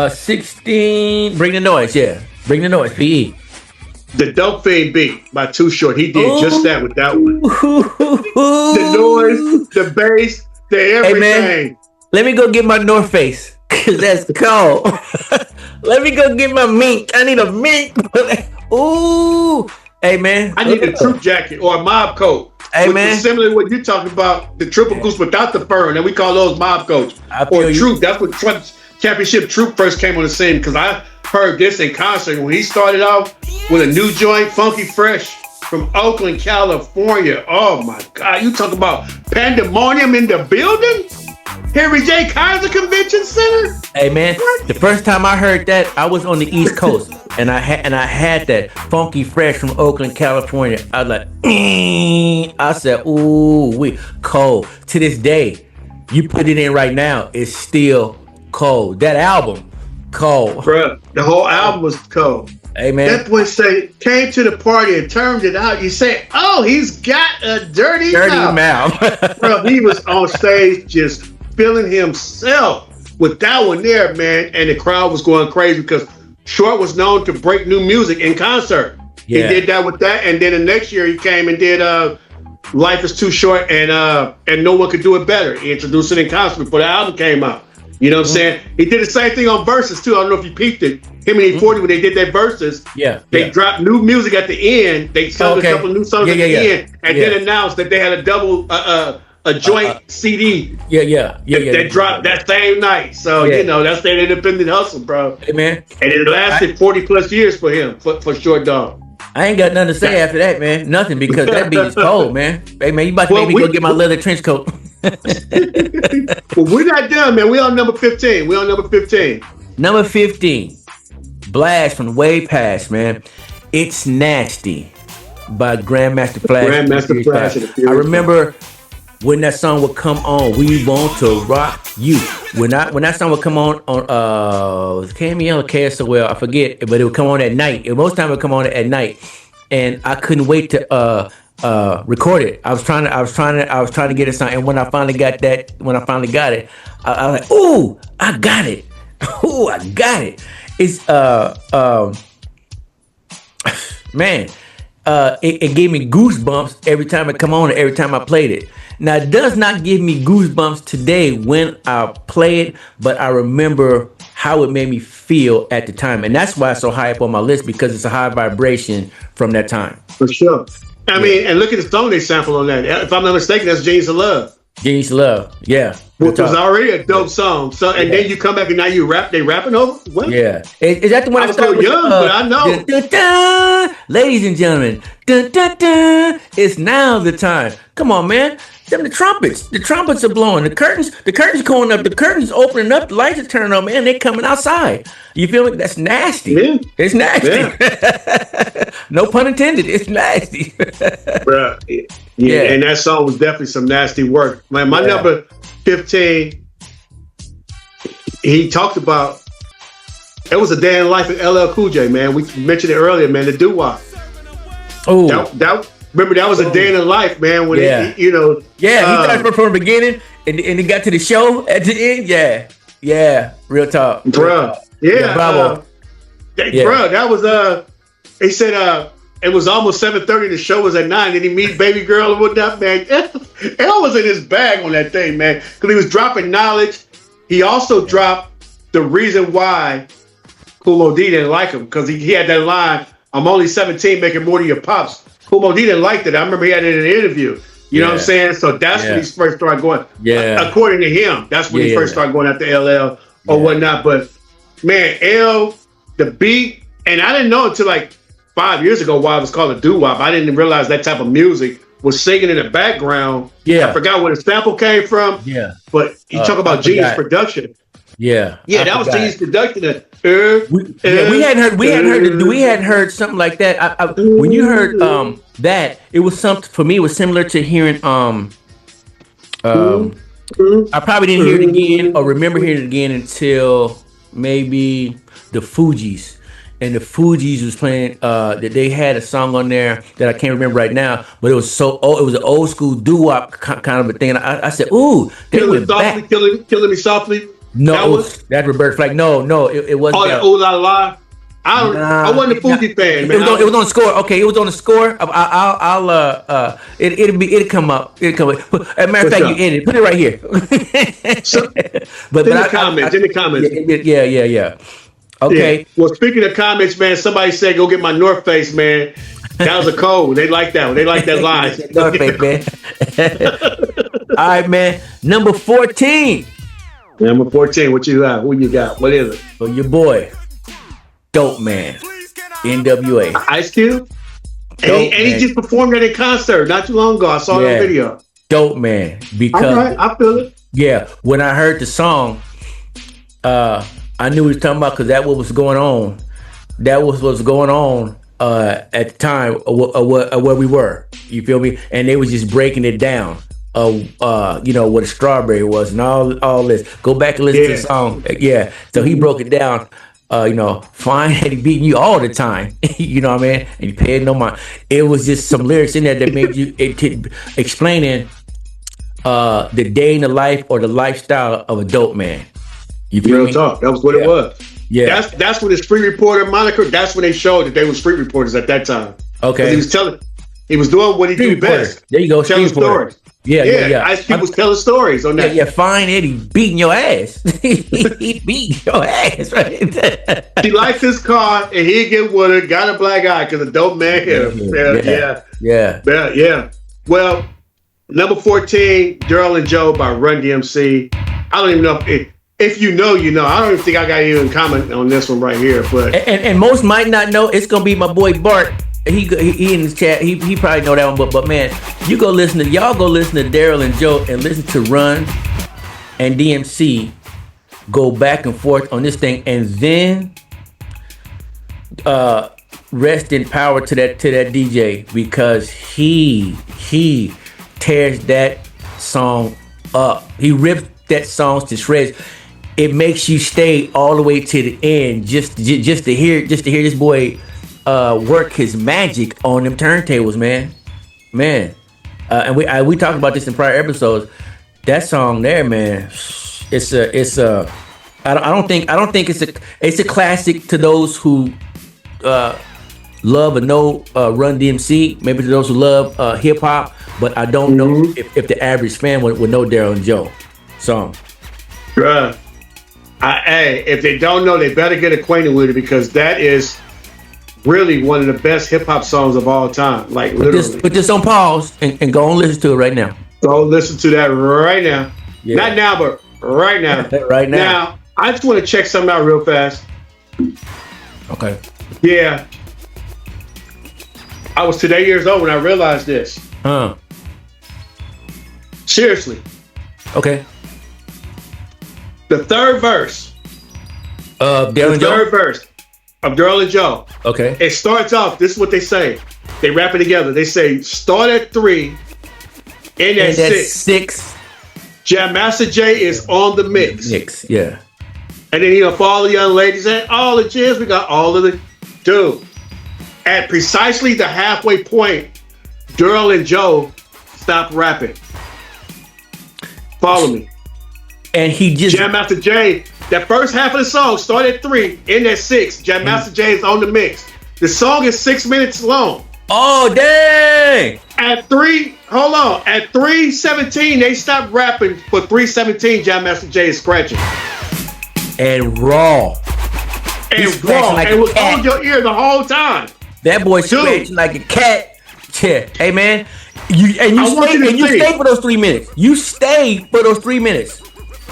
[SPEAKER 1] 16. Bring the noise. Yeah. Bring the noise. PE.
[SPEAKER 2] The Dope Fiend beat by Too Short. He did just that with that one. The noise, the bass, the everything.
[SPEAKER 1] Hey, man, let me go get my North Face, because that's cold. Let me go get my mink. I need a mink. Ooh. Hey, man.
[SPEAKER 2] I need a troop jacket or a mob coat.
[SPEAKER 1] Hey, man.
[SPEAKER 2] Similar to what you're talking about, the triple goose without the fur, and we call those mob coats. Or troop. That's what Championship Troop first came on the scene, because I heard this in concert when he started off with a new joint, Funky Fresh, from Oakland, California. Oh my God, you talk about pandemonium in the building? Henry J. Kaiser Convention Center?
[SPEAKER 1] Hey man, the first time I heard that, I was on the East Coast, and I had that Funky Fresh from Oakland, California. I was like, I said, ooh, we cold. To this day, you put it in right now, it's still cold. That album, cold. Bruh,
[SPEAKER 2] the whole album was cold.
[SPEAKER 1] Hey man,
[SPEAKER 2] that boy came to the party and turned it out. You say, oh, he's got a dirty mouth. Bro, he was on stage just feeling himself with that one there, man. And the crowd was going crazy, because Short was known to break new music in concert. Yeah. He did that with that, and then the next year he came and did Life Is Too Short and No One Could Do It Better. He introduced it in concert before the album came out. You know what I'm saying? He did the same thing on Versus too. I don't know if you peeped it. Him and E40, when they did their Versus, they dropped new music at the end. They sung a couple of new songs at the end, and then announced that they had a double a joint CD. That dropped that same night. So you know, that's their independent hustle, bro.
[SPEAKER 1] Hey man,
[SPEAKER 2] and it lasted 40 plus years for him, for Short Dog.
[SPEAKER 1] I ain't got nothing to say after that, man. Nothing, because that beat is cold, man. Hey man, you about to make me go get my leather trench coat.
[SPEAKER 2] Well, we're not done, man. We on number 15.
[SPEAKER 1] Number 15, Blast from way past, man. It's Nasty by Grandmaster Flash. I remember when that song would come on, We Want to Rock You. When that song would come on was KML or KSOL, I forget, but it would come on at night. Most time it would come on at night, and I couldn't wait to record it. I was trying to get it signed, and when I finally got it, I was like, ooh, I got it. Ooh, I got it. It's man, it gave me goosebumps every time it come on, and every time I played it. Now, it does not give me goosebumps today when I play it, but I remember how it made me feel at the time. And that's why it's so high up on my list, because it's a high vibration from that time.
[SPEAKER 2] For sure. I mean, and look at the song they sampled on that. If I'm not mistaken, that's Genius of Love.
[SPEAKER 1] Genius of Love, yeah.
[SPEAKER 2] Which was already a dope song. So, and then you come back and now they rapping over? What?
[SPEAKER 1] Yeah. Is that the one
[SPEAKER 2] I was so young, but I know.
[SPEAKER 1] Dun, dun, dun, ladies and gentlemen, dun, dun, dun, it's now the time. Come on, man. Them the trumpets are blowing. The curtains going up. The curtains opening up. The lights are turning on, man. They're coming outside. You feel me? That's nasty. Yeah. It's nasty. Yeah. No pun intended. It's nasty.
[SPEAKER 2] Bruh. Yeah, and that song was definitely some nasty work. Man, my number 15, he talked about, it was a day in the life of LL Cool J, man. We mentioned it earlier, man, the doo-wop. Oh. Remember, that was a day in the life, man, when he started from the beginning, and he got to the show at the end. Yeah, real talk. Bruh. Yeah.
[SPEAKER 1] Bravo.
[SPEAKER 2] Bruh, that was, he said, it was almost 7:30. The show was at 9. Did he meet Baby Girl and whatnot, man? L was in his bag on that thing, man, because he was dropping knowledge. He also dropped the reason why Kool D didn't like him, because he had that line, I'm only 17 making more than your pops. Kool D didn't like that. I remember he had it in an interview. You know what I'm saying? So that's when he first started going.
[SPEAKER 1] Yeah.
[SPEAKER 2] According to him, that's when he first started going after LL or whatnot. But man, the beat, and I didn't know until like 5 years ago why it was called a doo-wop. I didn't realize that type of music was singing in the background. Yeah. I forgot where the sample came from. Yeah. But you talk about genius production.
[SPEAKER 1] Yeah.
[SPEAKER 2] Yeah, that was genius production.
[SPEAKER 1] We hadn't heard something like that. When you heard that, it was something for me. It was similar to hearing I probably didn't hear it again or remember hearing it again until maybe the Fugees. And the Fugees was playing that they had a song on there that I can't remember right now, but it was it was an old school doo-wop kind of a thing. And I said, "Ooh, they went back."
[SPEAKER 2] Killing Me Softly.
[SPEAKER 1] No, that's Roberta Flack. No, it wasn't.
[SPEAKER 2] Oh, Ooh La La. I wasn't a Fugees fan, man.
[SPEAKER 1] It was on the score. Okay, it was on the score. It'll come up. As a matter of fact, you in it. Put it right here.
[SPEAKER 2] but in the comments.
[SPEAKER 1] Yeah. Okay.
[SPEAKER 2] Yeah. Well, speaking of comments, man, somebody said go get my North Face, man. That was a code. They like that one. They like that line.
[SPEAKER 1] North Face, man. All right, man. Number 14.
[SPEAKER 2] Number 14. What you got? Who you got? What is it?
[SPEAKER 1] So your boy, Dope Man, NWA.
[SPEAKER 2] Ice Cube. And he just performed at a concert not too long ago. I saw the video.
[SPEAKER 1] Dope Man. Because
[SPEAKER 2] all right, I feel it.
[SPEAKER 1] Yeah, when I heard the song, I knew he was talking about because that was going on. That was what was going on at the time of where we were. You feel me? And they was just breaking it down. What a strawberry was and all this. Go back and listen to the song. Yeah. So he broke it down. Fine had he beating you all the time. You know what I mean? And you paid no mind. It was just some lyrics in there that made you explaining the day in the life or the lifestyle of a dope man. You feel me?
[SPEAKER 2] Talk. That was what it was. Yeah. That's when the street reporter moniker. That's when they showed that they were street reporters at that time.
[SPEAKER 1] Okay.
[SPEAKER 2] He was doing what he do best.
[SPEAKER 1] There you go.
[SPEAKER 2] Telling stories.
[SPEAKER 1] Yeah.
[SPEAKER 2] Ice Cube was telling stories on that.
[SPEAKER 1] Yeah. Fine Eddie beating your ass. He beating your ass, right?
[SPEAKER 2] He liked his car and he'd get with her. Got a black eye because a dope man hit him. Yeah. Well, number 14, Daryl and Joe by Run DMC. I don't even know if you know, you know. I don't even think I got even comment on this one right here, but
[SPEAKER 1] and most might not know. It's gonna be my boy Bart. He in the chat. He probably know that one, but man, y'all go listen to Daryl and Joe and listen to Run and DMC go back and forth on this thing, and then rest in power to that DJ because he tears that song up. He rips that song to shreds. It makes you stay all the way to the end just to hear this boy work his magic on them turntables, man. And we talked about this in prior episodes. That song there, man, it's a I don't think it's a classic to those who love or know Run DMC, maybe to those who love hip hop, but I don't know if the average fan would know Daryl and Joe song.
[SPEAKER 2] Bruh. Hey, if they don't know, they better get acquainted with it because that is really one of the best hip hop songs of all time. Like literally.
[SPEAKER 1] Put this on pause and go and listen to it right now.
[SPEAKER 2] Go listen to that right now. Yeah. Not now, but right now.
[SPEAKER 1] Right now.
[SPEAKER 2] Now, I just want to check something out real fast.
[SPEAKER 1] Okay.
[SPEAKER 2] Yeah. I was today years old when I realized this. Seriously.
[SPEAKER 1] Okay.
[SPEAKER 2] The third verse.
[SPEAKER 1] Daryl and Joe?
[SPEAKER 2] Third verse of Daryl and Joe.
[SPEAKER 1] Okay.
[SPEAKER 2] It starts off, this is what they say. They rap it together. They say, start at 3, end at 6. Jam Master Jay is on the mix.
[SPEAKER 1] Yeah.
[SPEAKER 2] And then, for all the young ladies and all the jams, we got all of the dude. At precisely the halfway point, Daryl and Joe stopped rapping. Follow me.
[SPEAKER 1] And he just
[SPEAKER 2] Jam Master Jay, that first half of the song started at 3, end at 6. Jam Master Jay is on the mix. The song is 6 minutes long.
[SPEAKER 1] Oh dang!
[SPEAKER 2] At 3:17, they stopped rapping. For 3:17, Jam Master Jay is scratching.
[SPEAKER 1] And raw.
[SPEAKER 2] And raw. Like and it was on your ear the whole time.
[SPEAKER 1] That boy scratching like a cat. Yeah. Hey man, you stay for those 3 minutes. You stay for those 3 minutes.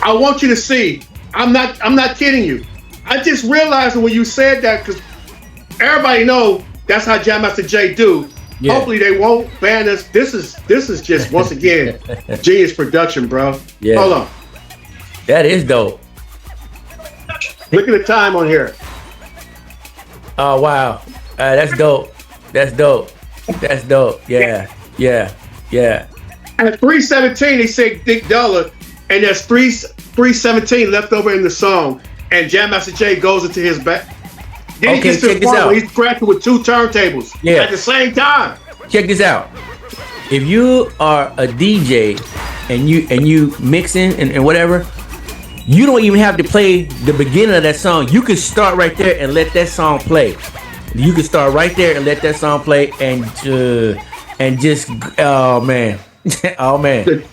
[SPEAKER 2] I want you to see. I'm not kidding you. I just realized when you said that, because everybody know that's how Jam Master Jay do. Yeah. Hopefully they won't ban us. This is just once again genius production, bro. Yeah. Hold on.
[SPEAKER 1] That is dope.
[SPEAKER 2] Look at the time on here.
[SPEAKER 1] Oh wow. That's dope. That's dope. That's dope. Yeah. Yeah. Yeah.
[SPEAKER 2] At 3:17, they say Dick Dollar, and there's 3:17 left over in the song, and Jam Master Jay goes into his back. Then he gets to the point where he's scratching with 2 turntables at the same time.
[SPEAKER 1] Check this out. If you are a DJ and you mixing and whatever, you don't even have to play the beginning of that song. You can start right there and let that song play. You can start right there and let that song play and just oh man. Oh man.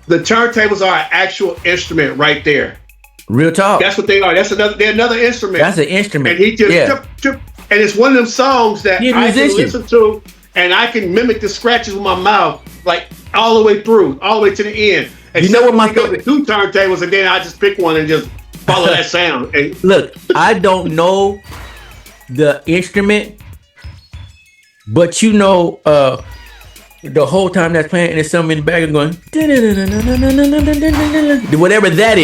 [SPEAKER 2] The turntables are an actual instrument right there.
[SPEAKER 1] Real talk.
[SPEAKER 2] That's what they are. They're another instrument.
[SPEAKER 1] That's an instrument.
[SPEAKER 2] And he just and it's one of them songs that I can listen to and I can mimic the scratches with my mouth, like all the way through, all the way to the end. And
[SPEAKER 1] you know what my
[SPEAKER 2] favorite 2 turntables, and then I just pick one and just follow that sound. And
[SPEAKER 1] look, I don't know the instrument, but you know, the whole time that's playing, and there's something in the back going, whatever that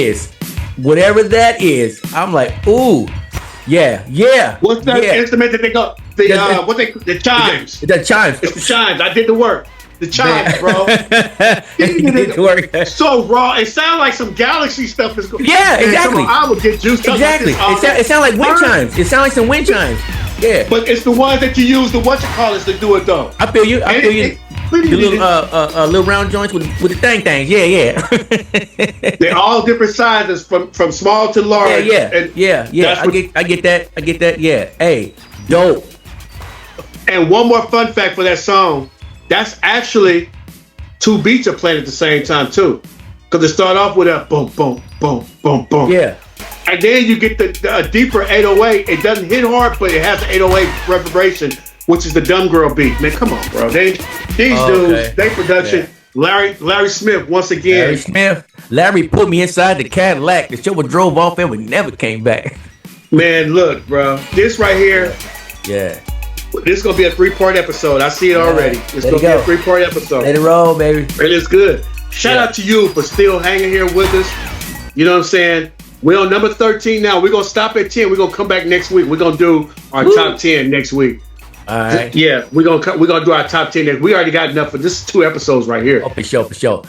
[SPEAKER 1] is, I'm like, ooh, yeah.
[SPEAKER 2] What's that instrument that they go? The chimes.
[SPEAKER 1] The chimes.
[SPEAKER 2] It's the chimes. I did the work. The chimes, bro.
[SPEAKER 1] You did the work.
[SPEAKER 2] So raw. It sounds like some Galaxy stuff is going.
[SPEAKER 1] Yeah, exactly.
[SPEAKER 2] I would get juiced up.
[SPEAKER 1] Exactly. It sounds like wind chimes. It sounds like some wind chimes. Yeah.
[SPEAKER 2] But it's the ones that you use the whatchamacallits to do it though.
[SPEAKER 1] I feel you. The little round joints with the things. Yeah.
[SPEAKER 2] They're all different sizes from small to large.
[SPEAKER 1] Yeah. I get that. Yeah. Hey, dope.
[SPEAKER 2] And one more fun fact for that song, that's actually 2 beats are playing at the same time too. Because it start off with a boom, boom, boom, boom, boom.
[SPEAKER 1] Yeah.
[SPEAKER 2] And then you get the deeper 808. It doesn't hit hard, but it has the 808 reverberation, which is the Dumb Girl beat. Man, come on, bro. These dudes, they production. Yeah. Larry Smith, once again.
[SPEAKER 1] Larry put me inside the Cadillac. The show drove off and we never came back.
[SPEAKER 2] Man, look, bro. This right here.
[SPEAKER 1] Yeah.
[SPEAKER 2] This is going to be a 3-part episode. I see it already. It's going to be a 3-part episode.
[SPEAKER 1] Let it roll, baby.
[SPEAKER 2] It is good. Shout out to you for still hanging here with us. You know what I'm saying? We're on number 13 now. We're going to stop at 10. We're going to come back next week. We're going to do our top 10 next week.
[SPEAKER 1] All right.
[SPEAKER 2] Yeah, we're gonna do our top 10 next. We already got enough for this is 2 episodes right here.
[SPEAKER 1] Oh, for sure. All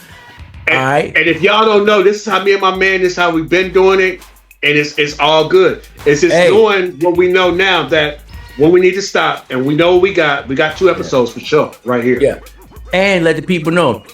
[SPEAKER 1] right.
[SPEAKER 2] And if y'all don't know, this is how me and my man, this is how we've been doing it. And it's all good. It's just doing what we know now, that when we need to stop, and we know what we got 2 episodes for sure right here.
[SPEAKER 1] Yeah. And let the people know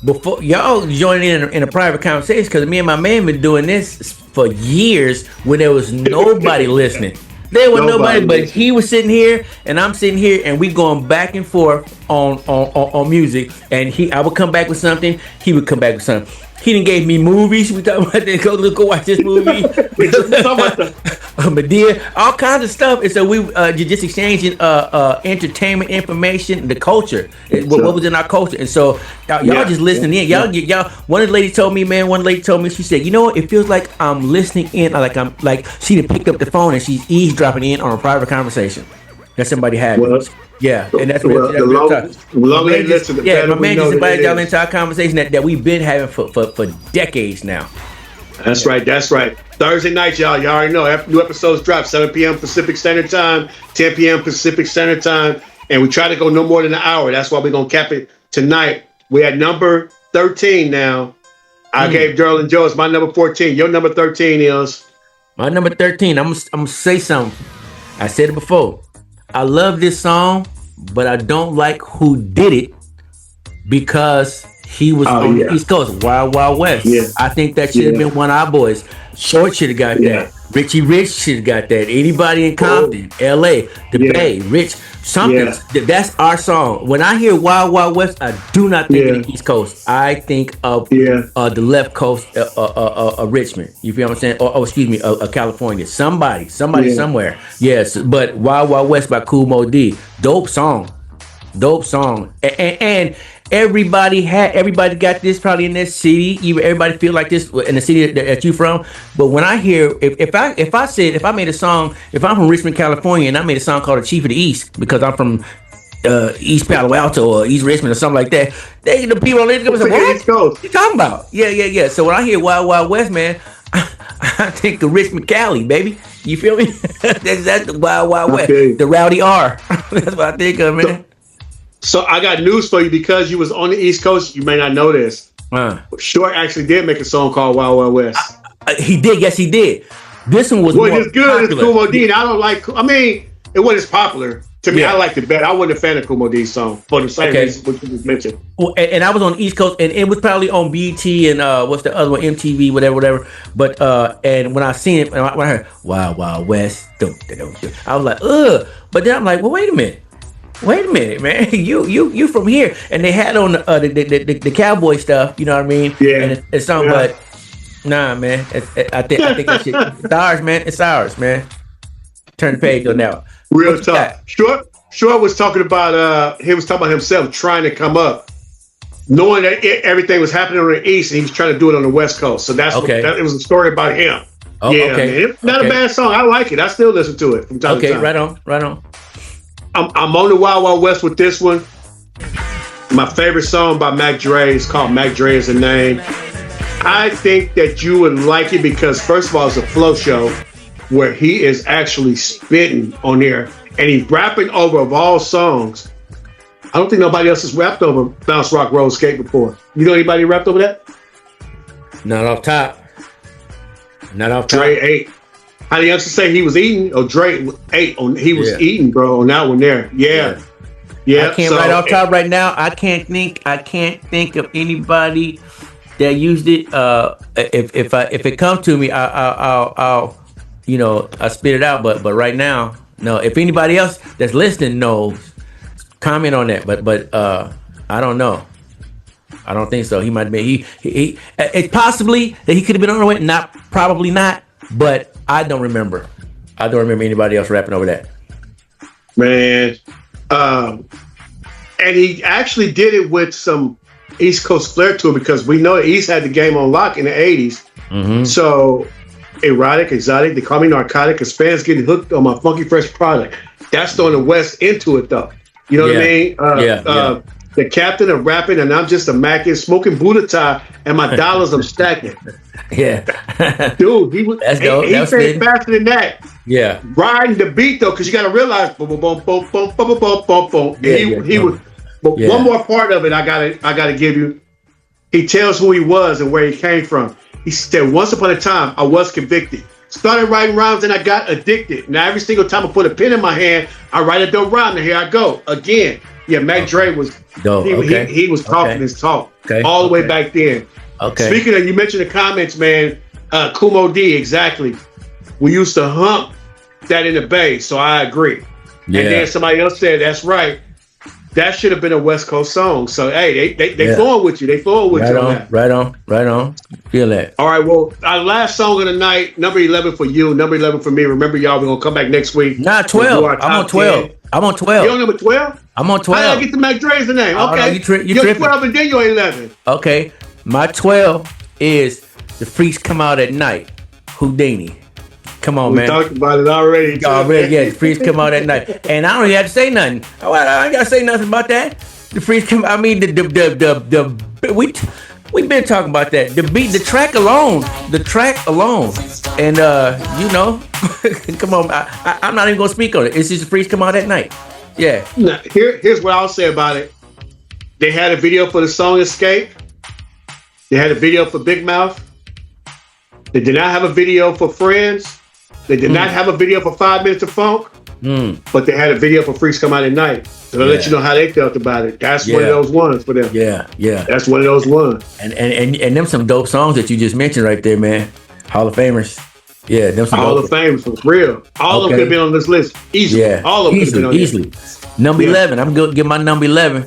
[SPEAKER 1] before y'all join in a private conversation, because me and my man been doing this for years when there was nobody listening. There was nobody, but he was sitting here and I'm sitting here and we going back and forth on music. And I would come back with something, he would come back with something. He done gave me movies. We talking about this. Go watch this movie. Medea, all kinds of stuff. And so we just exchanging entertainment information, the culture, what was in our culture. And so y'all just listening in. Y'all. One of the ladies told me, she said, you know what? It feels like I'm listening in. Like she done picked up the phone and she's eavesdropping in on a private conversation that somebody had. Yeah, and that's what
[SPEAKER 2] the longer they listen,
[SPEAKER 1] my man just invited y'all into our conversation that we've been having for decades now.
[SPEAKER 2] That's right. Thursday night, y'all already know. After new episodes drop, 7 p.m. Pacific Standard Time, 10 p.m. Pacific Standard Time, and we try to go no more than an hour. That's why we're gonna cap it tonight. We're at number 13 now. I gave Daryl and Joe as my number 14. Your number 13 is
[SPEAKER 1] my number 13. I'm gonna say something. I said it before. I love this song, but I don't like who did it because he was on the East Coast, Wild Wild West. Yeah. I think that should have been one of our boys. Short should have got that. Richie Rich should have got that. Anybody in Compton, LA, the Bay, Rich, something. That's our song. When I hear Wild Wild West, I do not think of the East Coast. I think of the left coast of Richmond. You feel what I'm saying? Or excuse me, California. Somebody somewhere. Yes, but Wild Wild West by Kool Moe Dee. Dope song. Dope song. And everybody got this probably in their city. Everybody feel like this in the city that you from. But when I hear, if I made a song, if I'm from Richmond, California, and I made a song called The Chief of the East because I'm from East Palo Alto or East Richmond or something like that, the people on there gonna say, what you talking about? Yeah. So when I hear Wild Wild West, man, I think of Richmond, Cali, baby. You feel me? that's the Wild Wild West, the Rowdy R. That's what I think of, man.
[SPEAKER 2] So I got news for you because you was on the East Coast. You may not know this. Short actually did make a song called Wild Wild West.
[SPEAKER 1] He did. Yes, he did. This one was more
[SPEAKER 2] it's good.
[SPEAKER 1] popular.
[SPEAKER 2] It's Kumo D. I don't like. I mean, it wasn't as popular to me. I liked it better. I wasn't a fan of Kumo D's song for the same reason what you just mentioned.
[SPEAKER 1] Well, and I was on the East Coast, and it was probably on BET and what's the other one, MTV, whatever. But and when I seen it, when I heard Wild Wild West, I was like, ugh. But then I'm like, well, wait a minute, man. You from here? And they had on the cowboy stuff. You know what I mean?
[SPEAKER 2] Yeah.
[SPEAKER 1] And it's something, but nah, man. I think that shit. It's ours, man. It's ours, man. Turn the page on now.
[SPEAKER 2] Real talk. Short was talking about he was talking about himself trying to come up, knowing that everything was happening on the East, and he was trying to do it on the West Coast. So that's it was a story about him.
[SPEAKER 1] Oh,
[SPEAKER 2] yeah, man. It's not a bad song. I like it. I still listen to it from time to time.
[SPEAKER 1] Right on.
[SPEAKER 2] I'm on the Wild Wild West with this one. My favorite song by Mac Dre is called Mac Dre Is the Name. I think that you would like it because, first of all, it's a flow show where he is actually spitting on there and he's rapping over of all songs. I don't think nobody else has rapped over Bounce Rock Roll Skate before. You know anybody rapped over that?
[SPEAKER 1] Not off top.
[SPEAKER 2] Dre ate. How the youngsters say he was eating? Or Dre ate on? He was eating, bro, on that one there. Yeah.
[SPEAKER 1] I can't write off top right now. I can't think of anybody that used it. If it comes to me, I'll I spit it out. But right now, no. If anybody else that's listening knows, comment on that. But I don't know. I don't think so. He might be. He it's possibly that he could have been on it. Probably not. But I don't remember. Anybody else rapping over that.
[SPEAKER 2] Man. And he actually did it with some East Coast flair to it because we know the East had the game on lock in the 80s. Mm-hmm. So erotic, exotic, they call me narcotic because fans getting hooked on my funky fresh product. That's throwing the West into it though. You know what I mean? The captain of rapping and I'm just a mackin' smoking Buddha tie and my dollars I'm stacking.
[SPEAKER 1] Yeah.
[SPEAKER 2] Dude, he was he said faster than that.
[SPEAKER 1] Yeah.
[SPEAKER 2] Riding the beat though, because you gotta realize boom, boom, boom, boom, boom, boom, boom, boom, boom. He was one more part of it I gotta give you. He tells who he was and where he came from. He said, once upon a time I was convicted. Started writing rhymes and I got addicted. Now every single time I put a pen in my hand, I write a dope rhyme and here I go. Again. Yeah, Mac Dre was dope. He was talking his talk all the way back then. Okay. Speaking of, you mentioned the comments, man. Kumo D, exactly. We used to hump that in the Bay, so I agree. Yeah. And then somebody else said, "That's right. That should have been a West Coast song." So hey, they flowing with you. They flowing with you on that. Right on. Feel that. All right. Well, our last song of the night, number 11 for you, number 11 for me. Remember, y'all, we're gonna come back next week. Not 12. I'm on 12. 10. I'm on 12. You're on number 12? I'm on 12. How did I get to Mac Dre's the name? Okay. You're 12 and then you're 11. Okay. My 12 is The Freaks Come Out at Night. Houdini. Come on, man. We talked about it already. The Freaks Come Out at Night. And I don't even have to say nothing. I ain't got to say nothing about that. The Freaks come, I mean, we've been talking about that. The track alone. And, come on. I'm not even going to speak on it. It's just The Freaks Come Out at Night. Yeah. Now, here's what I'll say about it. They had a video for the song Escape. They had a video for Big Mouth. They did not have a video for Friends. They did not have a video for 5 Minutes of Funk. But they had a video for Freaks Come Out at Night. So they'll let you know how they felt about it. That's one of those ones for them. Yeah. That's one of those ones. And them some dope songs that you just mentioned right there, man. Hall of Famers. Yeah, them some Hall of Famers for real. All of them could have been on this list. Easily. Yeah. All of them could have been on easily. Number 11. I'm going to get my number 11.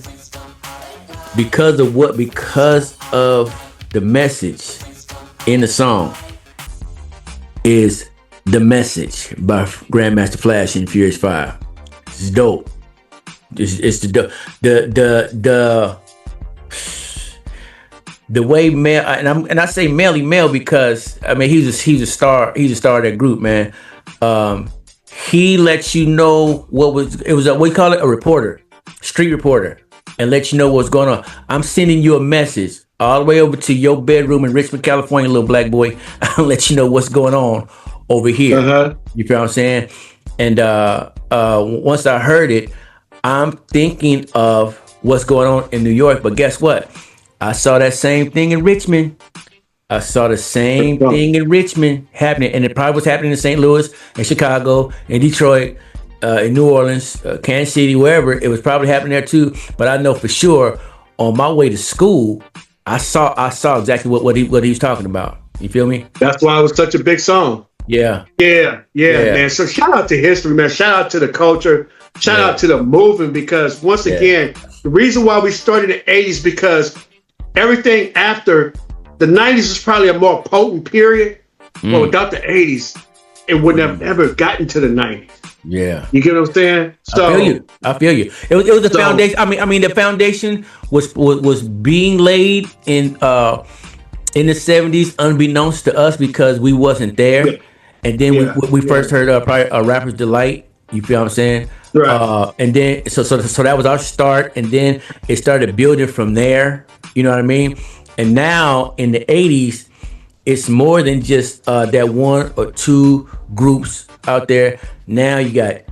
[SPEAKER 2] Because of what? Because of the message in the song is The Message by Grandmaster Flash and Furious 5. This is dope.
[SPEAKER 1] It's the way Mel, and I say Mel because I mean he's a star of that group, man. He lets you know what we call it, a reporter, street reporter, and let you know what's going on. I'm sending you a message all the way over to your bedroom in Richmond, California, little black boy. I'll let you know what's going on over here. You feel what I'm saying? And once I heard it, I'm thinking of what's going on in New York. But guess what? I saw that same thing in Richmond. I saw the same thing in Richmond happening. And it probably was happening in St. Louis, in Chicago, in Detroit, in New Orleans, Kansas City, wherever. It was probably happening there too. But I know for sure on my way to school, I saw exactly what he was talking about. You feel me?
[SPEAKER 2] That's why it was such a big song.
[SPEAKER 1] Yeah,
[SPEAKER 2] man. So shout out to history, man. Shout out to the culture. Shout out to the movement, because once again, the reason why we started in the 80s, because everything after the 90s was probably a more potent period, but without the 80s, it wouldn't have ever gotten to the 90s.
[SPEAKER 1] Yeah,
[SPEAKER 2] you get what I'm saying? So
[SPEAKER 1] I feel you. It was the foundation. I mean, the foundation was being laid in the 70s, unbeknownst to us because we wasn't there. And then we first heard probably Rapper's Delight. You feel what I'm saying?
[SPEAKER 2] Right.
[SPEAKER 1] And then so that was our start, and then it started building from there. You know what I mean? And now in the 80s, it's more than just that one or two groups out there. Now you got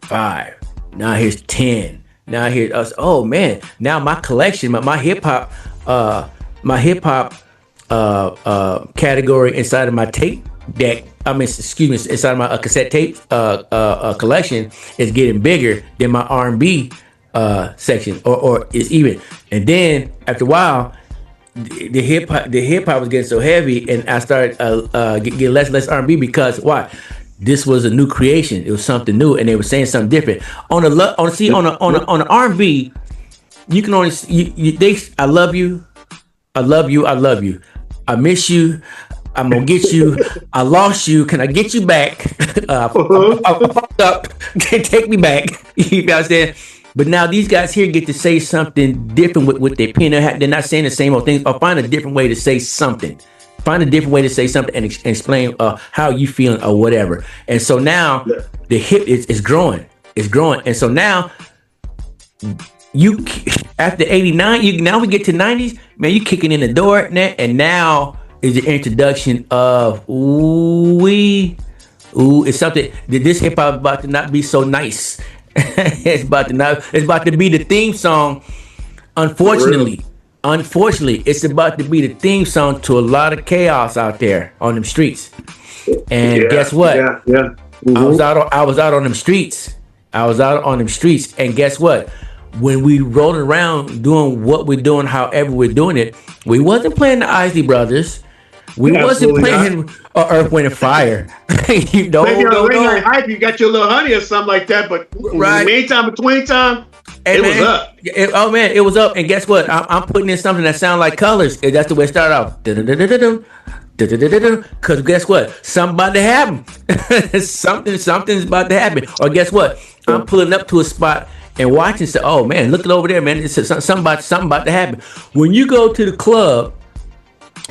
[SPEAKER 1] 5. Now here's 10. Now here's us. Oh man! Now my collection, my hip hop category inside of my tape deck. Inside of my cassette tape collection is getting bigger than my R&B section, or is even. And then after a while, the hip hop was getting so heavy, and I started get less and less R&B because why? This was a new creation. It was something new, and they were saying something different. On the R&B, you can only I love you, I love you, I love you, I miss you, I'm gonna get you, I lost you, can I get you back? I fucked up, take me back. You know what I'm saying? But now these guys here get to say something different with their pen. They're not saying the same old things, or find a different way to say something. Find a different way to say something and explain how you feeling or whatever. And so now the hip is growing. It's growing. And so now you, after 89, now we get to 90s, man, you kicking in the door, and now is the introduction of it's something that this hip hop about to not be so nice. It's about to be the theme song. Unfortunately, it's about to be the theme song to a lot of chaos out there on them streets. And guess what? Mm-hmm. I was out on them streets. And guess what? When we rolled around doing what we're doing, however we're doing it, we wasn't playing the Isley Brothers. We wasn't playing Earth, Wind, and Fire.
[SPEAKER 2] Maybe on the hype, you got your little honey or something like that. But between time, it was up.
[SPEAKER 1] It was up. And guess what? I'm putting in something that sounds like Colors. That's the way it started off. Because guess what? Something about to happen. Something's about to happen. Or guess what? I'm pulling up to a spot and watching. Say, oh man, look it over there, man. It's something about to happen. When you go to the club,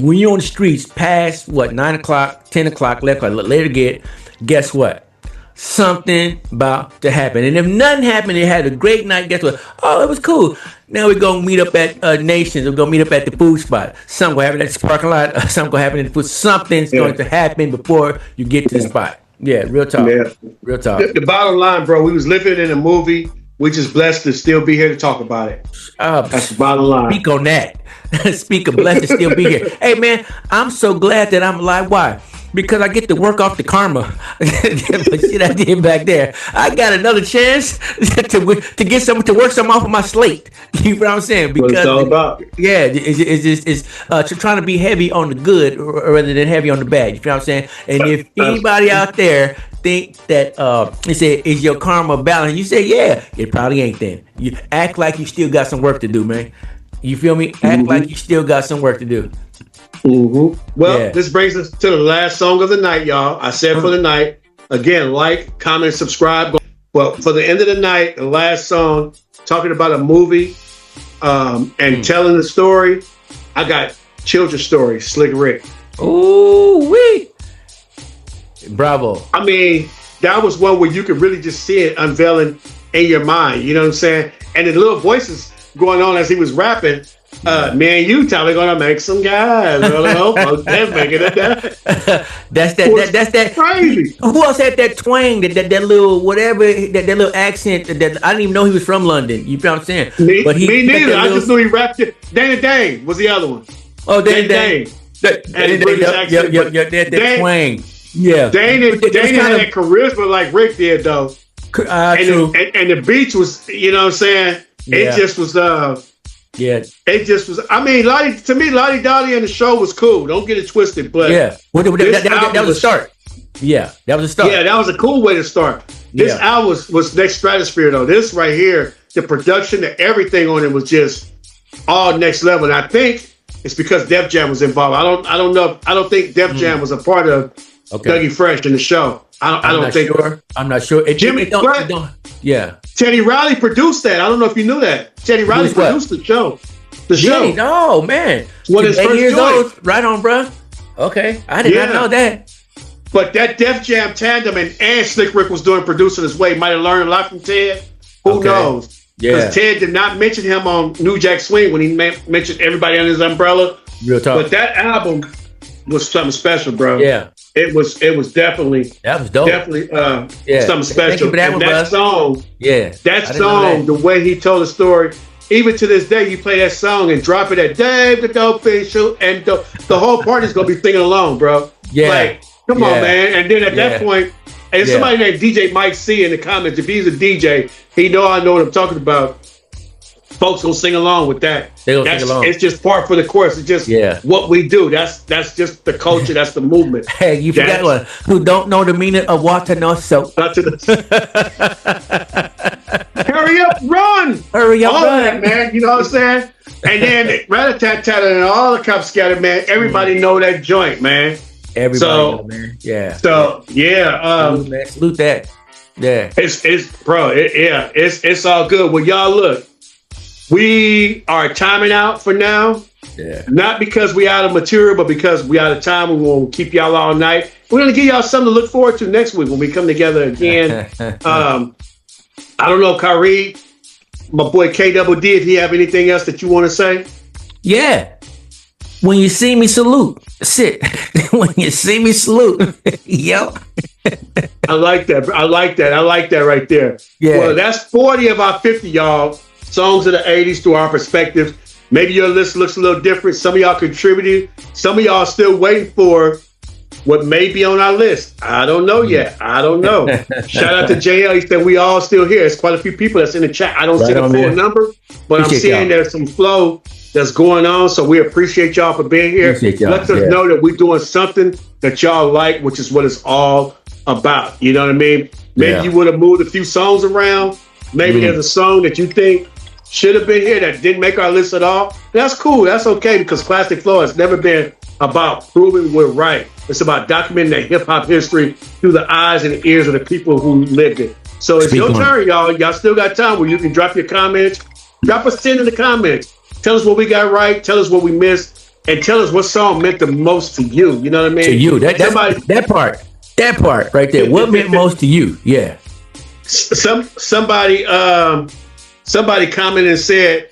[SPEAKER 1] when you're on the streets past 9 o'clock, 10 o'clock, 11 o'clock, later guess what? Something about to happen. And if nothing happened, it had a great night. Guess what? Oh, it was cool. Now we're going to meet up at Nations. We're going to meet up at the food spot. Something going to happen at the parking lot. Something going to happen at the food. Something's going to happen before you get to the spot. Yeah, real talk. Yeah. Real talk.
[SPEAKER 2] The bottom line, bro, we was living in a movie. We're just blessed to still be here to talk about it. That's the bottom line.
[SPEAKER 1] Speak on that. Speak of blessed to still be here. Hey, man, I'm so glad that I'm alive. Why? Because I get to work off the karma. The shit I did back there. I got another chance to get something to work something off of my slate. You know what I'm saying? Because
[SPEAKER 2] what it's all about.
[SPEAKER 1] Yeah, it's trying to be heavy on the good rather than heavy on the bad. You know what I'm saying? And if anybody out there think that they say, is your karma balanced? You say, yeah, it probably ain't then. You act like you still got some work to do, man. You feel me? Act like you still got some work to do.
[SPEAKER 2] Mm-hmm. Well, this brings us to the last song of the night, y'all. I said for the night. Again, like, comment, subscribe. Well, for the end of the night, the last song, talking about a movie and telling the story, I got Children's Story, Slick Rick.
[SPEAKER 1] Ooh, wee. Bravo.
[SPEAKER 2] I mean, that was one where you could really just see it unveiling in your mind. You know what I'm saying? And the little voices going on as he was rapping. Me and you, Tommy, gonna make some guys. They're making it that.
[SPEAKER 1] That's that
[SPEAKER 2] crazy.
[SPEAKER 1] Who else had that twang, that little whatever, that little accent that I didn't even know he was from London. You know what I'm saying?
[SPEAKER 2] Me neither. I just knew he rapped it. Dane was the other one.
[SPEAKER 1] Oh, Dane. That twang. Yeah.
[SPEAKER 2] Dane had that charisma like Rick did, though.
[SPEAKER 1] True.
[SPEAKER 2] And the beach was, you know what I'm saying?
[SPEAKER 1] Yeah.
[SPEAKER 2] It just was.
[SPEAKER 1] Yeah.
[SPEAKER 2] It just was. I mean, to me, Lottie Dottie and the show was cool. Don't get it twisted, but
[SPEAKER 1] that was a start. Yeah, that was a start.
[SPEAKER 2] Yeah, that was a cool way to start. This album was next stratosphere, though. This right here, the production, everything on it was just all next level. And I think it's because Def Jam was involved. I don't know. I don't think Def Jam was a part of Dougie Fresh in the show. I don't think.
[SPEAKER 1] Sure. I'm not sure. Yeah.
[SPEAKER 2] Teddy Riley produced that. I don't know if you knew that. Teddy Riley produced the show.
[SPEAKER 1] Oh man.
[SPEAKER 2] What his first
[SPEAKER 1] years old. Right on, bro. Okay. I did not know that.
[SPEAKER 2] But that Def Jam tandem and Slick Rick was doing producing his way. Might have learned a lot from Ted. Who knows?
[SPEAKER 1] Yeah.
[SPEAKER 2] Because Ted did not mention him on New Jack Swing when he mentioned everybody under his umbrella.
[SPEAKER 1] Real talk.
[SPEAKER 2] But that album was something special, bro.
[SPEAKER 1] Yeah.
[SPEAKER 2] It was definitely
[SPEAKER 1] dope.
[SPEAKER 2] Definitely something special.
[SPEAKER 1] Thank you for that one,
[SPEAKER 2] that song,
[SPEAKER 1] that
[SPEAKER 2] song, the way he told the story, even to this day, you play that song and drop it at Dave the Dope Show, and the whole party's gonna be singing along, bro.
[SPEAKER 1] Yeah,
[SPEAKER 2] like come on, man. And then at that point, and somebody named DJ Mike C in the comments, if he's a DJ, I know what I'm talking about. Folks gonna sing along with that. Sing along. It's just part for the course. It's just what we do. That's just the culture. That's the movement.
[SPEAKER 1] Hey, you forgot one. Who don't know the meaning of water nor soap?
[SPEAKER 2] Hurry up, run!
[SPEAKER 1] Hurry up,
[SPEAKER 2] all
[SPEAKER 1] run,
[SPEAKER 2] that, man. You know what I'm saying? And then Rat-a-tat-tat and all the cops scattered, man. Everybody know that joint, man.
[SPEAKER 1] Everybody know, man. Yeah.
[SPEAKER 2] So
[SPEAKER 1] man. Salute that. Yeah.
[SPEAKER 2] It's all good. Well, y'all look. We are timing out for now.
[SPEAKER 1] Yeah.
[SPEAKER 2] Not because we out of material, but because we out of time. We won't keep y'all all night. We're gonna give y'all something to look forward to next week when we come together again. I don't know, Khari, my boy KDD, if he have anything else that you want to say?
[SPEAKER 1] Yeah. When you see me, salute. Sit. When you see me, salute. Yo.
[SPEAKER 2] I like that. I like that right there.
[SPEAKER 1] Yeah.
[SPEAKER 2] Well, that's 40 of our 50, y'all. Songs of the 80s through our perspectives. Maybe your list looks a little different. Some of y'all contributed. Some of y'all still waiting for what may be on our list. I don't know yet. I don't know. Shout out to JL. He said we all still here. There's quite a few people that's in the chat. I don't see the full number, but I'm seeing there's some flow that's going on. So we appreciate y'all for being here. Let us know that we're doing something that y'all like, which is what it's all about. You know what I mean? Maybe you would have moved a few songs around. Maybe there's a song that you think should have been here that didn't make our list at all. That's cool. That's okay, because Classic Flow has never been about proving we're right. It's about documenting that hip-hop history through the eyes and the ears of the people who lived it. So it's your turn, y'all. Y'all still got time where you can drop your comments. Drop us 10 in the comments. Tell us what we got right. Tell us what we missed. And tell us what song meant the most to you. You know what I mean?
[SPEAKER 1] To you. That part right there. What meant most to you? Yeah.
[SPEAKER 2] Somebody commented and said,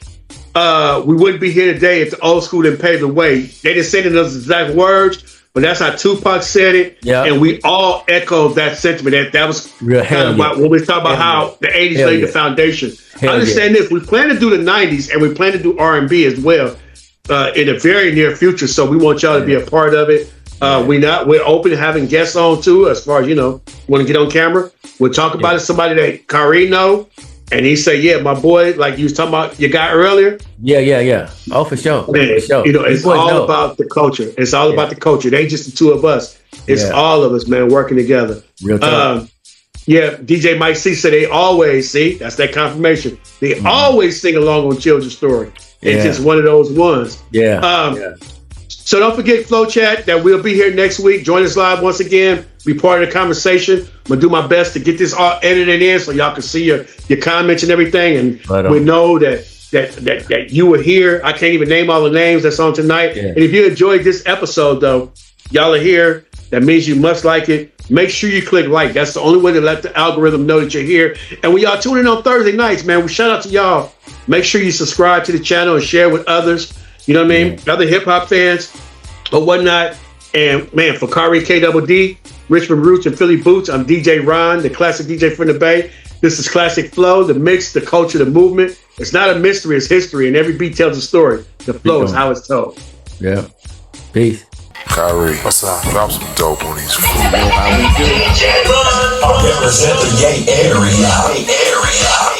[SPEAKER 2] we wouldn't be here today if the old school didn't pave the way. They didn't say it in those exact words, but that's how Tupac said it. Yeah. And we all echoed that sentiment. That was kind of about when we talk about how the 80s laid the foundation. Understand this. We plan to do the 90s and we plan to do R&B as well in the very near future. So we want y'all to be a part of it. We're open to having guests on too, as far as, want to get on camera. We'll talk about it. Somebody that Khari know. And he said, yeah, my boy, like you was talking about your guy earlier.
[SPEAKER 1] Yeah. Oh, for sure.
[SPEAKER 2] Man, it's all about the culture. It's all about the culture. It ain't just the two of us. It's all of us, man, working together.
[SPEAKER 1] Real talk.
[SPEAKER 2] DJ Mike C said they always, that's that confirmation. They always sing along on Children's Story. It's just one of those ones. So don't forget FlowChat that we'll be here next week. Join us live once again. Be part of the conversation. I'm gonna do my best to get this all edited in so y'all can see your comments and everything. And we know that you were here. I can't even name all the names that's on tonight. Yeah. And if you enjoyed this episode, though, y'all are here. That means you must like it. Make sure you click like. That's the only way to let the algorithm know that you're here. And when y'all tune in on Thursday nights, man, we shout out to y'all. Make sure you subscribe to the channel and share with others. You know what I mean? Other hip hop fans or whatnot. And man, for Khari KDD, Richmond Roots and Philly Boots, I'm DJ Ron, the classic DJ from the Bay. This is Classic Flow, the mix, the culture, the movement. It's not a mystery, it's history, and every beat tells a story. The flow is how it's told.
[SPEAKER 1] Yeah. Peace.
[SPEAKER 3] Khari, what's up? Drop some dope on these fools.
[SPEAKER 4] I represent the gay area.